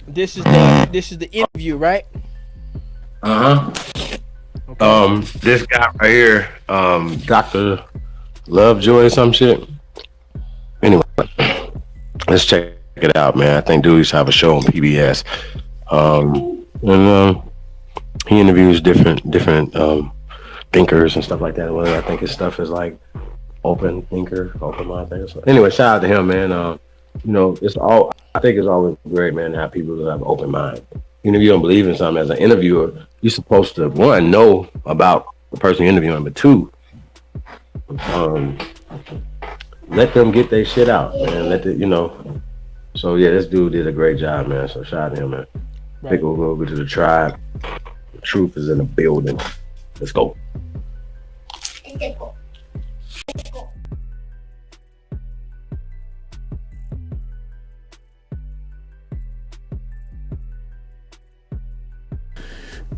This is the interview, right? Okay. This guy right here, Dr. Lovejoy or some shit. Anyway, let's check it out, man. I think dude used to have a show on PBS. And he interviews different thinkers and stuff like that. Well, I think his stuff is like open thinker, open mind thinker. So anyway, shout out to him, man. It's all. I think it's always great, man, to have people that have an open mind. Even if you don't believe in something, as an interviewer, you're supposed to one know about the person you're interviewing, but two, let them get their shit out, man. So yeah, this dude did a great job, man. So shout out to him, man. Right. Pick over to the tribe. The truth is in the building. Let's go.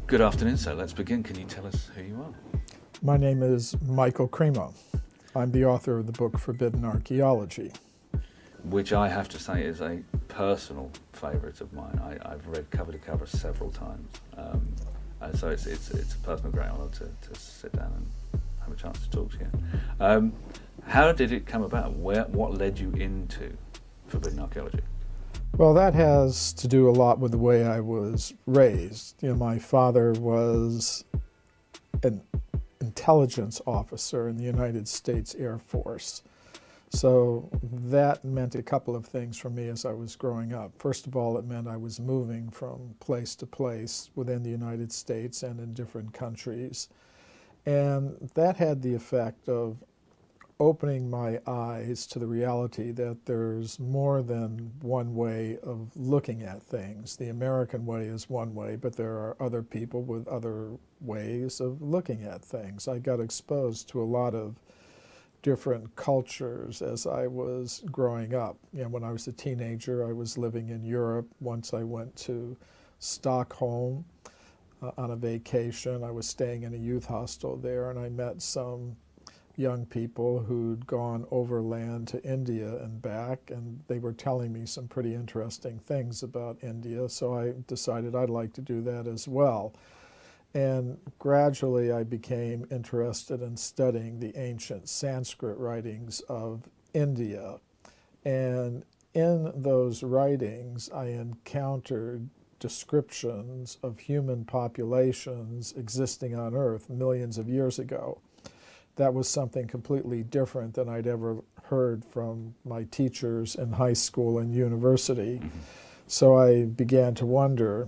Good afternoon, sir. Let's begin. Can you tell us who you are? My name is Michael Cremo. I'm the author of the book Forbidden Archaeology. Which I have to say is a personal favourite of mine. I've read cover to cover several times. So it's a personal great honour to sit down and have a chance to talk to you. How did it come about? What led you into Forbidden Archaeology? Well, that has to do a lot with the way I was raised. My father was an intelligence officer in the United States Air Force. So that meant a couple of things for me as I was growing up. First of all, it meant I was moving from place to place within the United States and in different countries. And that had the effect of opening my eyes to the reality that there's more than one way of looking at things. The American way is one way, but there are other people with other ways of looking at things. I got exposed to a lot of different cultures as I was growing up. When I was a teenager, I was living in Europe. Once I went to Stockholm on a vacation. I was staying in a youth hostel there, and I met some young people who'd gone overland to India and back, and they were telling me some pretty interesting things about India, so I decided I'd like to do that as well. And gradually I became interested in studying the ancient Sanskrit writings of India. And in those writings I encountered descriptions of human populations existing on Earth millions of years ago. That was something completely different than I'd ever heard from my teachers in high school and university. Mm-hmm. So I began to wonder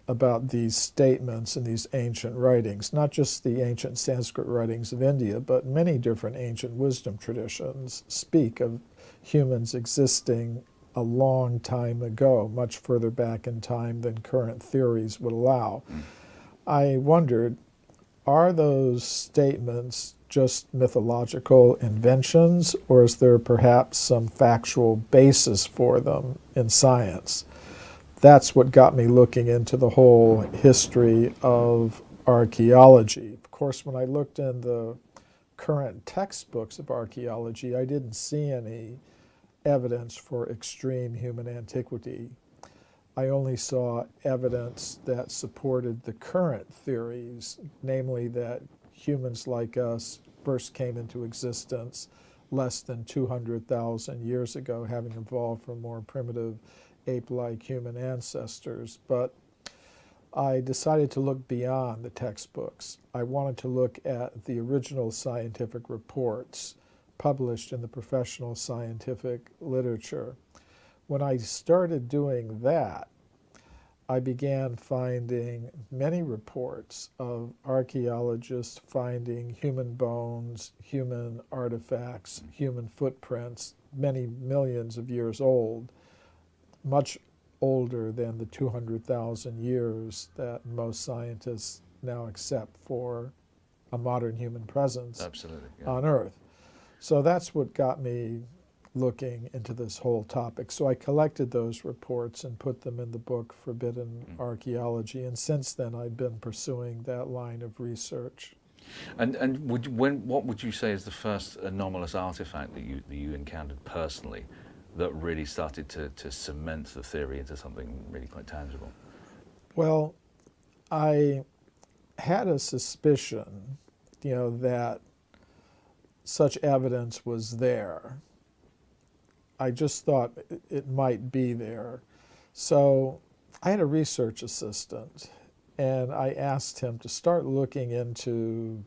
about these statements in these ancient writings, not just the ancient Sanskrit writings of India, but many different ancient wisdom traditions speak of humans existing a long time ago, much further back in time than current theories would allow. I wondered, are those statements just mythological inventions, or is there perhaps some factual basis for them in science? That's what got me looking into the whole history of archaeology. Of course, when I looked in the current textbooks of archaeology, I didn't see any evidence for extreme human antiquity. I only saw evidence that supported the current theories, namely that humans like us first came into existence less than 200,000 years ago, having evolved from more primitive ape-like human ancestors. But I decided to look beyond the textbooks. I wanted to look at the original scientific reports published in the professional scientific literature. When I started doing that, I began finding many reports of archaeologists finding human bones, human artifacts, human footprints, many millions of years old, much older than the 200,000 years that most scientists now accept for a modern human presence on Earth. So that's what got me looking into this whole topic. So I collected those reports and put them in the book Forbidden Archaeology, and since then I've been pursuing that line of research. And what would you say is the first anomalous artifact that you encountered personally that really started to cement the theory into something really quite tangible? Well, I had a suspicion, that such evidence was there. I just thought it might be there. So I had a research assistant, and I asked him to start looking into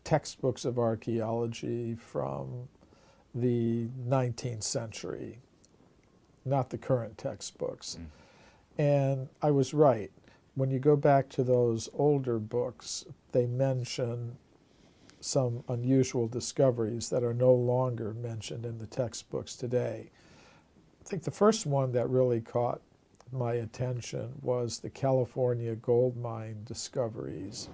textbooks of archaeology from the 19th century, not the current textbooks. And I was right. When you go back to those older books, they mention some unusual discoveries that are no longer mentioned in the textbooks today. I think the first one that really caught my attention was the California gold mine discoveries.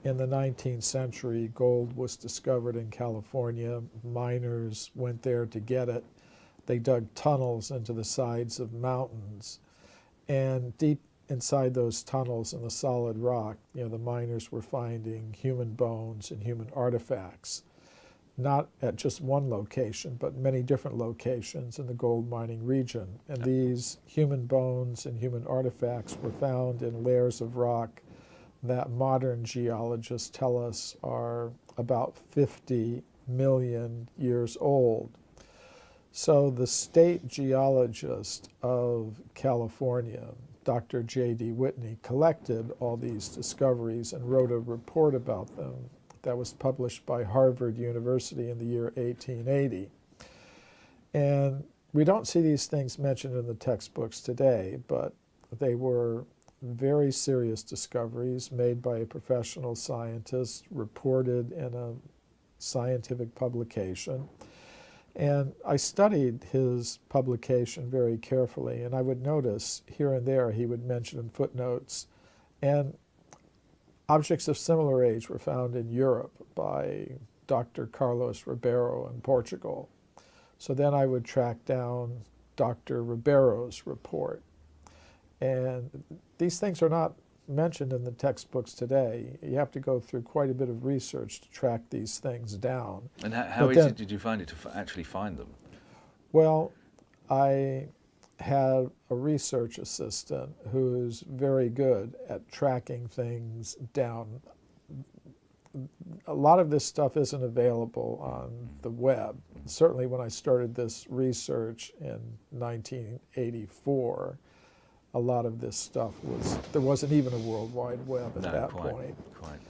In the 19th century, gold was discovered in California. Miners went there to get it. They dug tunnels into the sides of mountains. And deep inside those tunnels in the solid rock, the miners were finding human bones and human artifacts, not at just one location, but many different locations in the gold mining region. And these human bones and human artifacts were found in layers of rock that modern geologists tell us are about 50 million years old. So the state geologist of California, Dr. J.D. Whitney, collected all these discoveries and wrote a report about them that was published by Harvard University in the year 1880. And we don't see these things mentioned in the textbooks today, but they were very serious discoveries made by a professional scientist, reported in a scientific publication. And I studied his publication very carefully, and I would notice here and there he would mention in footnotes, and objects of similar age were found in Europe by Dr. Carlos Ribeiro in Portugal. So then I would track down Dr. Ribeiro's report. And these things are not mentioned in the textbooks today. You have to go through quite a bit of research to track these things down. And how easy did you find it to actually find them? Well, I had a research assistant who's very good at tracking things down. A lot of this stuff isn't available on the web. Certainly when I started this research in 1984, a lot of this stuff there wasn't even a World Wide Web at that point. Quite.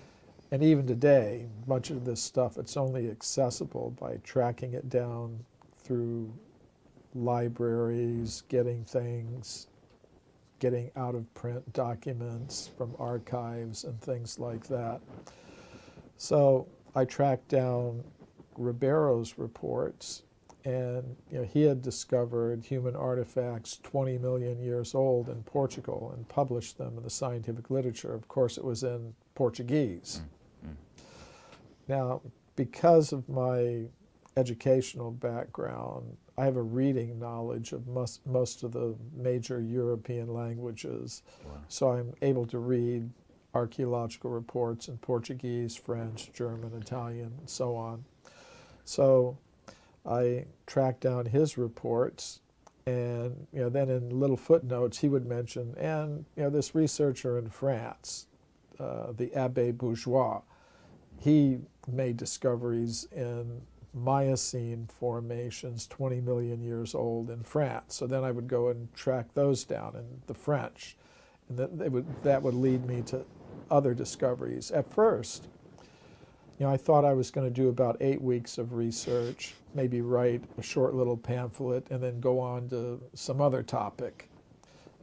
And even today, much of this stuff, it's only accessible by tracking it down through libraries, getting out of print documents from archives and things like that. So I tracked down Ribeiro's reports, and he had discovered human artifacts 20 million years old in Portugal and published them in the scientific literature. Of course, it was in Portuguese. Now, because of my educational background, I have a reading knowledge of most of the major European languages. Wow. So I'm able to read archaeological reports in Portuguese, French, German, Italian, and so on. So I tracked down his reports, and then in little footnotes he would mention, and this researcher in France, the Abbé Bourgeois, he made discoveries in Miocene formations 20 million years old in France. So then I would go and track those down in the French, and that would lead me to other discoveries. At first, I thought I was going to do about 8 weeks of research, maybe write a short little pamphlet, and then go on to some other topic.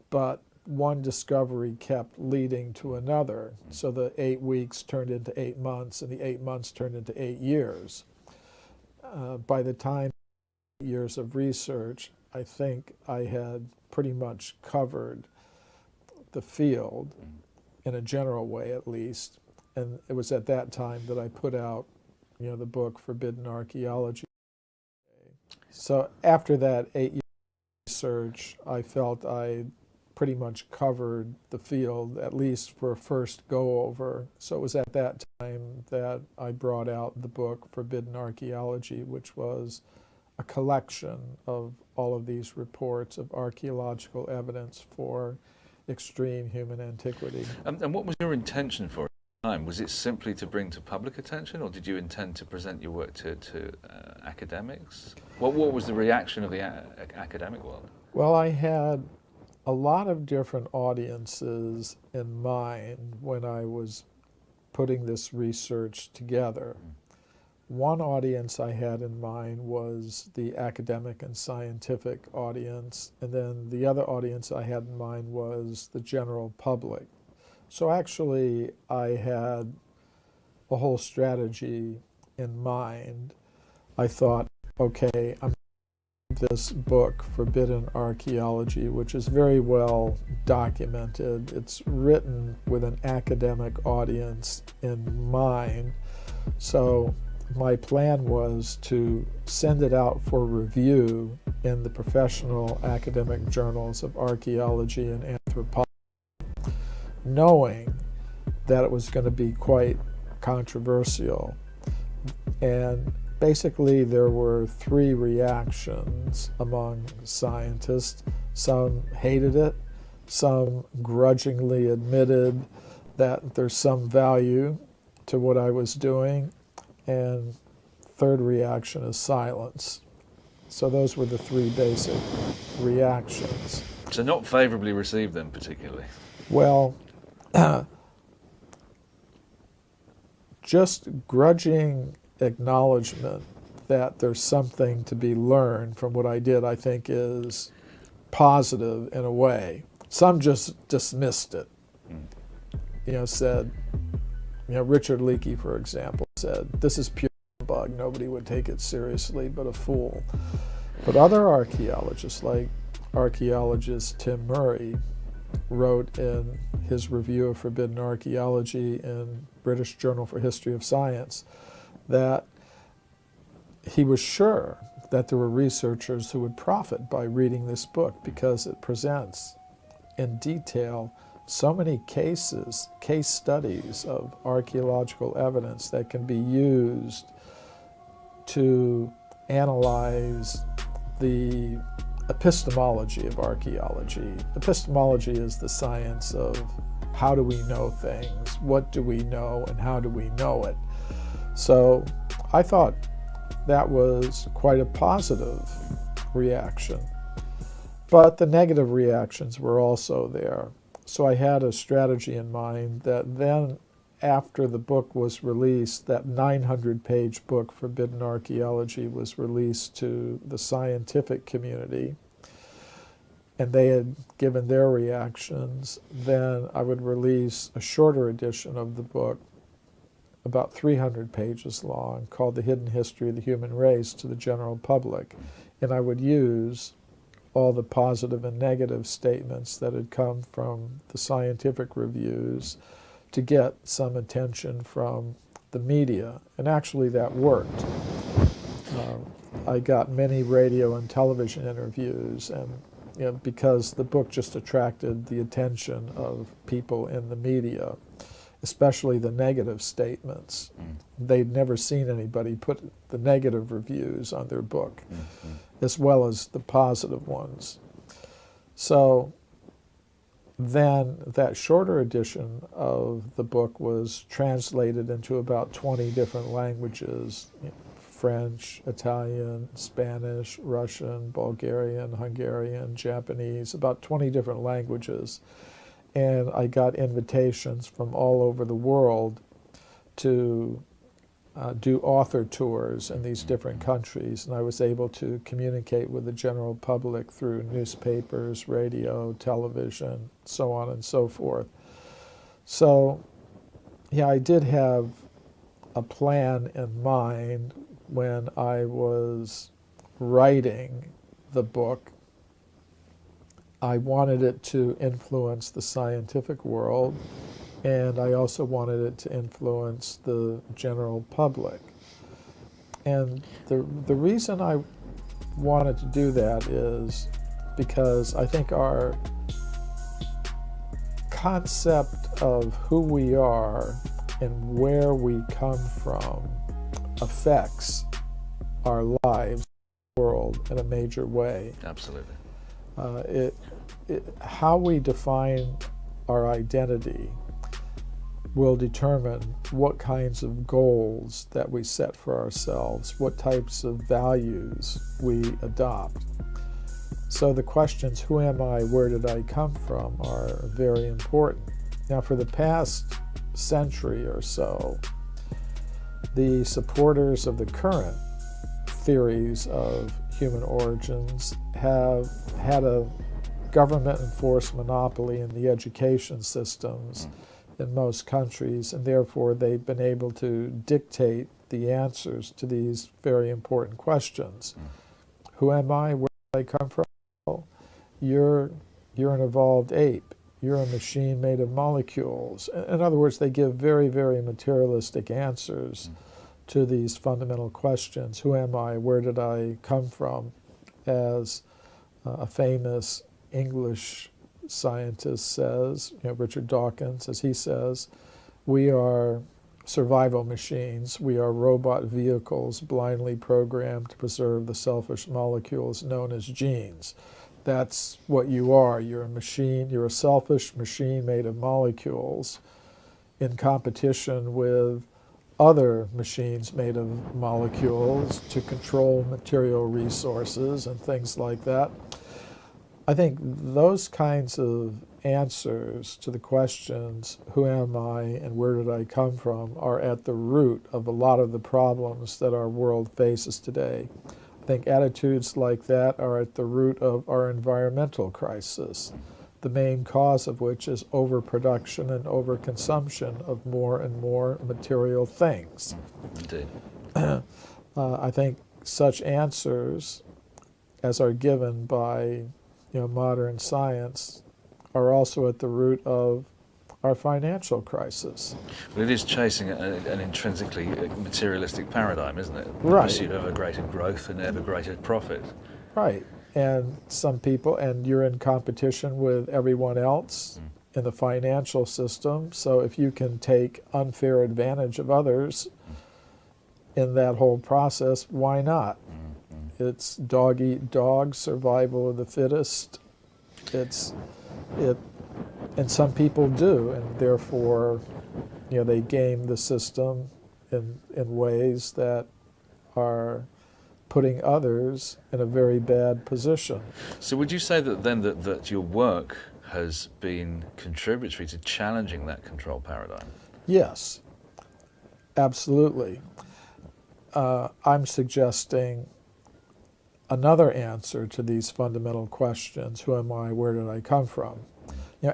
But one discovery kept leading to another, so the 8 weeks turned into 8 months, and the 8 months turned into 8 years. By the time 8 years of research, I think I had pretty much covered the field in a general way, at least. And it was at that time that I put out, the book Forbidden Archaeology. So after that 8 years of research, I felt I pretty much covered the field, at least for a first go-over. So it was at that time that I brought out the book Forbidden Archaeology, which was a collection of all of these reports of archaeological evidence for extreme human antiquity. And what was your intention for it? time, was it simply to bring to public attention, or did you intend to present your work to academics? What was the reaction of the academic world? Well, I had a lot of different audiences in mind when I was putting this research together. One audience I had in mind was the academic and scientific audience, and then the other audience I had in mind was the general public. So actually, I had a whole strategy in mind. I thought, okay, I'm this book, Forbidden Archaeology, which is very well documented. It's written with an academic audience in mind. So my plan was to send it out for review in the professional academic journals of archaeology and anthropology, knowing that it was going to be quite controversial. And basically, there were three reactions among scientists. Some hated it, some grudgingly admitted that there's some value to what I was doing, and third reaction is silence. So those were the three basic reactions. So not favorably received then, particularly? Well, just grudging acknowledgement that there's something to be learned from what I did, I think, is positive in a way. Some just dismissed it. Said, Richard Leakey, for example, said, this is pure bug. Nobody would take it seriously but a fool. But other archaeologists, like archaeologist Tim Murray, wrote in his review of Forbidden Archaeology in British Journal for History of Science that he was sure that there were researchers who would profit by reading this book because it presents in detail so many case studies of archaeological evidence that can be used to analyze the epistemology of archaeology. Epistemology is the science of how do we know things, what do we know, and how do we know it. So I thought that was quite a positive reaction. But the negative reactions were also there. So I had a strategy in mind that then, after the book was released, that 900-page book, Forbidden Archaeology, was released to the scientific community, and they had given their reactions, then I would release a shorter edition of the book, about 300 pages long, called The Hidden History of the Human Race, to the general public. And I would use all the positive and negative statements that had come from the scientific reviews to get some attention from the media. And actually that worked. I got many radio and television interviews, and because the book just attracted the attention of people in the media, especially the negative statements. They'd never seen anybody put the negative reviews on their book, as well as the positive ones. So then that shorter edition of the book was translated into about 20 different languages: French, Italian, Spanish, Russian, Bulgarian, Hungarian, Japanese, about 20 different languages. And I got invitations from all over the world to do author tours in these different countries, and I was able to communicate with the general public through newspapers, radio, television, so on and so forth. So, yeah, I did have a plan in mind when I was writing the book. I wanted it to influence the scientific world, and I also wanted it to influence the general public. And the reason I wanted to do that is because I think our concept of who we are and where we come from affects our lives, the world, in a major way. Absolutely. How we define our identity will determine what kinds of goals that we set for ourselves, what types of values we adopt. So the questions, who am I, where did I come from, are very important. Now, for the past century or so, the supporters of the current theories of human origins have had a government-enforced monopoly in the education systems in most countries, and therefore they've been able to dictate the answers to these very important questions. Who am I? Where did I come from? You're an evolved ape. You're a machine made of molecules. In other words, they give very, very materialistic answers to these fundamental questions. Who am I? Where did I come from? As a famous English scientist says, Richard Dawkins, as he says, we are survival machines. We are robot vehicles blindly programmed to preserve the selfish molecules known as genes. That's what you are. You're a machine. You're a selfish machine made of molecules in competition with other machines made of molecules to control material resources and things like that. I think those kinds of answers to the questions, who am I and where did I come from, are at the root of a lot of the problems that our world faces today. I think attitudes like that are at the root of our environmental crisis, the main cause of which is overproduction and overconsumption of more and more material things. Indeed. I think such answers as are given by modern science are also at the root of our financial crisis. But it is chasing an intrinsically materialistic paradigm, isn't it? Right. The pursuit of ever greater growth and ever greater profit. Right. And some people, and you're in competition with everyone else in the financial system, so if you can take unfair advantage of others in that whole process, why not? It's dog eat dog, survival of the fittest. And some people do, and therefore, they game the system in ways that are putting others in a very bad position. So would you say that then that your work has been contributory to challenging that control paradigm? Yes, absolutely. I'm suggesting another answer to these fundamental questions, who am I, where did I come from?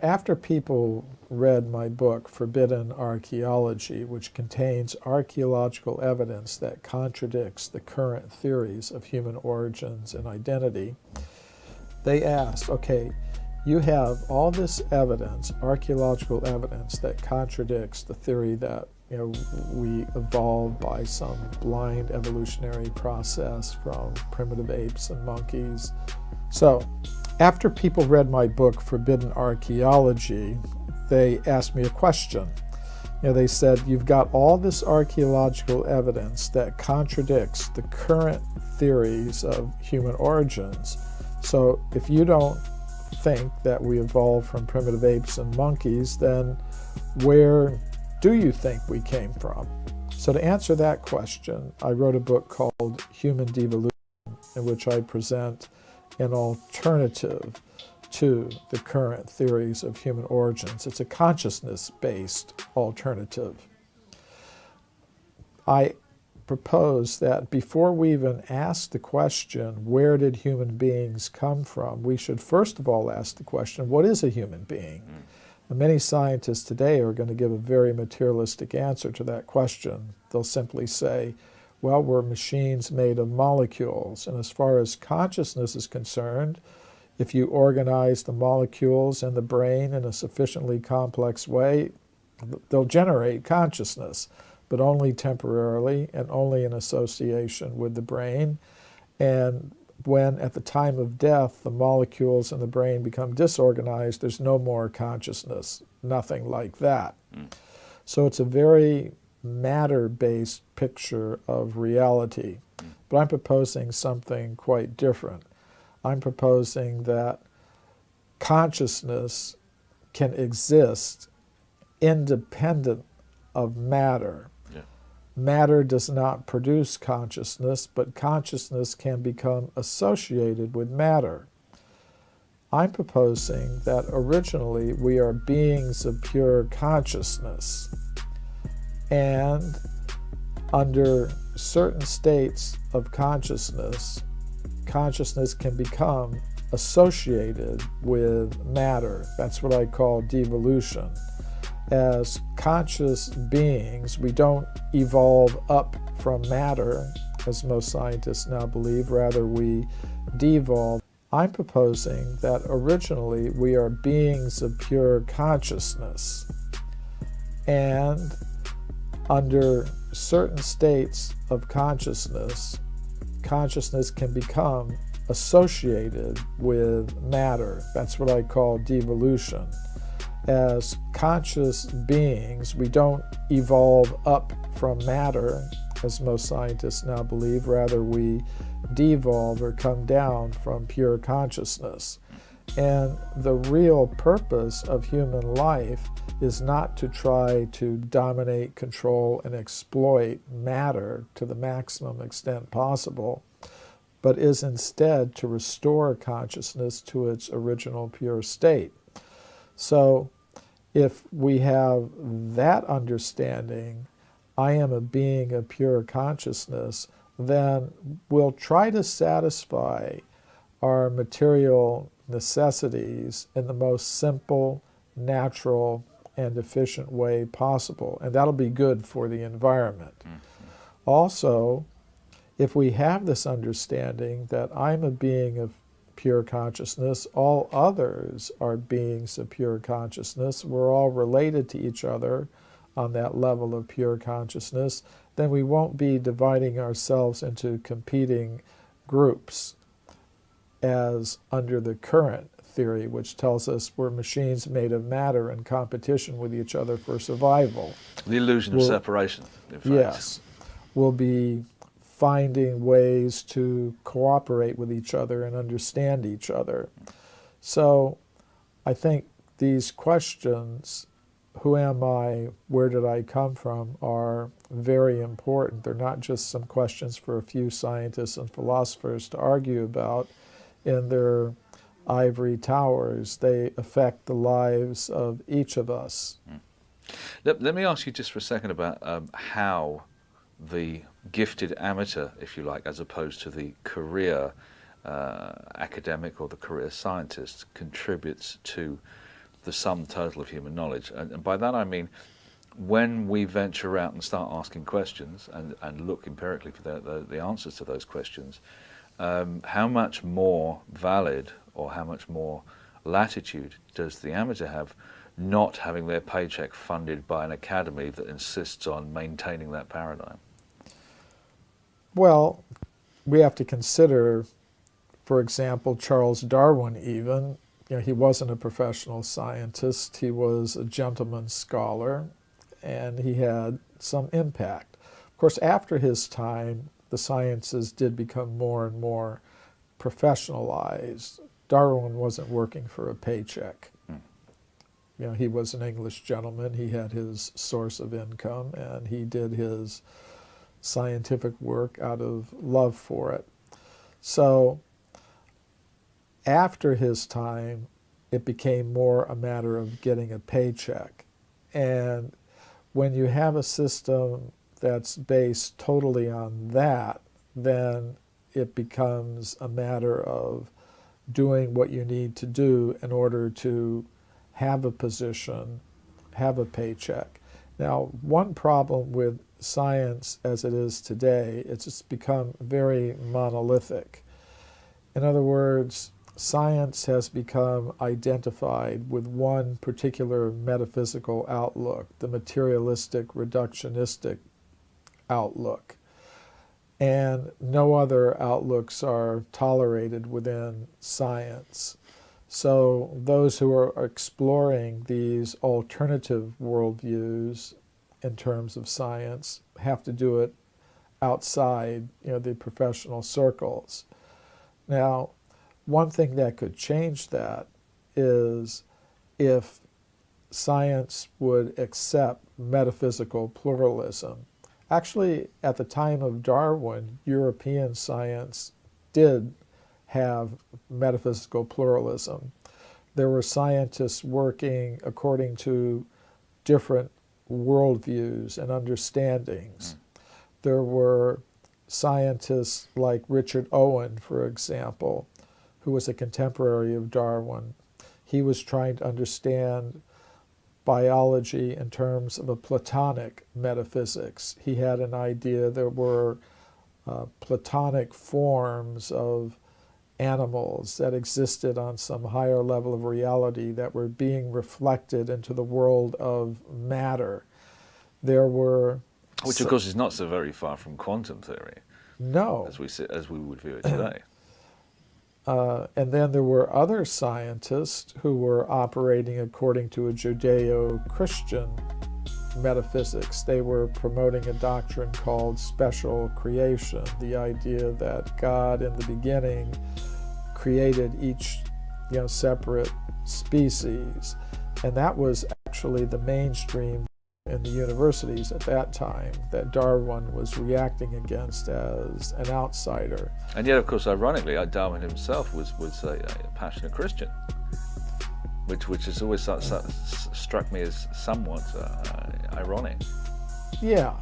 After people read my book, Forbidden Archaeology, which contains archaeological evidence that contradicts the current theories of human origins and identity, they asked, okay, you have all this evidence, archaeological evidence, that contradicts the theory that we evolved by some blind evolutionary process from primitive apes and monkeys. So, after people read my book, Forbidden Archaeology, they asked me a question. They said, you've got all this archaeological evidence that contradicts the current theories of human origins. So if you don't think that we evolved from primitive apes and monkeys, then where do you think we came from? So to answer that question, I wrote a book called Human Devolution, in which I present an alternative to the current theories of human origins. It's a consciousness-based alternative. I propose that before we even ask the question, where did human beings come from, we should first of all ask the question, what is a human being? And many scientists today are going to give a very materialistic answer to that question. They'll simply say, well, we're machines made of molecules, and as far as consciousness is concerned, if you organize the molecules in the brain in a sufficiently complex way, they'll generate consciousness, but only temporarily and only in association with the brain. And when, at the time of death, the molecules in the brain become disorganized, there's no more consciousness, nothing like that. So it's a very matter-based picture of reality. But I'm proposing something quite different. I'm proposing that consciousness can exist independent of matter. Yeah. Matter does not produce consciousness, but consciousness can become associated with matter. I'm proposing that originally we are beings of pure consciousness, and under certain states of consciousness, consciousness can become associated with matter. That's what I call devolution. As conscious beings, we don't evolve up from matter, as most scientists now believe, rather we devolve. I'm proposing that originally we are beings of pure consciousness, and under certain states of consciousness, consciousness can become associated with matter. That's what I call devolution. As conscious beings, we don't evolve up from matter, as most scientists now believe, rather we devolve or come down from pure consciousness. And the real purpose of human life is not to try to dominate, control, and exploit matter to the maximum extent possible, but is instead to restore consciousness to its original pure state. So if we have that understanding, I am a being of pure consciousness, then we'll try to satisfy our material necessities in the most simple, natural, and efficient way possible. And that'll be good for the environment. Also, if we have this understanding that I'm a being of pure consciousness, all others are beings of pure consciousness, we're all related to each other on that level of pure consciousness, then we won't be dividing ourselves into competing groups as under the current theory, which tells us we're machines made of matter in competition with each other for survival. The illusion of separation, in fact. Yes. We'll be finding ways to cooperate with each other and understand each other. So I think these questions, who am I, where did I come from, are very important. They're not just some questions for a few scientists and philosophers to argue about in their ivory towers. They affect the lives of each of us. Let me ask you just for a second about how the gifted amateur, if you like, as opposed to the career academic or the career scientist, contributes to the sum total of human knowledge. And by that I mean, when we venture out and start asking questions and look empirically for the answers to those questions, how much more valid or how much more latitude does the amateur have not having their paycheck funded by an academy that insists on maintaining that paradigm? Well, we have to consider, for example, Charles Darwin even. You know, he wasn't a professional scientist. He was a gentleman scholar, and he had some impact. Of course, after his time, the sciences did become more and more professionalized. Darwin wasn't working for a paycheck. You know, he was an English gentleman. He had his source of income, and he did his scientific work out of love for it. So after his time, it became more a matter of getting a paycheck. And when you have a system that's based totally on that, then it becomes a matter of doing what you need to do in order to have a position, have a paycheck. Now, one problem with science as it is today, it's just become very monolithic. In other words, science has become identified with one particular metaphysical outlook, the materialistic, reductionistic outlook. And no other outlooks are tolerated within science. So those who are exploring these alternative worldviews in terms of science have to do it outside, the professional circles. Now, one thing that could change that is if science would accept metaphysical pluralism. Actually, at the time of Darwin, European science did have metaphysical pluralism. There were scientists working according to different worldviews and understandings. There were scientists like Richard Owen, for example, who was a contemporary of Darwin. He was trying to understand biology in terms of a Platonic metaphysics. He had an idea there were Platonic forms of animals that existed on some higher level of reality that were being reflected into the world of matter. There were... Which, of course, is not so very far from quantum theory, No. as we would view it today. And then there were other scientists who were operating according to a Judeo-Christian metaphysics. They were promoting a doctrine called special creation, the idea that God in the beginning created each separate species. And that was actually the mainstream in the universities at that time that Darwin was reacting against as an outsider. And yet, of course, ironically, Darwin himself was a passionate Christian, which has always struck me as somewhat ironic. Yeah.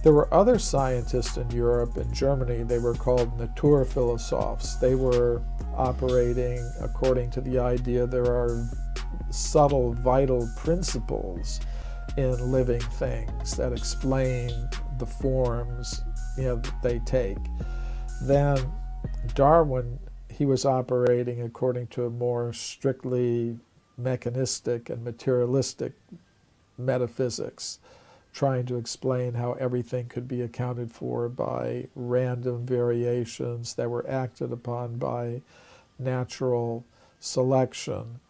There were other scientists in Europe and Germany. They were called Naturphilosophs. They were operating according to the idea there are subtle, vital principles in living things that explain the forms that they take. Then Darwin, he was operating according to a more strictly mechanistic and materialistic metaphysics, trying to explain how everything could be accounted for by random variations that were acted upon by natural selection.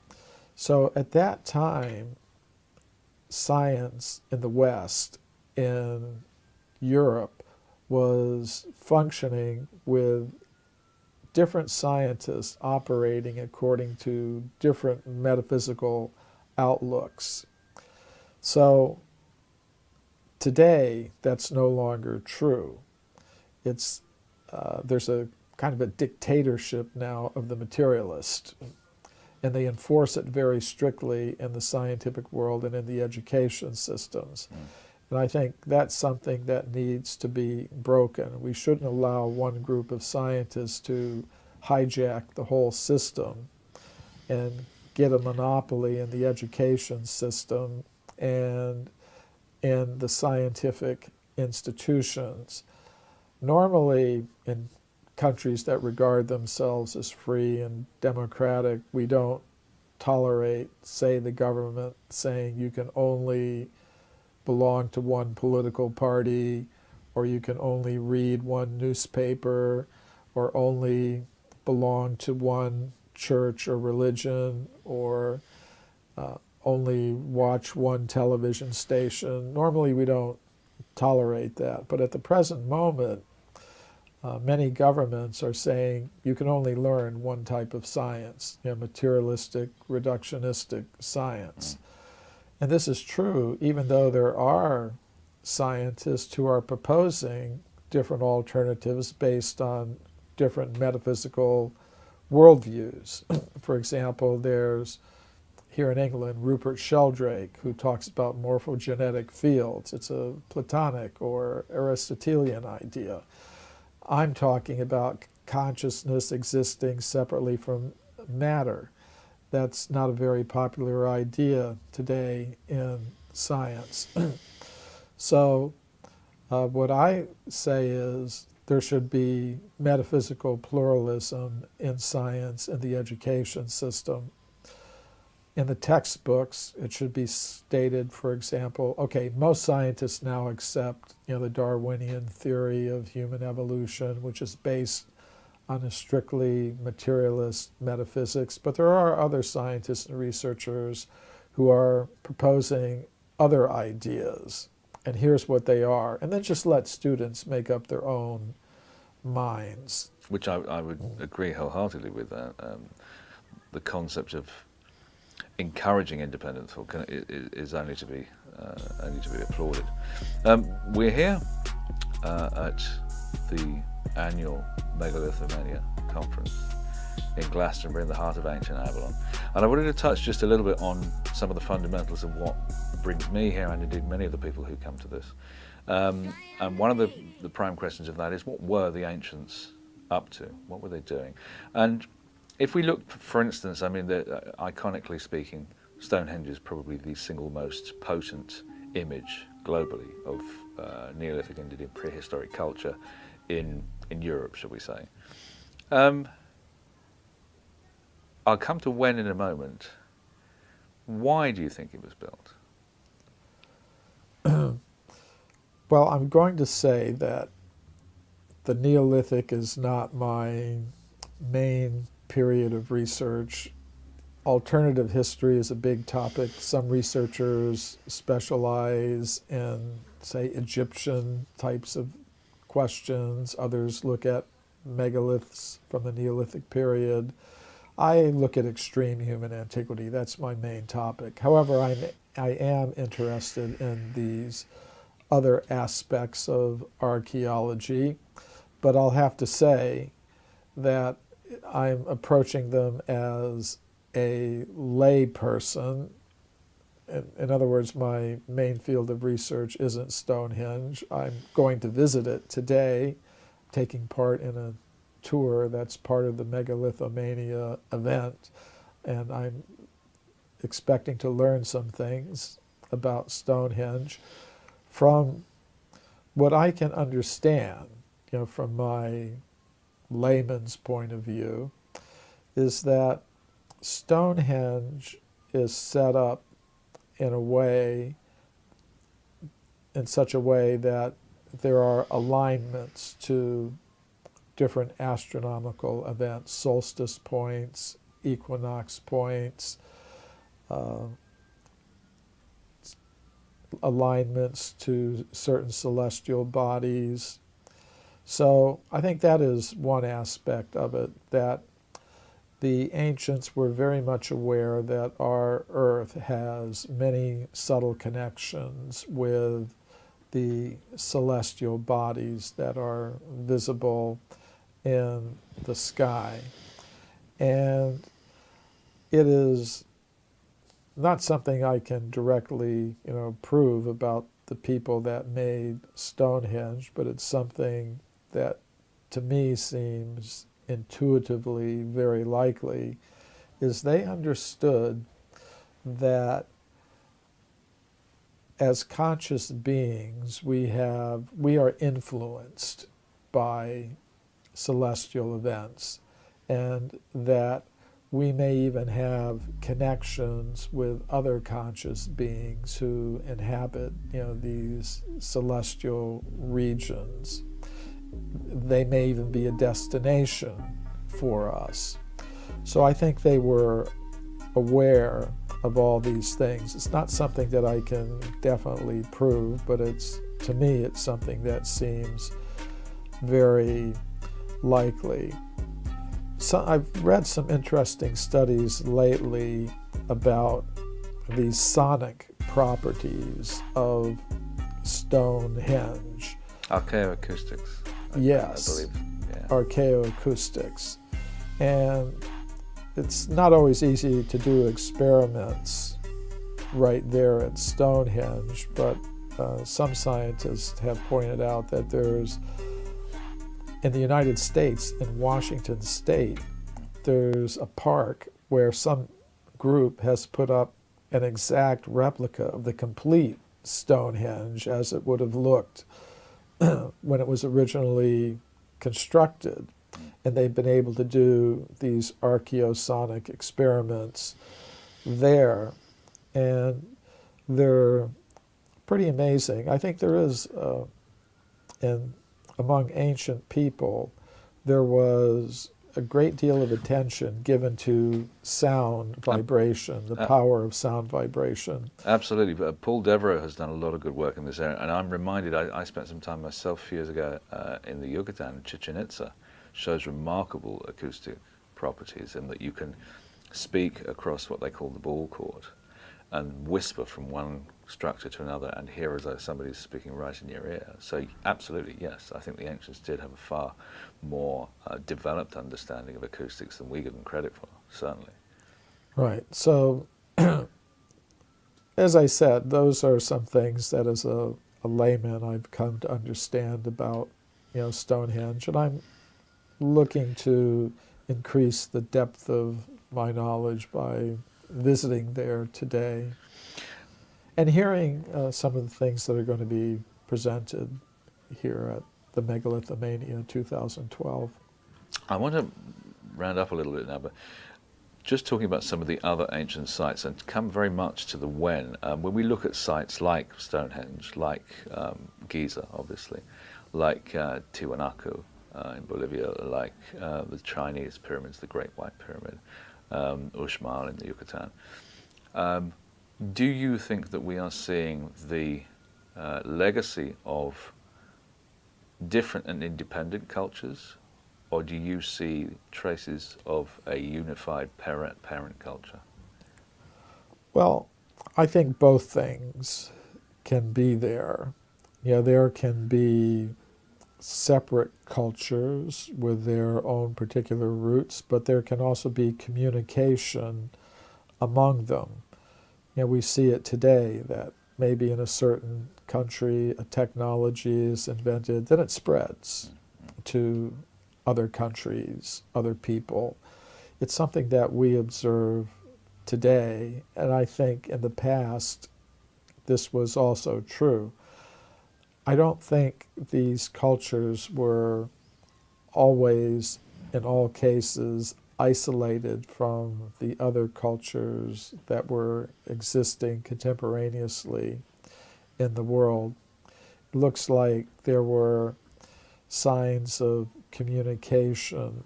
So at that time, science in the West, in Europe, was functioning with different scientists operating according to different metaphysical outlooks. So today, that's no longer true. There's a kind of a dictatorship now of the materialist, and they enforce it very strictly in the scientific world and in the education systems. And I think that's something that needs to be broken. We shouldn't allow one group of scientists to hijack the whole system and get a monopoly in the education system and in the scientific institutions. Normally, in countries that regard themselves as free and democratic, we don't tolerate, say, the government saying you can only belong to one political party, or you can only read one newspaper, or only belong to one church or religion, or only watch one television station. Normally we don't tolerate that, but at the present moment, many governments are saying you can only learn one type of science, materialistic, reductionistic science. And this is true even though there are scientists who are proposing different alternatives based on different metaphysical worldviews. For example, there's, here in England, Rupert Sheldrake, who talks about morphogenetic fields. It's a Platonic or Aristotelian idea. I'm talking about consciousness existing separately from matter. That's not a very popular idea today in science. So what I say is there should be metaphysical pluralism in science in the education system. In the textbooks, it should be stated, for example, okay, most scientists now accept, the Darwinian theory of human evolution, which is based on a strictly materialist metaphysics, but there are other scientists and researchers who are proposing other ideas, and here's what they are, and then just let students make up their own minds. Which I would agree wholeheartedly with that. The concept of encouraging independent thought is only to be applauded. We're here at the annual Megalithomania conference in Glastonbury, in the heart of ancient Avalon, and I wanted to touch just a little bit on some of the fundamentals of what brings me here, and indeed many of the people who come to this. And one of the prime questions of that is, what were the ancients up to? What were they doing? And if we look, for instance, I mean, iconically speaking, Stonehenge is probably the single most potent image globally of Neolithic, indeed prehistoric culture in Europe, shall we say. I'll come to when in a moment. Why do you think it was built? Well, I'm going to say that the Neolithic is not my main period of research. Alternative history is a big topic. Some researchers specialize in, say, Egyptian types of questions. Others look at megaliths from the Neolithic period. I look at extreme human antiquity. That's my main topic. However, I am interested in these other aspects of archaeology, but I'll have to say that I'm approaching them as a lay person. In other words, my main field of research isn't Stonehenge. I'm going to visit it today, taking part in a tour that's part of the Megalithomania event, and I'm expecting to learn some things about Stonehenge. From what I can understand, from my layman's point of view, is that Stonehenge is set up in such a way that there are alignments to different astronomical events, solstice points, equinox points, alignments to certain celestial bodies. So I think that is one aspect of it, that the ancients were very much aware that our Earth has many subtle connections with the celestial bodies that are visible in the sky. And it is not something I can directly, prove about the people that made Stonehenge, but it's something that to me seems intuitively very likely, is they understood that as conscious beings we are influenced by celestial events, and that we may even have connections with other conscious beings who inhabit, these celestial regions. They may even be a destination for us. So I think they were aware of all these things. It's not something that I can definitely prove, but to me it's something that seems very likely. So I've read some interesting studies lately about the sonic properties of Stonehenge. Archaeoacoustics. Yes, I believe. Yeah. Archaeoacoustics. And it's not always easy to do experiments right there at Stonehenge, but some scientists have pointed out that in the United States, in Washington State, there's a park where some group has put up an exact replica of the complete Stonehenge as it would have looked when it was originally constructed. And they've been able to do these archaeosonic experiments there. And they're pretty amazing. I think there is, among ancient people, there was a great deal of attention given to sound vibration, the power of sound vibration. Absolutely. But Paul Devereux has done a lot of good work in this area, and I'm reminded, I spent some time myself a few years ago in the Yucatan, Chichen Itza. Shows remarkable acoustic properties in that you can speak across what they call the ball court and whisper from one structure to another and hear as though somebody's speaking right in your ear. So absolutely, yes, I think the ancients did have a far more developed understanding of acoustics than we give them credit for, certainly. Right. So, as I said, those are some things that as a layman I've come to understand about, Stonehenge, and I'm looking to increase the depth of my knowledge by visiting there today and hearing some of the things that are going to be presented here at the Megalithomania 2012. I want to round up a little bit now, but just talking about some of the other ancient sites and come very much to the when we look at sites like Stonehenge, like Giza, obviously, like Tiwanaku in Bolivia, like the Chinese pyramids, the Great White Pyramid, Uxmal in the Yucatan. Do you think that we are seeing the legacy of different and independent cultures, or do you see traces of a unified parent culture? Well, I think both things can be there. There can be separate cultures with their own particular roots, but there can also be communication among them. We see it today that maybe in a certain country a technology is invented, then it spreads to other countries, other people. It's something that we observe today, and I think in the past this was also true. I don't think these cultures were always, in all cases, isolated from the other cultures that were existing contemporaneously in the world. It looks like there were signs of communication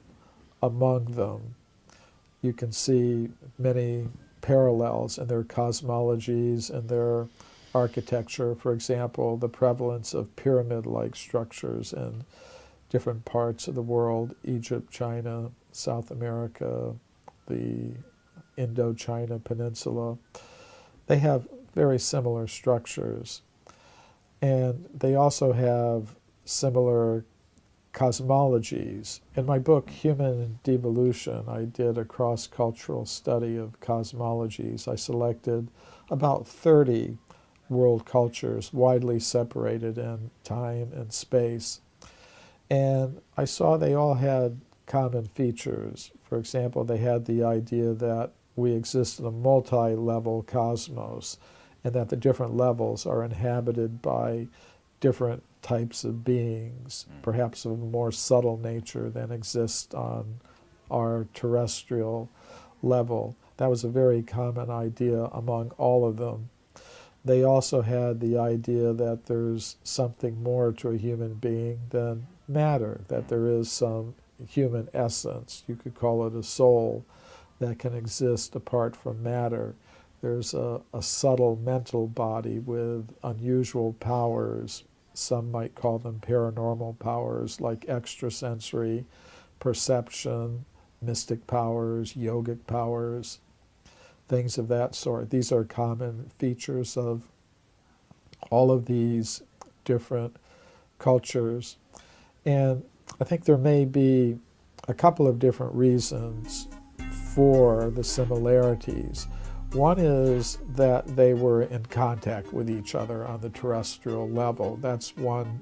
among them. You can see many parallels in their cosmologies and their architecture. For example, the prevalence of pyramid-like structures in different parts of the world, Egypt, China, South America, the Indochina Peninsula. They have very similar structures. And they also have similar cosmologies. In my book, Human Devolution, I did a cross-cultural study of cosmologies. I selected about 30 world cultures widely separated in time and space. And I saw they all had common features. For example, they had the idea that we exist in a multi-level cosmos and that the different levels are inhabited by different types of beings, perhaps of a more subtle nature than exist on our terrestrial level. That was a very common idea among all of them. They also had the idea that there's something more to a human being than matter, that there is some human essence, you could call it a soul, that can exist apart from matter. There's a subtle mental body with unusual powers. Some might call them paranormal powers, like extrasensory perception, mystic powers, yogic powers, things of that sort. These are common features of all of these different cultures. And I think there may be a couple of different reasons for the similarities. One is that they were in contact with each other on the terrestrial level. That's one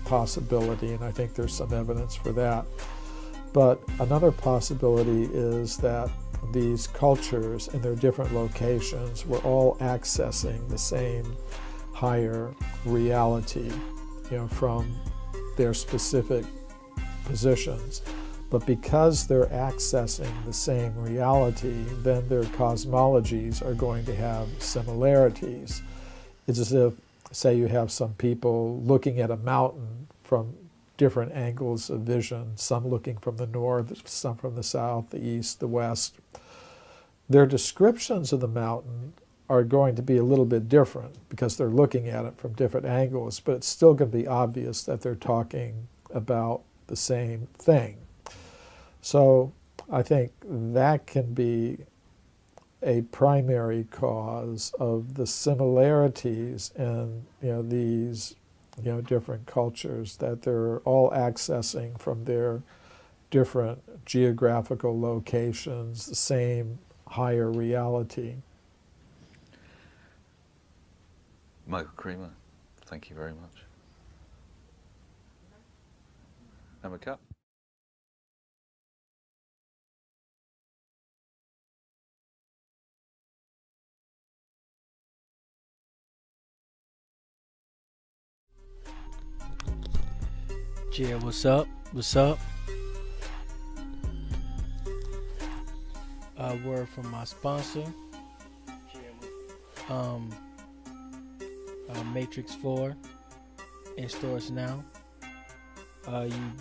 possibility, and I think there's some evidence for that. But another possibility is that these cultures in their different locations were all accessing the same higher reality, from their specific positions. But because they're accessing the same reality, then their cosmologies are going to have similarities. It's as if, say, you have some people looking at a mountain from different angles of vision, some looking from the north, some from the south, the east, the west. Their descriptions of the mountain are going to be a little bit different because they're looking at it from different angles, but it's still going to be obvious that they're talking about the same thing. So I think that can be a primary cause of the similarities in these different cultures that they're all accessing from their different geographical locations, the same higher reality. Michael Cremo, thank you very much. Emma Cup. Yeah, what's up? What's up? A word from my sponsor. Matrix 4 in stores now.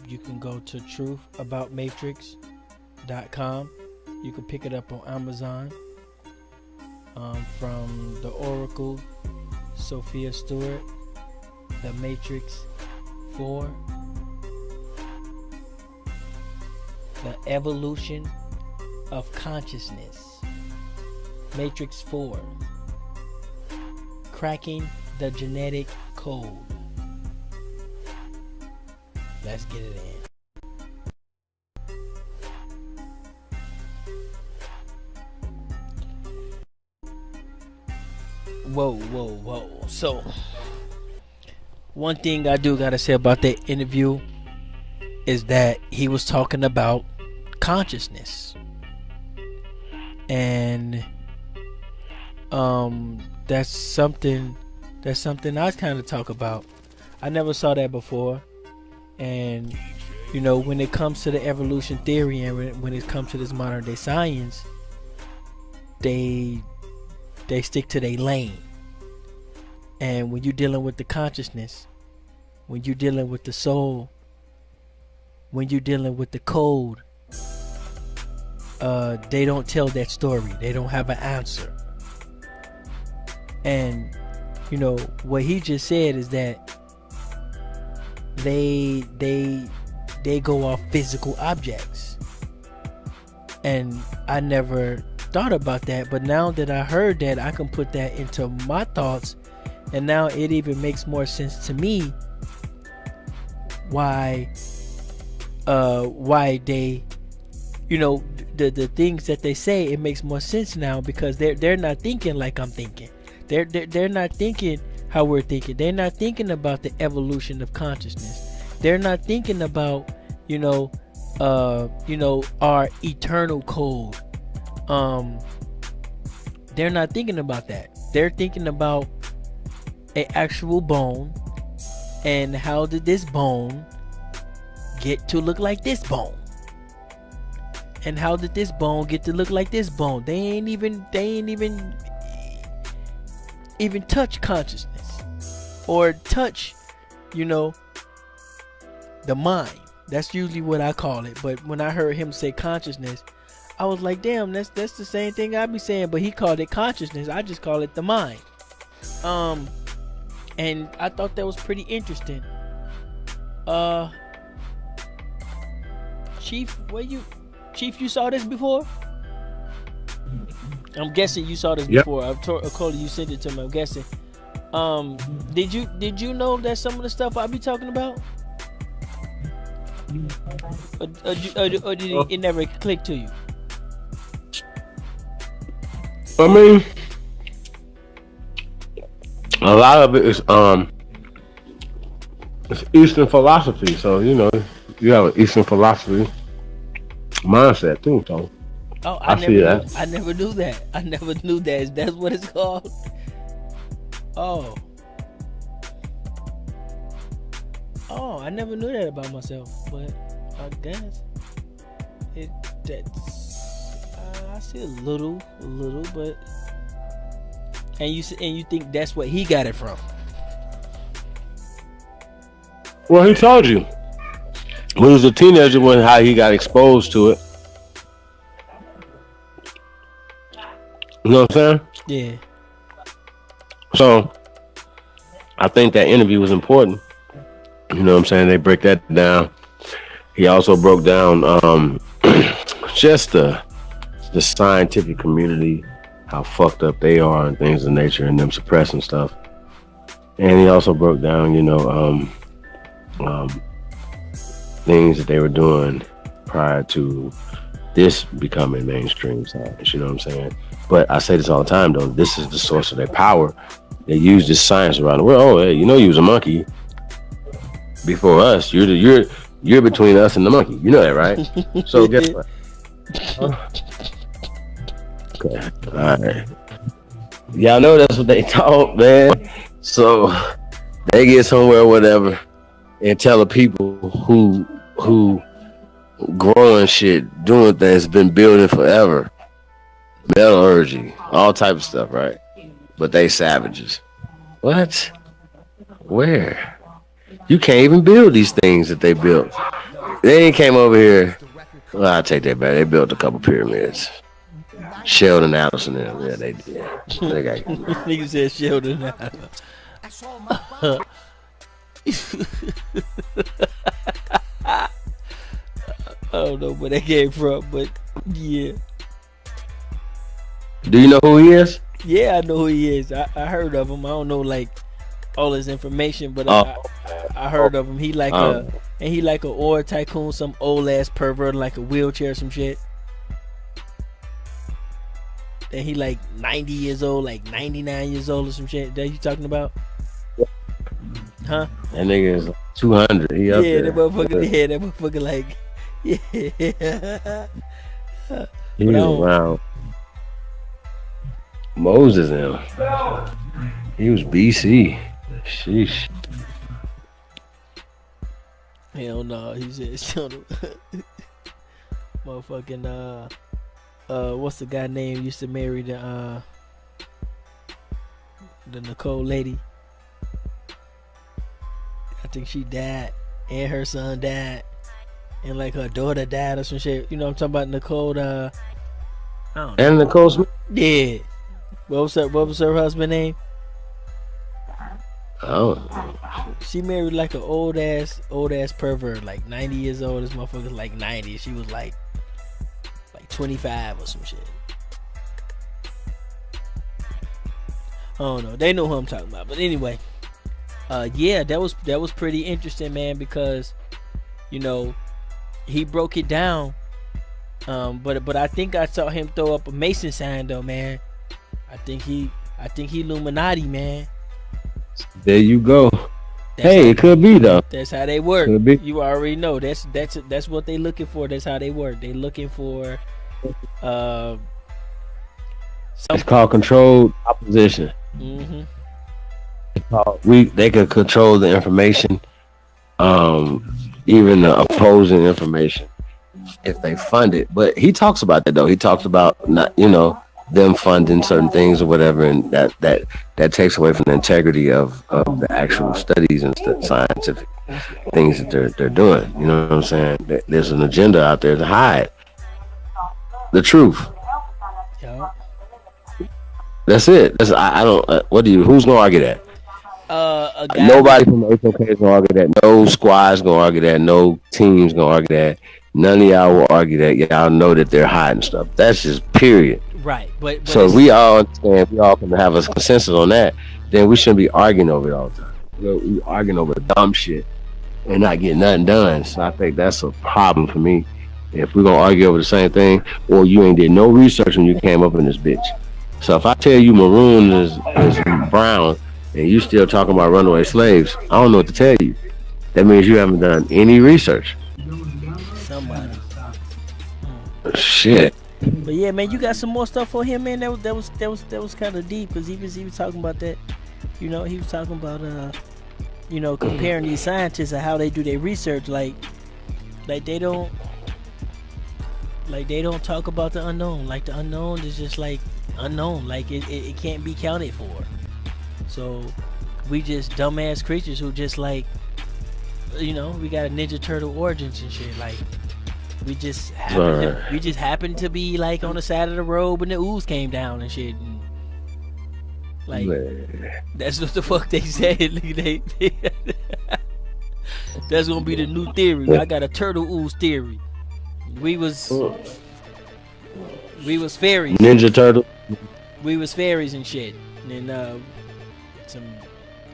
You can go to truthaboutmatrix.com. You can pick it up on Amazon. From the Oracle, Sophia Stewart, the Matrix 4, the Evolution of Consciousness, Matrix 4, Cracking the Genetic Code. Let's get it in. Whoa. So, one thing I do gotta say about that interview is that he was talking about consciousness. And that's something I kind of talk about. I never saw that before. And when it comes to the evolution theory and when it comes to this modern day science, they stick to their lane. And when you're dealing with the consciousness, when you're dealing with the soul, when you're dealing with the code, they don't tell that story. They don't have an answer. And what he just said is that they go off physical objects. And I never thought about that, but now that I heard that, I can put that into my thoughts, and now it even makes more sense to me why they the things that they say. It makes more sense now because they're not thinking like I'm thinking. They're not thinking how we're thinking. They're not thinking about the evolution of consciousness. They're not thinking about our eternal code. They're not thinking about that. They're thinking about an actual bone, and how did this bone get to look like this bone, and how did this bone get to look like this bone. They ain't even touch consciousness or touch the mind. That's usually what I call it. But when I heard him say consciousness, I was like, damn, that's the same thing I be saying, but he called it consciousness. I just call it the mind. And I thought that was pretty interesting. Chief, you saw this before? I'm guessing you saw this before. Cody, you sent it to me. I'm guessing. Did you know that some of the stuff I be talking about? Or did it never click to you? I mean, a lot of it is it's Eastern philosophy. So you have an Eastern philosophy mindset too. So I see that. I never knew that. I never knew that. That's what it's called. Oh, I never knew that about myself. But I guess I see a little, but and you think that's what he got it from? Well, he told you when he was a teenager how he got exposed to it. You know what I'm saying? Yeah. So I think that interview was important. You know what I'm saying? They break that down. He also broke down just the scientific community how fucked up they are and things of nature, and them suppressing stuff. And he also broke down, things that they were doing prior to this becoming mainstream science. You know what I'm saying? But I say this all the time, though. This is the source of their power. They use this science around the world. Oh, hey, you was a monkey before us. You're between us and the monkey. You know that, right? So guess what? Okay. All right. Y'all know that's what they taught, man. So they get somewhere, whatever, and tell the people who growing shit, doing things, been building forever, metallurgy, all type of stuff, right? But they savages. What? Where? You can't even build these things that they built. They ain't came over here. Well, I take that back. They built a couple pyramids. Sheldon Adelson and them. Yeah, they did. They got Nigga said Sheldon Adelson. I don't know where that came from, but yeah. Do you know who he is? Yeah, I know who he is. I heard of him. I don't know like all his information, but I heard of him. He like a oil tycoon, some old ass pervert, like a wheelchair, some shit. And he like 90 years old, like 99 years old or some shit. That you talking about? Huh? That nigga is 200. He up there. That motherfucker like, yeah. He was around Moses now. He was BC. Sheesh. Hell no, he said motherfucking what's the guy name used to marry the Nicole lady? I think she died and her son died and like her daughter died or some shit. You know what I'm talking about? Nicole I don't know. And Nicole Smith? Yeah. What was her husband's name? Oh. She married like an old ass pervert, like 90 years old. This motherfucker's like 90. She was like 25 or some shit. I don't know. They know who I'm talking about. But anyway, yeah, that was pretty interesting, man, because he broke it down. But I think I saw him throw up a Mason sign though, man. I think he Illuminati, man. There you go. It could be though. That's how they work. Could be. You already know. That's what they looking for. That's how they work. They looking for it's called controlled opposition. Mm-hmm. They could control the information, even the opposing information, if they fund it. But he talks about that though. He talks about not, them funding certain things or whatever, and that takes away from the integrity of the actual studies and scientific things that they're doing. You know what I'm saying? There's an agenda out there to hide the truth. Yeah. That's it. I don't. Who's gonna argue that? Nobody from the HOK is gonna argue that. No squad's gonna argue that. No team's gonna argue that. None of y'all will argue that. Y'all know that they're hiding stuff. That's just period. Right. But so if we all understand, we all can have a consensus on that, then we shouldn't be arguing over it all the time. We arguing over dumb shit and not getting nothing done. So I think that's a problem for me. If we're gonna argue over the same thing, or you ain't did no research when you came up in this bitch. So if I tell you maroon is brown and you still talking about runaway slaves, I don't know what to tell you. That means you haven't done any research. Somebody. Shit. But yeah, man, you got some more stuff for him, man. That was kind of deep, because he was talking about that. He was talking about comparing these scientists and how they do their research. Like they don't talk about the unknown. Like the unknown is just like unknown. Like it can't be counted for. So we just dumbass creatures who just like, we got a Ninja Turtle origins and shit. Like we just happened to be like on the side of the road when the ooze came down and shit. And, like that's what the fuck they said. That's gonna be the new theory. I got a turtle ooze theory. We was fairies. Ninja Turtle. we was fairies and shit, and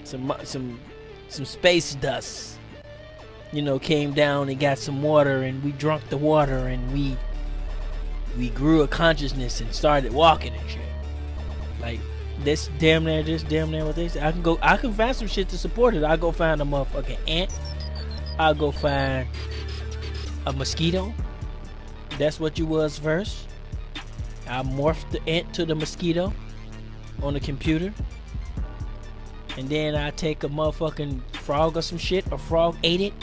some space dust, came down and got some water, and we drunk the water, and we grew a consciousness and started walking and shit. Like this damn near what they say. I can find some shit to support it. I'll go find a motherfucking ant. I'll go find a mosquito. That's what you was first. I morphed the ant to the mosquito on the computer. And then I take a motherfucking frog or some shit. A frog ate it.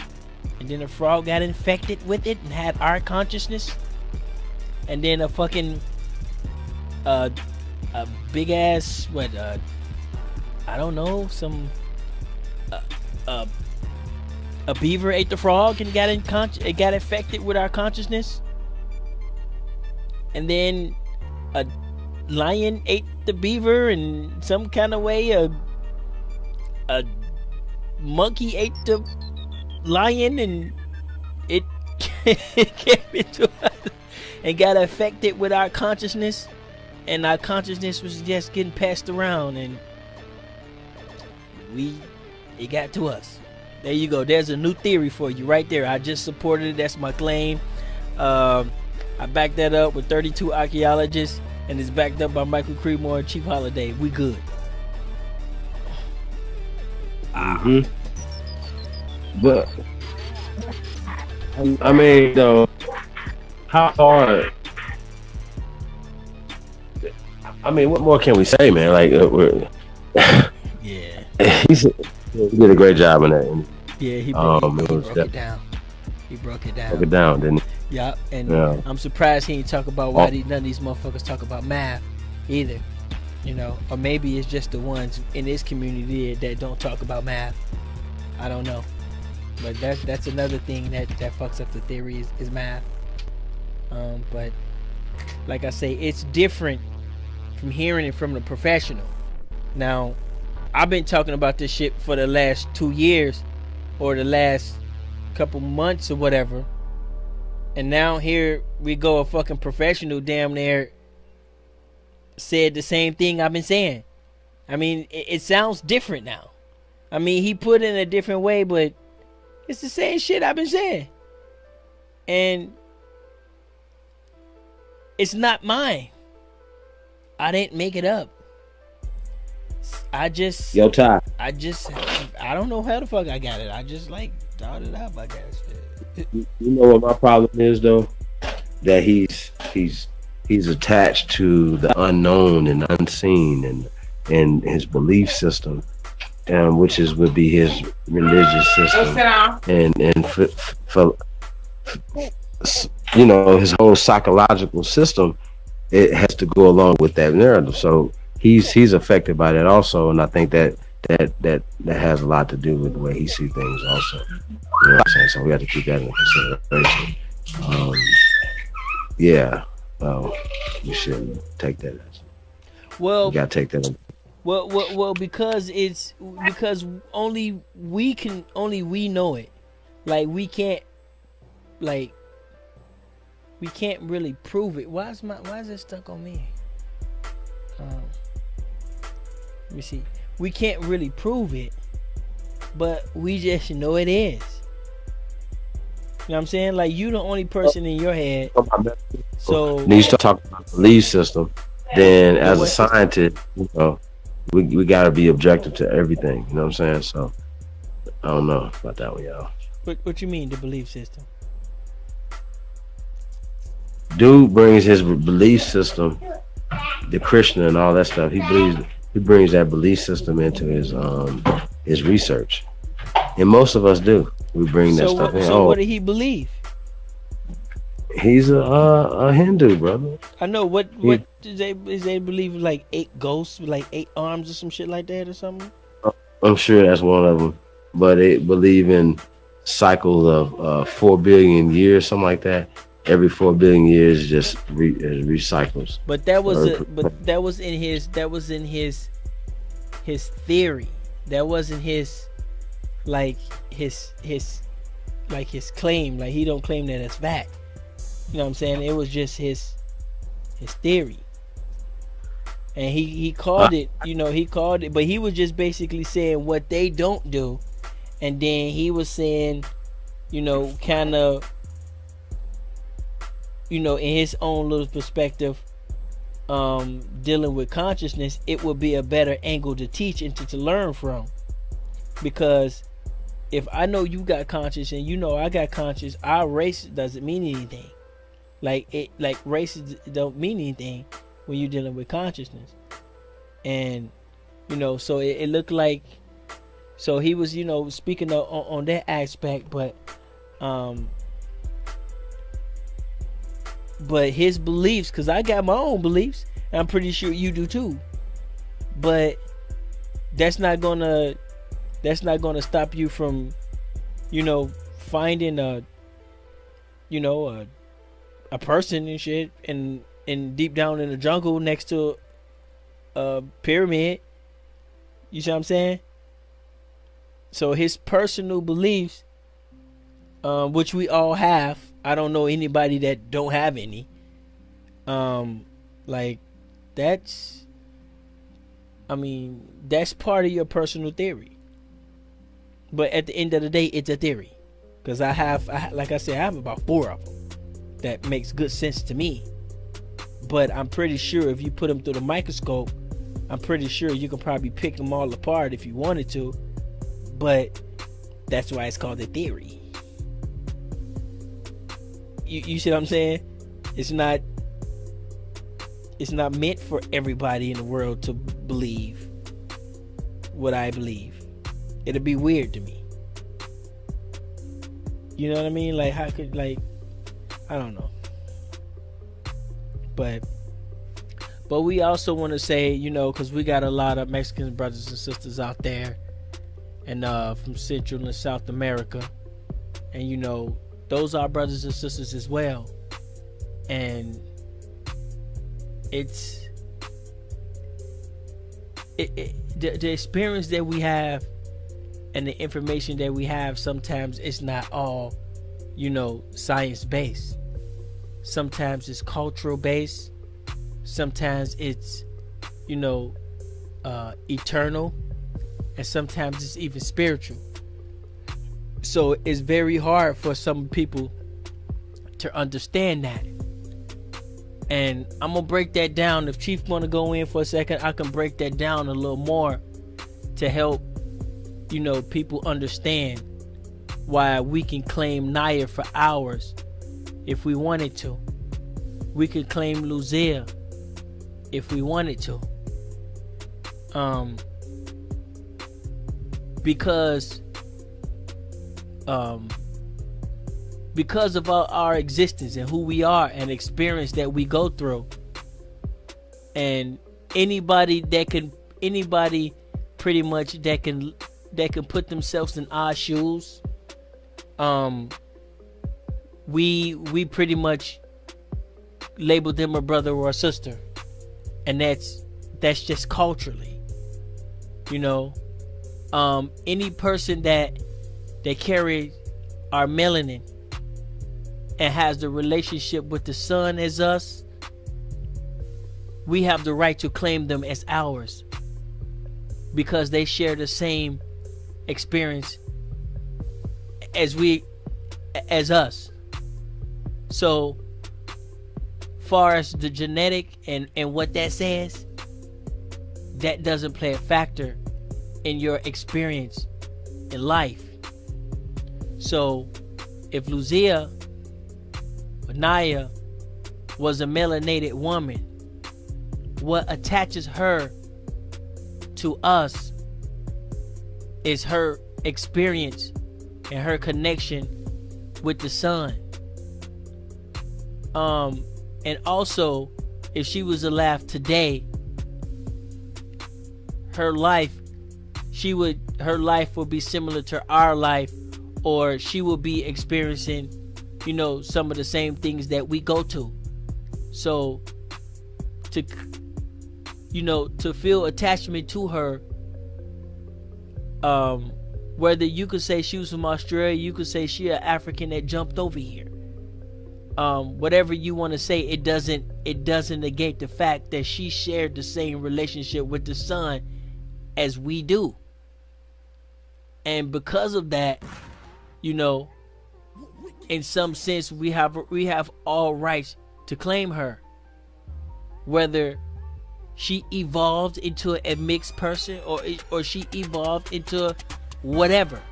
And then the frog got infected with it and had our consciousness. And then a fucking a big ass I don't know, a beaver ate the frog and got infected with our consciousness. And then a lion ate the beaver, and some kind of way a monkey ate the lion, and it came into us and got affected with our consciousness, and our consciousness was just getting passed around, and it got to us. There you go. There's a new theory for you right there. I just supported it. That's my claim. I backed that up with 32 archaeologists, and it's backed up by Michael Cremo and Chief Holiday. We good. But I mean, though, how hard? I mean, what more can we say, man? Like, yeah, he did a great job in that. Yeah, he broke it down. He broke it down. Didn't he? Yeah, and I'm surprised he didn't talk about why none of these motherfuckers talk about math either. Or maybe it's just the ones in this community that don't talk about math. I don't know, but that's another thing that fucks up the theory is math. But like I say, it's different from hearing it from the professional. Now, I've been talking about this shit for the last 2 years or the last couple months or whatever. And now here we go, a fucking professional damn near said the same thing I've been saying. I mean, it sounds different now. I mean, he put it in a different way, but it's the same shit I've been saying. And it's not mine. I didn't make it up. I don't know how the fuck I got it. I just thought it up, I guess. You know what my problem is, though? That he's attached to the unknown and unseen and his belief system, which would be his religious system, and for his whole psychological system. It has to go along with that narrative. So he's affected by that also, and I think that has a lot to do with the way he sees things also. You know what I'm saying? So we have to keep that in consideration. We shouldn't take that as. Well, you gotta take that in. Well, because only we know it. Like we can't really prove it. Why is it stuck on me? Let me see. We can't really prove it, but we just know it is. You know what I'm saying? Like, you the only person in your head. So when you start talking about the belief system, then as a scientist, we gotta be objective to everything. You know what I'm saying? So I don't know about that one, y'all. What you mean, the belief system? Dude brings his belief system, the Krishna and all that stuff. He brings that belief system into his research, and most of us do. We bring that stuff in. So what did he believe? He's a Hindu, brother. I know. What is they believe, like 8 ghosts with like 8 arms or some shit like that or something? I'm sure that's one of them, but they believe in cycles of 4 billion years, something like that. Every 4 billion years just recycles. But that was in his theory. That wasn't his claim. Like, he don't claim that as fact. You know what I'm saying? It was just his theory. and he called it, he called it, but he was just basically saying what they don't do, and then he was saying, kind of, in his own little perspective, dealing with consciousness, it would be a better angle to teach and to learn from. Because if I know you got conscious and I got conscious, our race doesn't mean anything. Like races don't mean anything when you're dealing with consciousness. And so it looked like, so he was speaking on that aspect, but his beliefs, because I got my own beliefs, and I'm pretty sure you do too, but that's not gonna stop you from finding a person and shit and deep down in the jungle next to a pyramid. You see what I'm saying? So his personal beliefs, which we all have, I don't know anybody that don't have any. That's part of your personal theory. But at the end of the day, it's a theory. Because I have about 4 of them that makes good sense to me. But I'm pretty sure if you put them through the microscope, I'm pretty sure you can probably pick them all apart if you wanted to. But that's why it's called a theory. You see what I'm saying? It's not meant for everybody in the world to believe what I believe. It'll be weird to me. You know what I mean? Like, how could, I don't know. But we also want to say, because we got a lot of Mexican brothers and sisters out there, and from Central and South America, and those are brothers and sisters as well. And it's the experience that we have and the information that we have, sometimes it's not all science based. Sometimes it's cultural based. Sometimes it's eternal, and sometimes it's even spiritual. So it's very hard for some people to understand that. And I'm gonna break that down. If Chief wanna go in for a second, I can break that down a little more to help people understand why we can claim Naya for hours if we wanted to. We could claim Lucia if we wanted to. Because of our existence and who we are and experience that we go through, and anybody pretty much that can put themselves in our shoes, we pretty much label them a brother or a sister, and that's just culturally, any person that carries our melanin and has the relationship with the sun as us, we have the right to claim them as ours because they share the same experience as us. So far as the genetic and what that says, that doesn't play a factor in your experience in life. So if Lucia or Naya was a melanated woman, what attaches her to us is her experience and her connection with the sun. And also, if she was alive today, her life would be similar to our life, or she will be experiencing, some of the same things that we go to. So to feel attachment to her, whether you could say she was from Australia, you could say she an African that jumped over here. whatever you want to say, it doesn't negate the fact that she shared the same relationship with the son as we do. And because of that, you know, in some sense, we have all rights to claim her, whether she evolved into a mixed person or she evolved into whatever.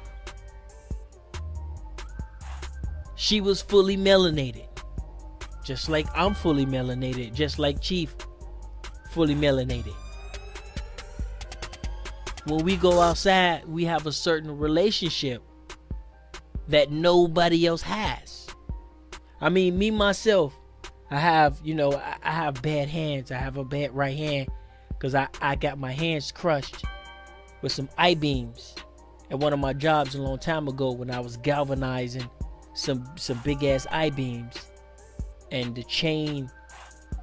She was fully melanated, just like I'm fully melanated, just like Chief fully melanated. When we go outside, we have a certain relationship that nobody else has. I mean, me myself, I have bad hands. I have a bad right hand because I got my hands crushed with some I-beams at one of my jobs a long time ago when I was galvanizing some big ass I-beams, and the chain,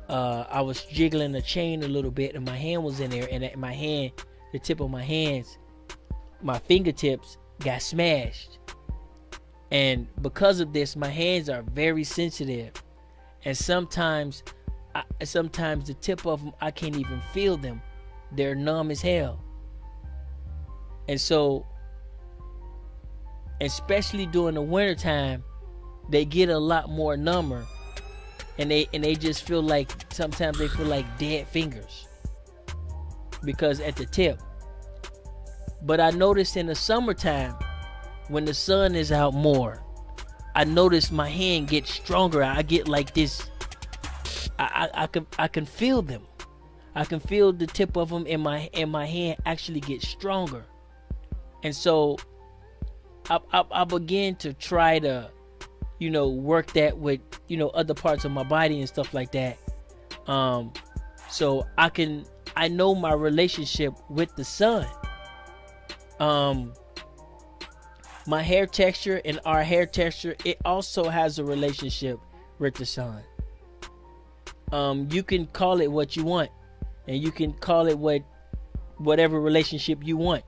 I was jiggling the chain a little bit and my hand was in there, and at my hand, the tip of my hands, my fingertips got smashed. And because of this, my hands are very sensitive, and sometimes the tip of them, I can't even feel them. They're numb as hell. And so, especially during the wintertime, they get a lot more number, and they just feel like, sometimes they feel like dead fingers because at the tip. But I noticed in the summertime, when the sun is out more, I notice my hand gets stronger. I get like this. I can feel them. I can feel the tip of them in my hand actually get stronger. And so I began to try to, work that with, other parts of my body and stuff like that. So I know my relationship with the sun. My hair texture and our hair texture, it also has a relationship with the sun. You can call it what you want, and you can call it whatever relationship you want,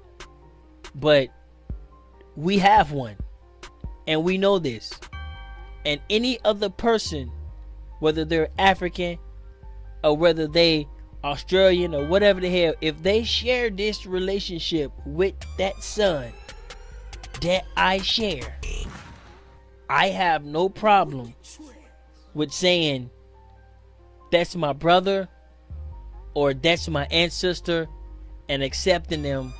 but we have one, and we know this. And any other person, whether they're African or whether they Australian or whatever the hell, if they share this relationship with that sun that I share, I have no problem with saying that's my brother or that's my ancestor, and accepting them,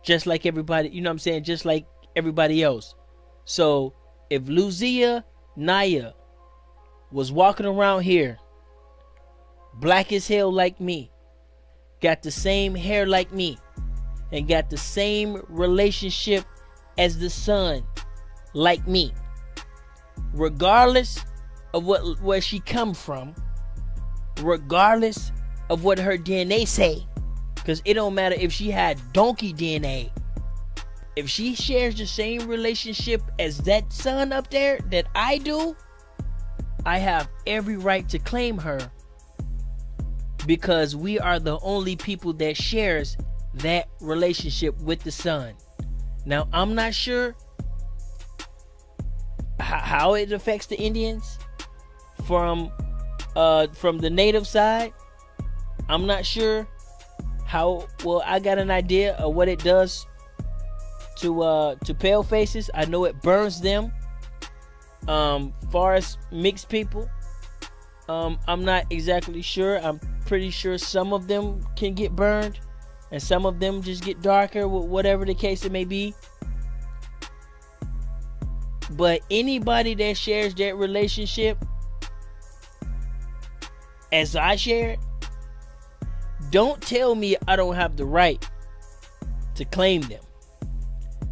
just like everybody, just like everybody else. So if Lucia Naya was walking around here, black as hell like me, got the same hair like me, and got the same relationship as the sun like me, regardless of where she come from, regardless of what her DNA say, because it don't matter if she had donkey DNA. If she shares the same relationship as that sun up there that I do, I have every right to claim her, because we are the only people that shares that relationship with the sun. Now, I'm not sure how it affects the Indians from the native side. I'm not sure how well. I got an idea of what it does to pale faces. I know it burns them. Far as mixed people, I'm not exactly sure. I'm pretty sure some of them can get burned, and some of them just get darker, whatever the case it may be. But anybody that shares that relationship as I share it, don't tell me I don't have the right to claim them.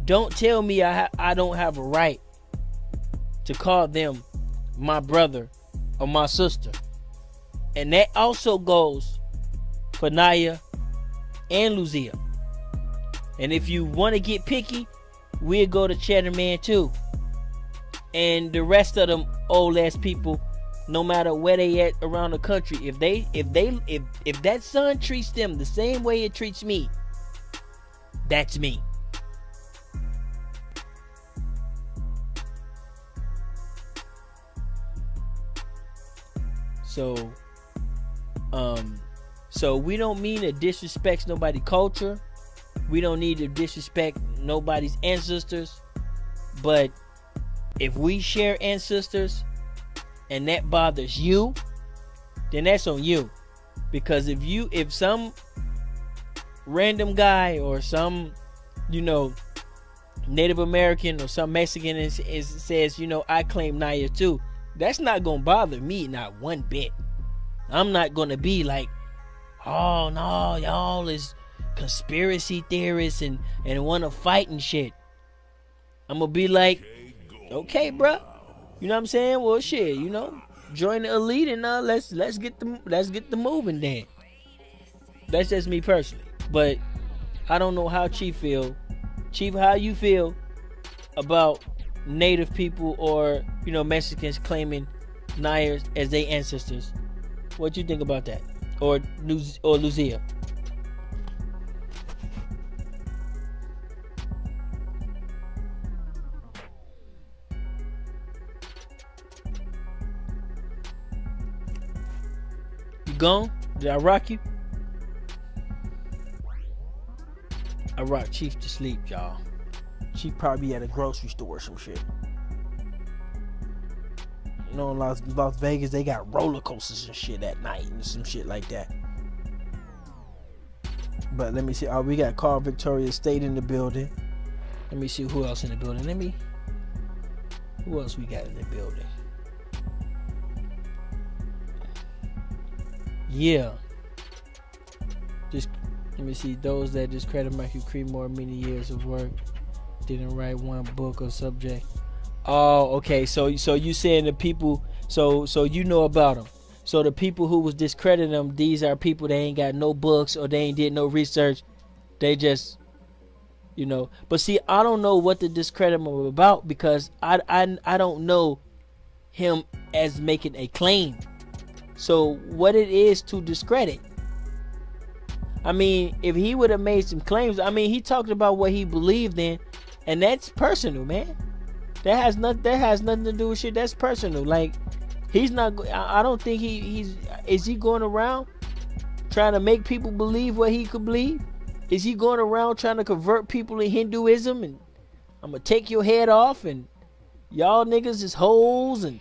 Don't tell me I don't have a right to call them my brother or my sister. And that also goes for Naya and Lucia. And if you want to get picky, we'll go to Cheddar Man too. And the rest of them old ass people, no matter where they at around the country, if that sun treats them the same way it treats me, that's me. So, so we don't mean to disrespect nobody's culture. We don't need to disrespect nobody's ancestors. But if we share ancestors and that bothers you, then that's on you. Because if some random guy or some, Native American or some Mexican says, I claim Naya too, that's not gonna bother me, not one bit. I'm not gonna be like, oh no, y'all is conspiracy theorists and want to fight and shit. I'm gonna be like, okay, bruh. You know what I'm saying? Well, shit, join the elite and let's get the moving then. That's just me personally. But I don't know how Chief feel. Chief, how you feel about Native people or Mexicans claiming Nayars as their ancestors? What you think about that? Or Lucia? You gone? Did I rock you? I rock Chief to sleep, y'all. Chief probably at a grocery store or some shit. In Las Vegas, they got roller coasters and shit at night and some shit like that. But let me see. We got Carl Victoria State in the building. Let me see who else in the building. Who else we got in the building? Yeah. Just let me see. Those that discredit Michael Cremo many years of work, didn't write one book or subject. Oh, okay. So you saying the people? So you know about them. So the people who was discrediting them, these are people that ain't got no books or they ain't did no research. They just, But see, I don't know what to discredit him about because I don't know him as making a claim. So what it is to discredit? I mean, if he would have made some claims, he talked about what he believed in, and that's personal, man. That has nothing to do with shit. That's personal. Like, he's not. I don't think is he going around trying to make people believe what he could believe? Is he going around trying to convert people to Hinduism and I'm gonna take your head off and y'all niggas is hoes and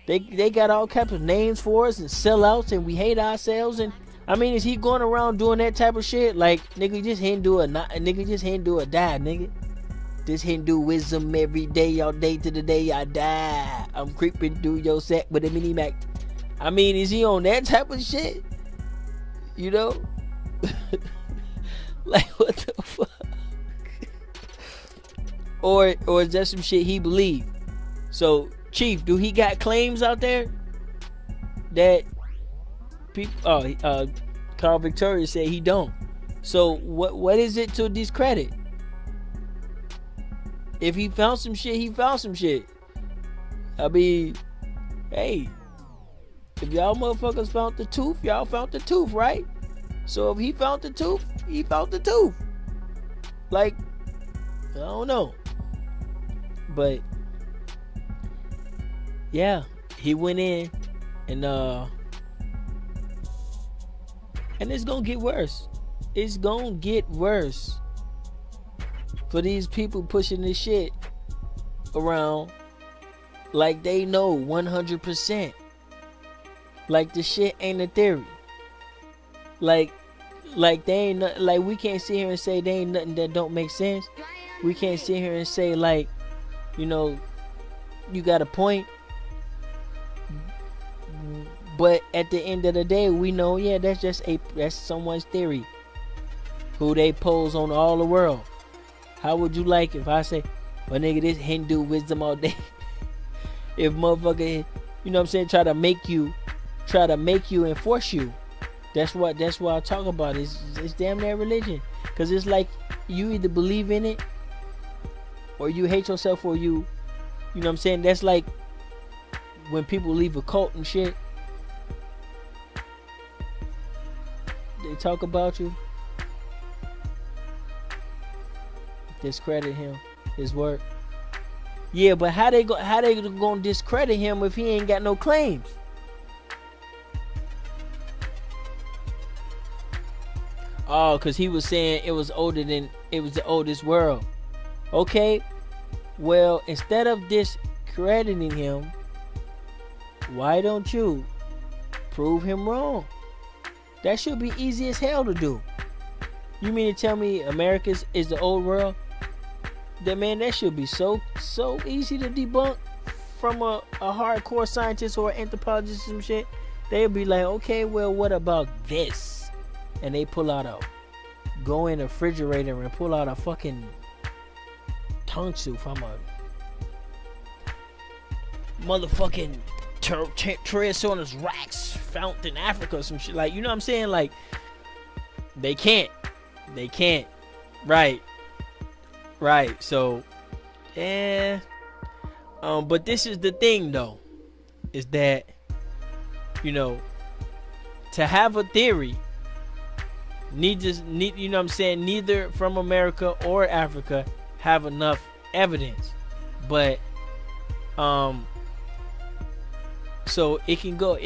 they got all kinds of names for us and sellouts and we hate ourselves and is he going around doing that type of shit? Like, nigga, just Hindu or not, nigga, just Hindu or die, nigga. This Hinduism every day, all day to the day I die. I'm creeping through your sack with a mini Mac. Is he on that type of shit? Like, what the fuck? Or is that some shit he believed? So, Chief, do he got claims out there that people? Carl Victoria said he don't. So what is it to discredit? If he found some shit, he found some shit. Hey, if y'all motherfuckers found the tooth, y'all found the tooth, right? So if he found the tooth, he found the tooth. Like, I don't know. But yeah, he went in and it's gonna get worse. It's gonna get worse for these people pushing this shit around like they know 100%. Like the shit ain't a theory. Like they ain't like we can't sit here and say they ain't nothing that don't make sense. We can't sit here and say like, you got a point. But at the end of the day, we know, yeah, that's someone's theory who they pose on all the world. How would you like if I say, well, nigga, this Hindu wisdom all day? If motherfucker, what I'm saying, try to make you and force you. That's what I talk about. It's damn near religion. Cause it's like you either believe in it or you hate yourself or you know what I'm saying? That's like when people leave a cult and shit. They talk about you, discredit him, his work. Yeah, but how they gonna discredit him if he ain't got no claims? Oh, because he was saying it was the oldest world. Okay, well, instead of discrediting him, why don't you prove him wrong? That should be easy as hell to do. You mean to tell me America is the old world? That should be so easy to debunk from a hardcore scientist or anthropologist or some shit. They'll be like, okay, well, what about this? And they go in a refrigerator and pull out a fucking tongsu from a motherfucking Tyrannosaurus Rex found in Africa or some shit. Like, you know what I'm saying? Like, they can't. Right. So, yeah. But this is the thing, though, is that, you know, to have a theory, you know what I'm saying, neither from America or Africa have enough evidence. But so it can go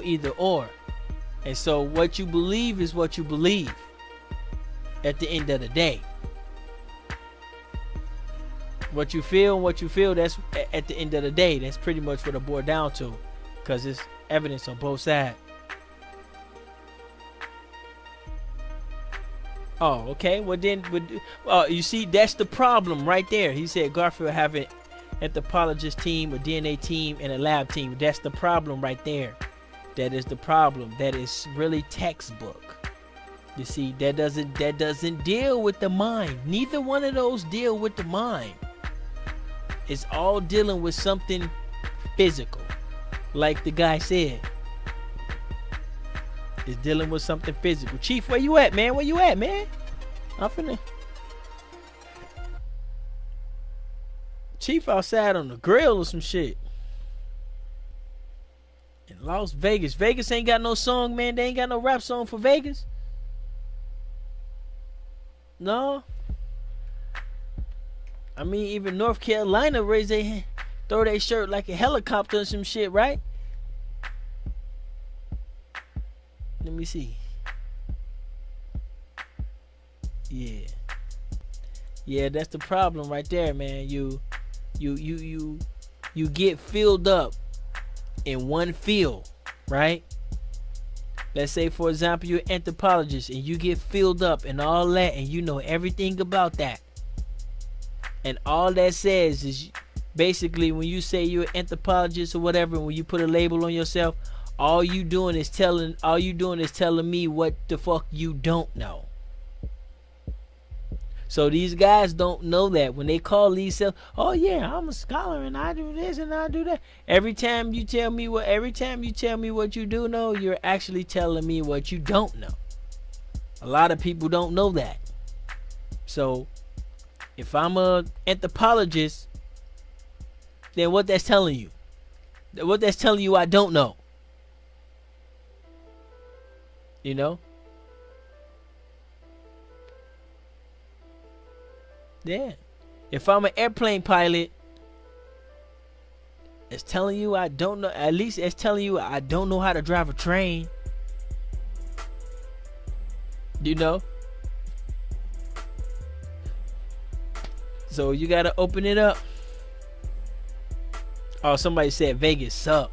either or. And so what you believe is what you believe at the end of the day. What you feel, that's at the end of the day. That's pretty much what it boiled down to, because it's evidence on both sides. Oh, okay. Well, then, you see, that's the problem right there. He said Garfield have an anthropologist team, a DNA team, and a lab team. That's the problem right there. That is the problem. That is really textbook. You see, that doesn't deal with the mind. Neither one of those deal with the mind. It's all dealing with something physical, like the guy said. It's dealing with something physical. Chief, where you at, man? I'm finna. Chief outside on the grill or some shit. In Las Vegas. Vegas ain't got no song, man. They ain't got no rap song for Vegas. No. I mean, even North Carolina raise their hand, throw their shirt like a helicopter or some shit, right? Let me see. Yeah, that's the problem right there, man. You get filled up in one field, right? Let's say, for example, you're an anthropologist and you get filled up and all that, and you know everything about that. And all that says is, basically, when you say you're an anthropologist or whatever, when you put a label on yourself, all you doing is telling me what the fuck you don't know. So these guys don't know that when they call themselves, oh yeah, I'm a scholar and I do this and I do that. Every time you tell me what you do know, you're actually telling me what you don't know. A lot of people don't know that. So if I'm a anthropologist, then what that's telling you? What that's telling you I don't know. You know? Yeah. If I'm an airplane pilot, it's telling you I don't know. At least it's telling you I don't know how to drive a train. You know? So you gotta open it up. Oh, somebody said Vegas suck.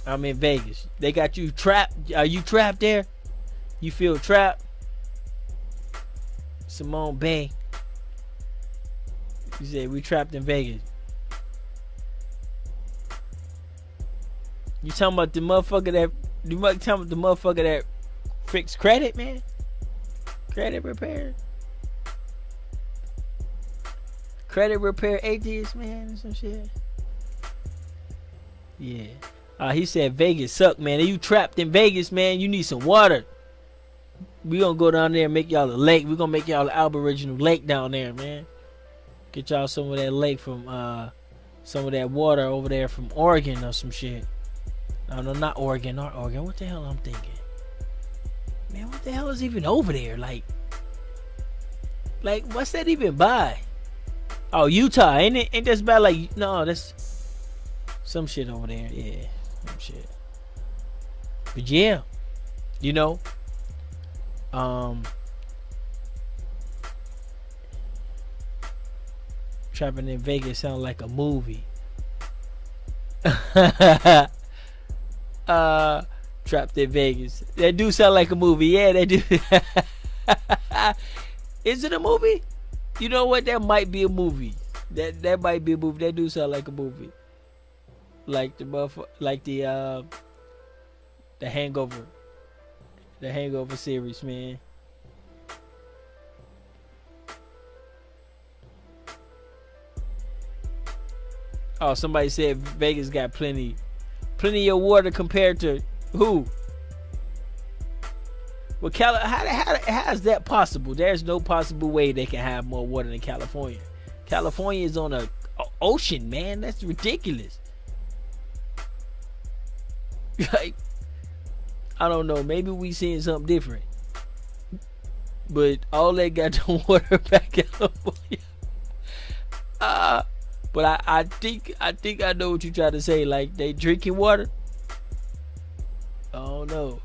I'm in Vegas. They got you trapped. Are you trapped there? You feel trapped? Simone Bay. You said we trapped in Vegas. You talking about the motherfucker that fix credit, man? Credit repair. Credit repair atheist, man, and some shit. Yeah. He said Vegas suck, man. You trapped in Vegas, man. You need some water. We gonna go down there and make y'all a lake. We gonna make y'all an Aboriginal lake down there, man. Get y'all some of that lake from some of that water over there from Oregon or some shit. No, not Oregon. What the hell I'm thinking? Man, what the hell is even over there? Like what's that even by? Oh, Utah. Ain't it? Ain't that bad? Like, no, that's some shit over there. Yeah, some shit. But yeah, you know, Trapping in Vegas sound like a movie. Trapped in Vegas. That do sound like a movie. Yeah, that do. Is it a movie? You know what? That might be a movie. That might be a movie. That do sound like a movie. Like the Hangover. The Hangover series, man. Oh, somebody said Vegas got plenty of water compared to who? Well, how is that possible? There's no possible way they can have more water than California. California is on a ocean, man. That's ridiculous. Like, I don't know. Maybe we seeing something different. But all they got the water back in California. But I think I know what you trying to say. Like, they drinking water? I don't know.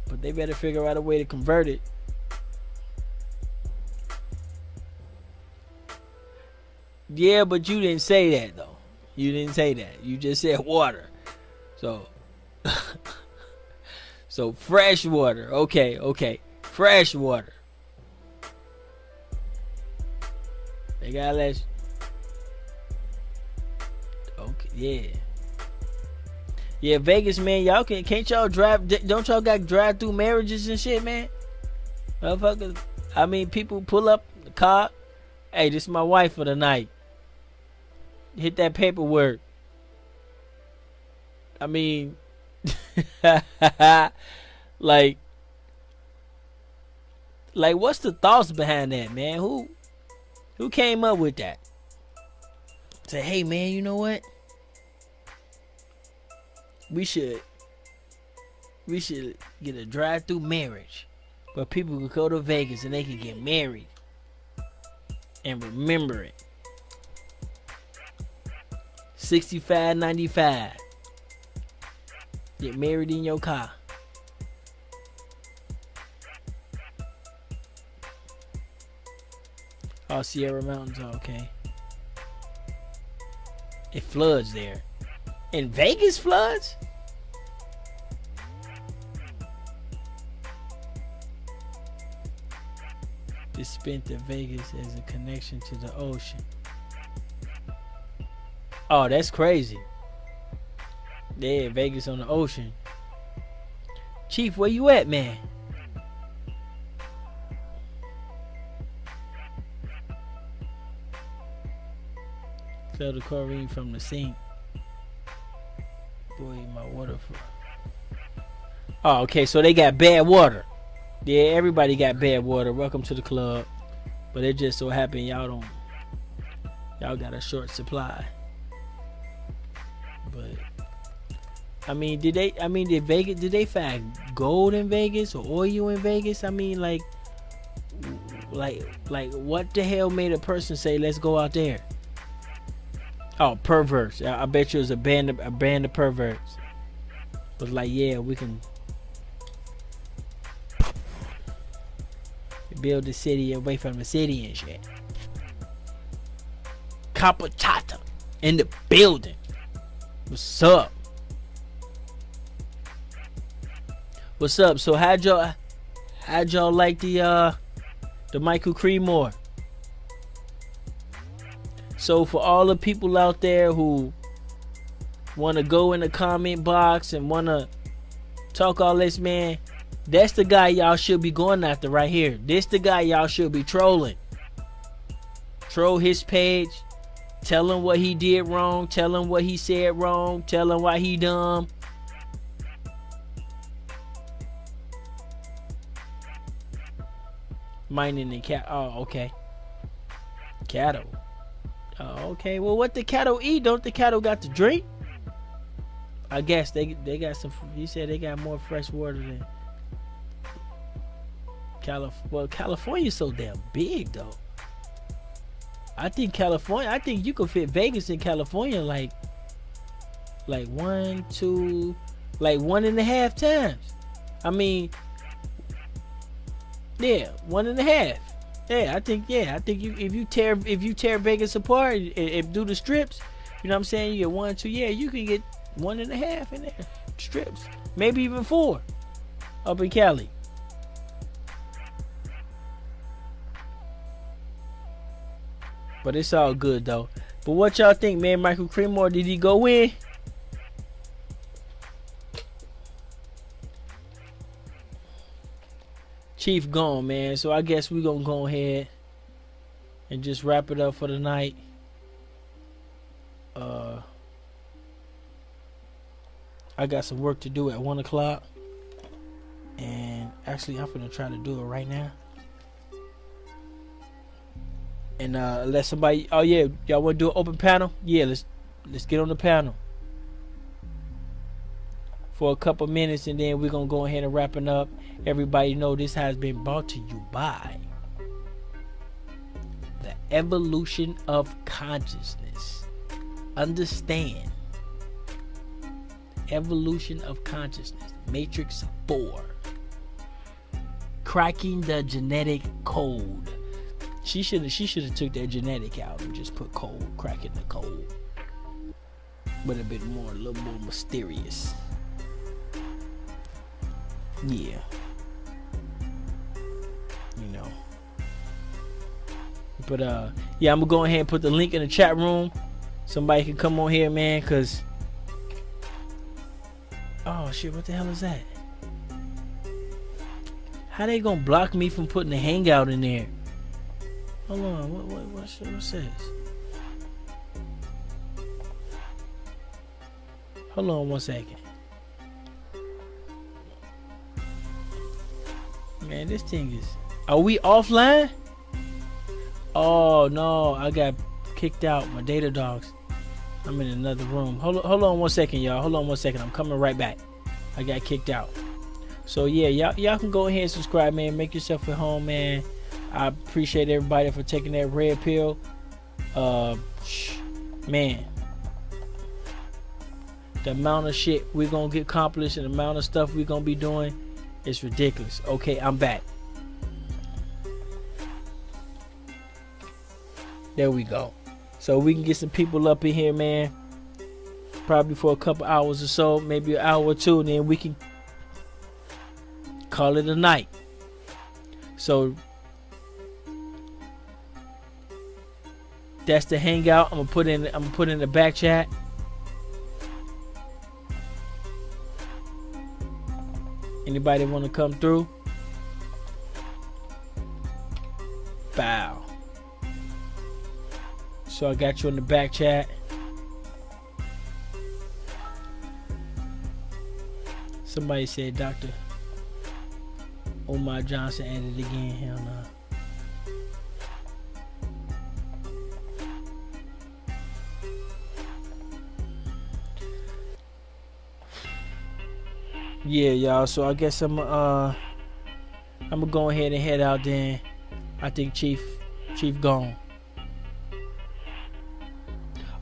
But they better figure out a way to convert it. Yeah, but you didn't say that, though. You didn't say that. You just said water. So, so fresh water. Okay. Fresh water. They gotta let you. Okay, yeah, Vegas, man. Y'all can't y'all drive? Don't y'all got drive-through marriages and shit, man? Motherfuckers. I mean, people pull up the car. Hey, this is my wife for the night. Hit that paperwork. I mean, like, what's the thoughts behind that, man? Who came up with that? Say, hey, man, you know what? We should get a drive-through marriage where people could go to Vegas and they could get married and remember it. $65.95. Get married in your car. Oh, Sierra Mountains, okay. It floods there. In Vegas floods? This spent to Vegas as a connection to the ocean. Oh, that's crazy. Yeah, Vegas on the ocean. Chief, where you at, man? Clear the chlorine from the sink. Boy, my water. Oh, okay, so they got bad water. Yeah, everybody got bad water. Welcome to the club. But it just so happened y'all got a short supply. But I mean, did they find gold in Vegas or oil in Vegas? I mean, like what the hell made a person say, let's go out there? Oh, perverts. I bet you it was a band of perverts. Was like, yeah, we can build the city away from the city and shit. Copper Chata in the building. What's up? What's up? So how'd y'all like the Michael Cremo? So for all the people out there who want to go in the comment box and want to talk all this, man, that's the guy y'all should be going after right here. This the guy y'all should be trolling. Troll his page. Tell him what he did wrong. Tell him what he said wrong. Tell him why he dumb. Mining the cat. Oh, okay. Cattle. Oh, okay. Well, what the cattle eat? Don't the cattle got to drink? I guess they got some. He said they got more fresh water than California. Well, California's so damn big though. I think you could fit Vegas in California like 1, 2, like 1.5 times. I mean, yeah, 1.5. I think you if you tear Vegas apart and do the strips, you know what I'm saying? You get 1, 2, you can get 1.5 in there strips, maybe even 4 up in Cali. But it's all good though. But what y'all think, man? Michael Cremo, did he go in? Chief gone, man. So I guess we gonna go ahead and just wrap it up for the night. I got some work to do at 1 o'clock. And actually I'm gonna try to do it right now. And let somebody, oh yeah, y'all wanna do an open panel? Yeah, let's get on the panel for a couple minutes, and then we're gonna go ahead and wrap it up. Everybody know this has been brought to you by the evolution of consciousness. Understand. Evolution of consciousness. Matrix 4. Cracking the genetic code. She should have took that genetic out and just put code, cracking the code. But a little more mysterious. Yeah. You know. But yeah, I'm gonna go ahead and put the link in the chat room. Somebody can come on here, man, cause oh shit, what the hell is that? How they gonna block me from putting the hangout in there? Hold on, what's this? Hold on 1 second. Man, this thing is... Are we offline? Oh no, I got kicked out. My data dogs. I'm in another room. Hold on 1 second, y'all. Hold on 1 second. I'm coming right back. I got kicked out. So yeah, y'all can go ahead and subscribe, man. Make yourself at home, man. I appreciate everybody for taking that red pill. Man, the amount of shit we're gonna get accomplished and the amount of stuff we're gonna be doing is ridiculous. Okay, I'm back. There we go. So we can get some people up in here, man. Probably for a couple hours or so, maybe an hour or two, and then we can call it a night. So that's the hangout. I'm gonna put in the back chat. Anybody want to come through? Bow. So I got you in the back chat. Somebody said Dr. Omar Johnson at it again. Hell no. Yeah, y'all. So I guess I'm gonna go ahead and head out then. I think Chief gone.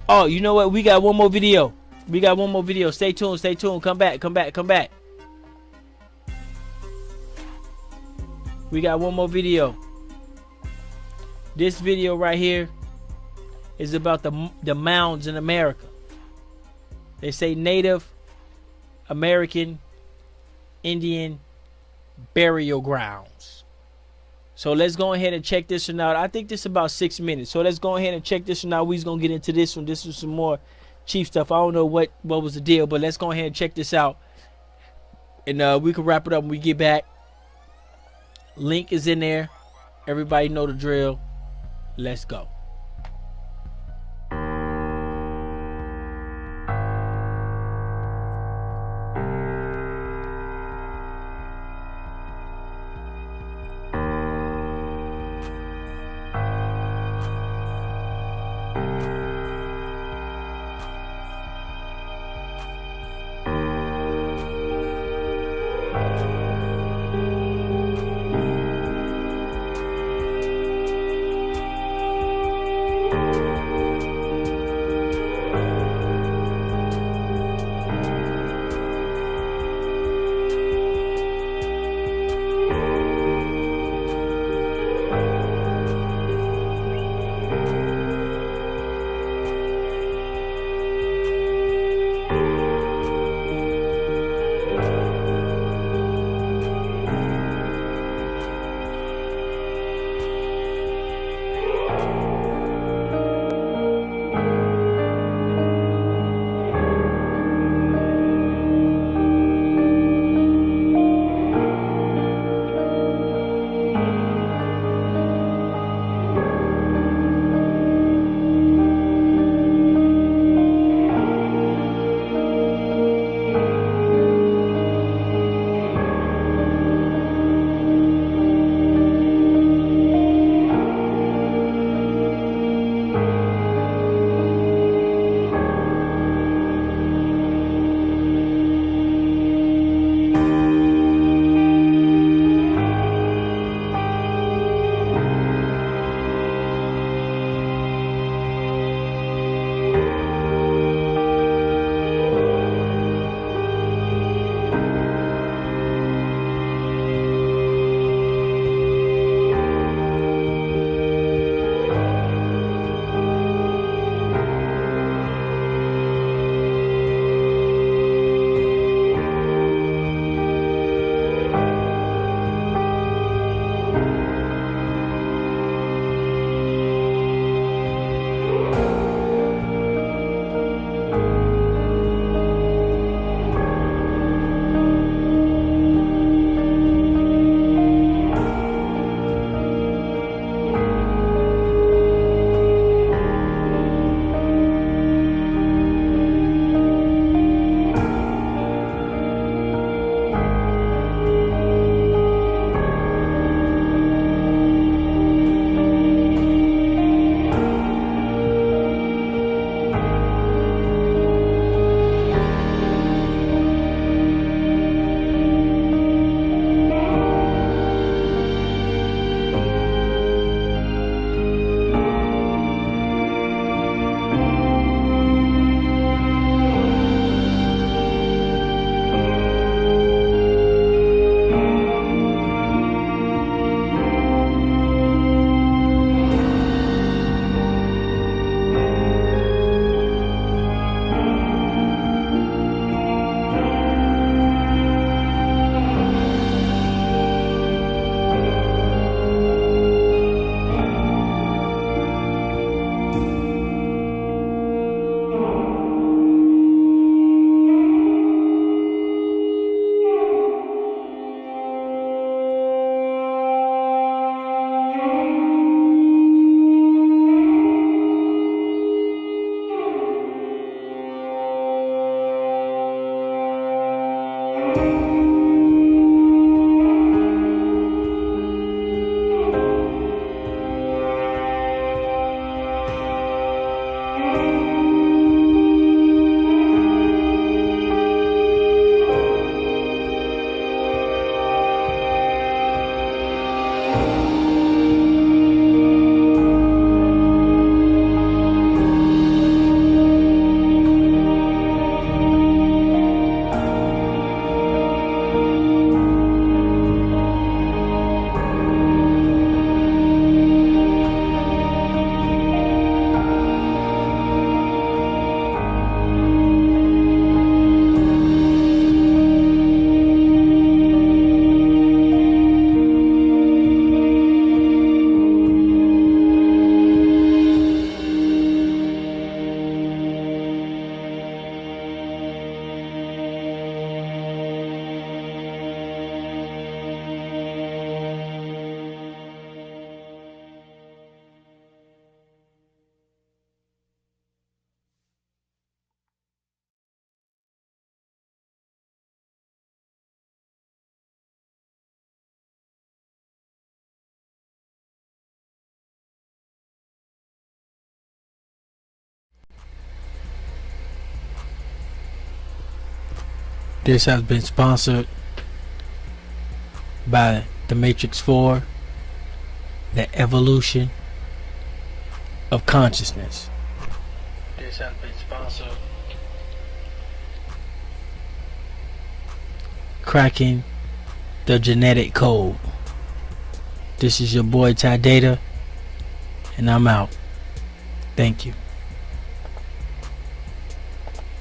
Oh, you know what? We got one more video. Stay tuned. Come back. We got one more video. This video right here is about the mounds in America. They say Native American Indian burial grounds. So let's go ahead and check this one out. I think this is about 6 minutes. So let's go ahead and check this one out. We're gonna get into this one. This is some more Chief stuff. I don't know what was the deal, but let's go ahead and check this out. And we can wrap it up when we get back. Link is in there. Everybody know the drill. Let's go. This has been sponsored by The Matrix 4, The Evolution of Consciousness. This has been sponsored Cracking the Genetic Code. This is your boy Ty Data, and I'm out. Thank you.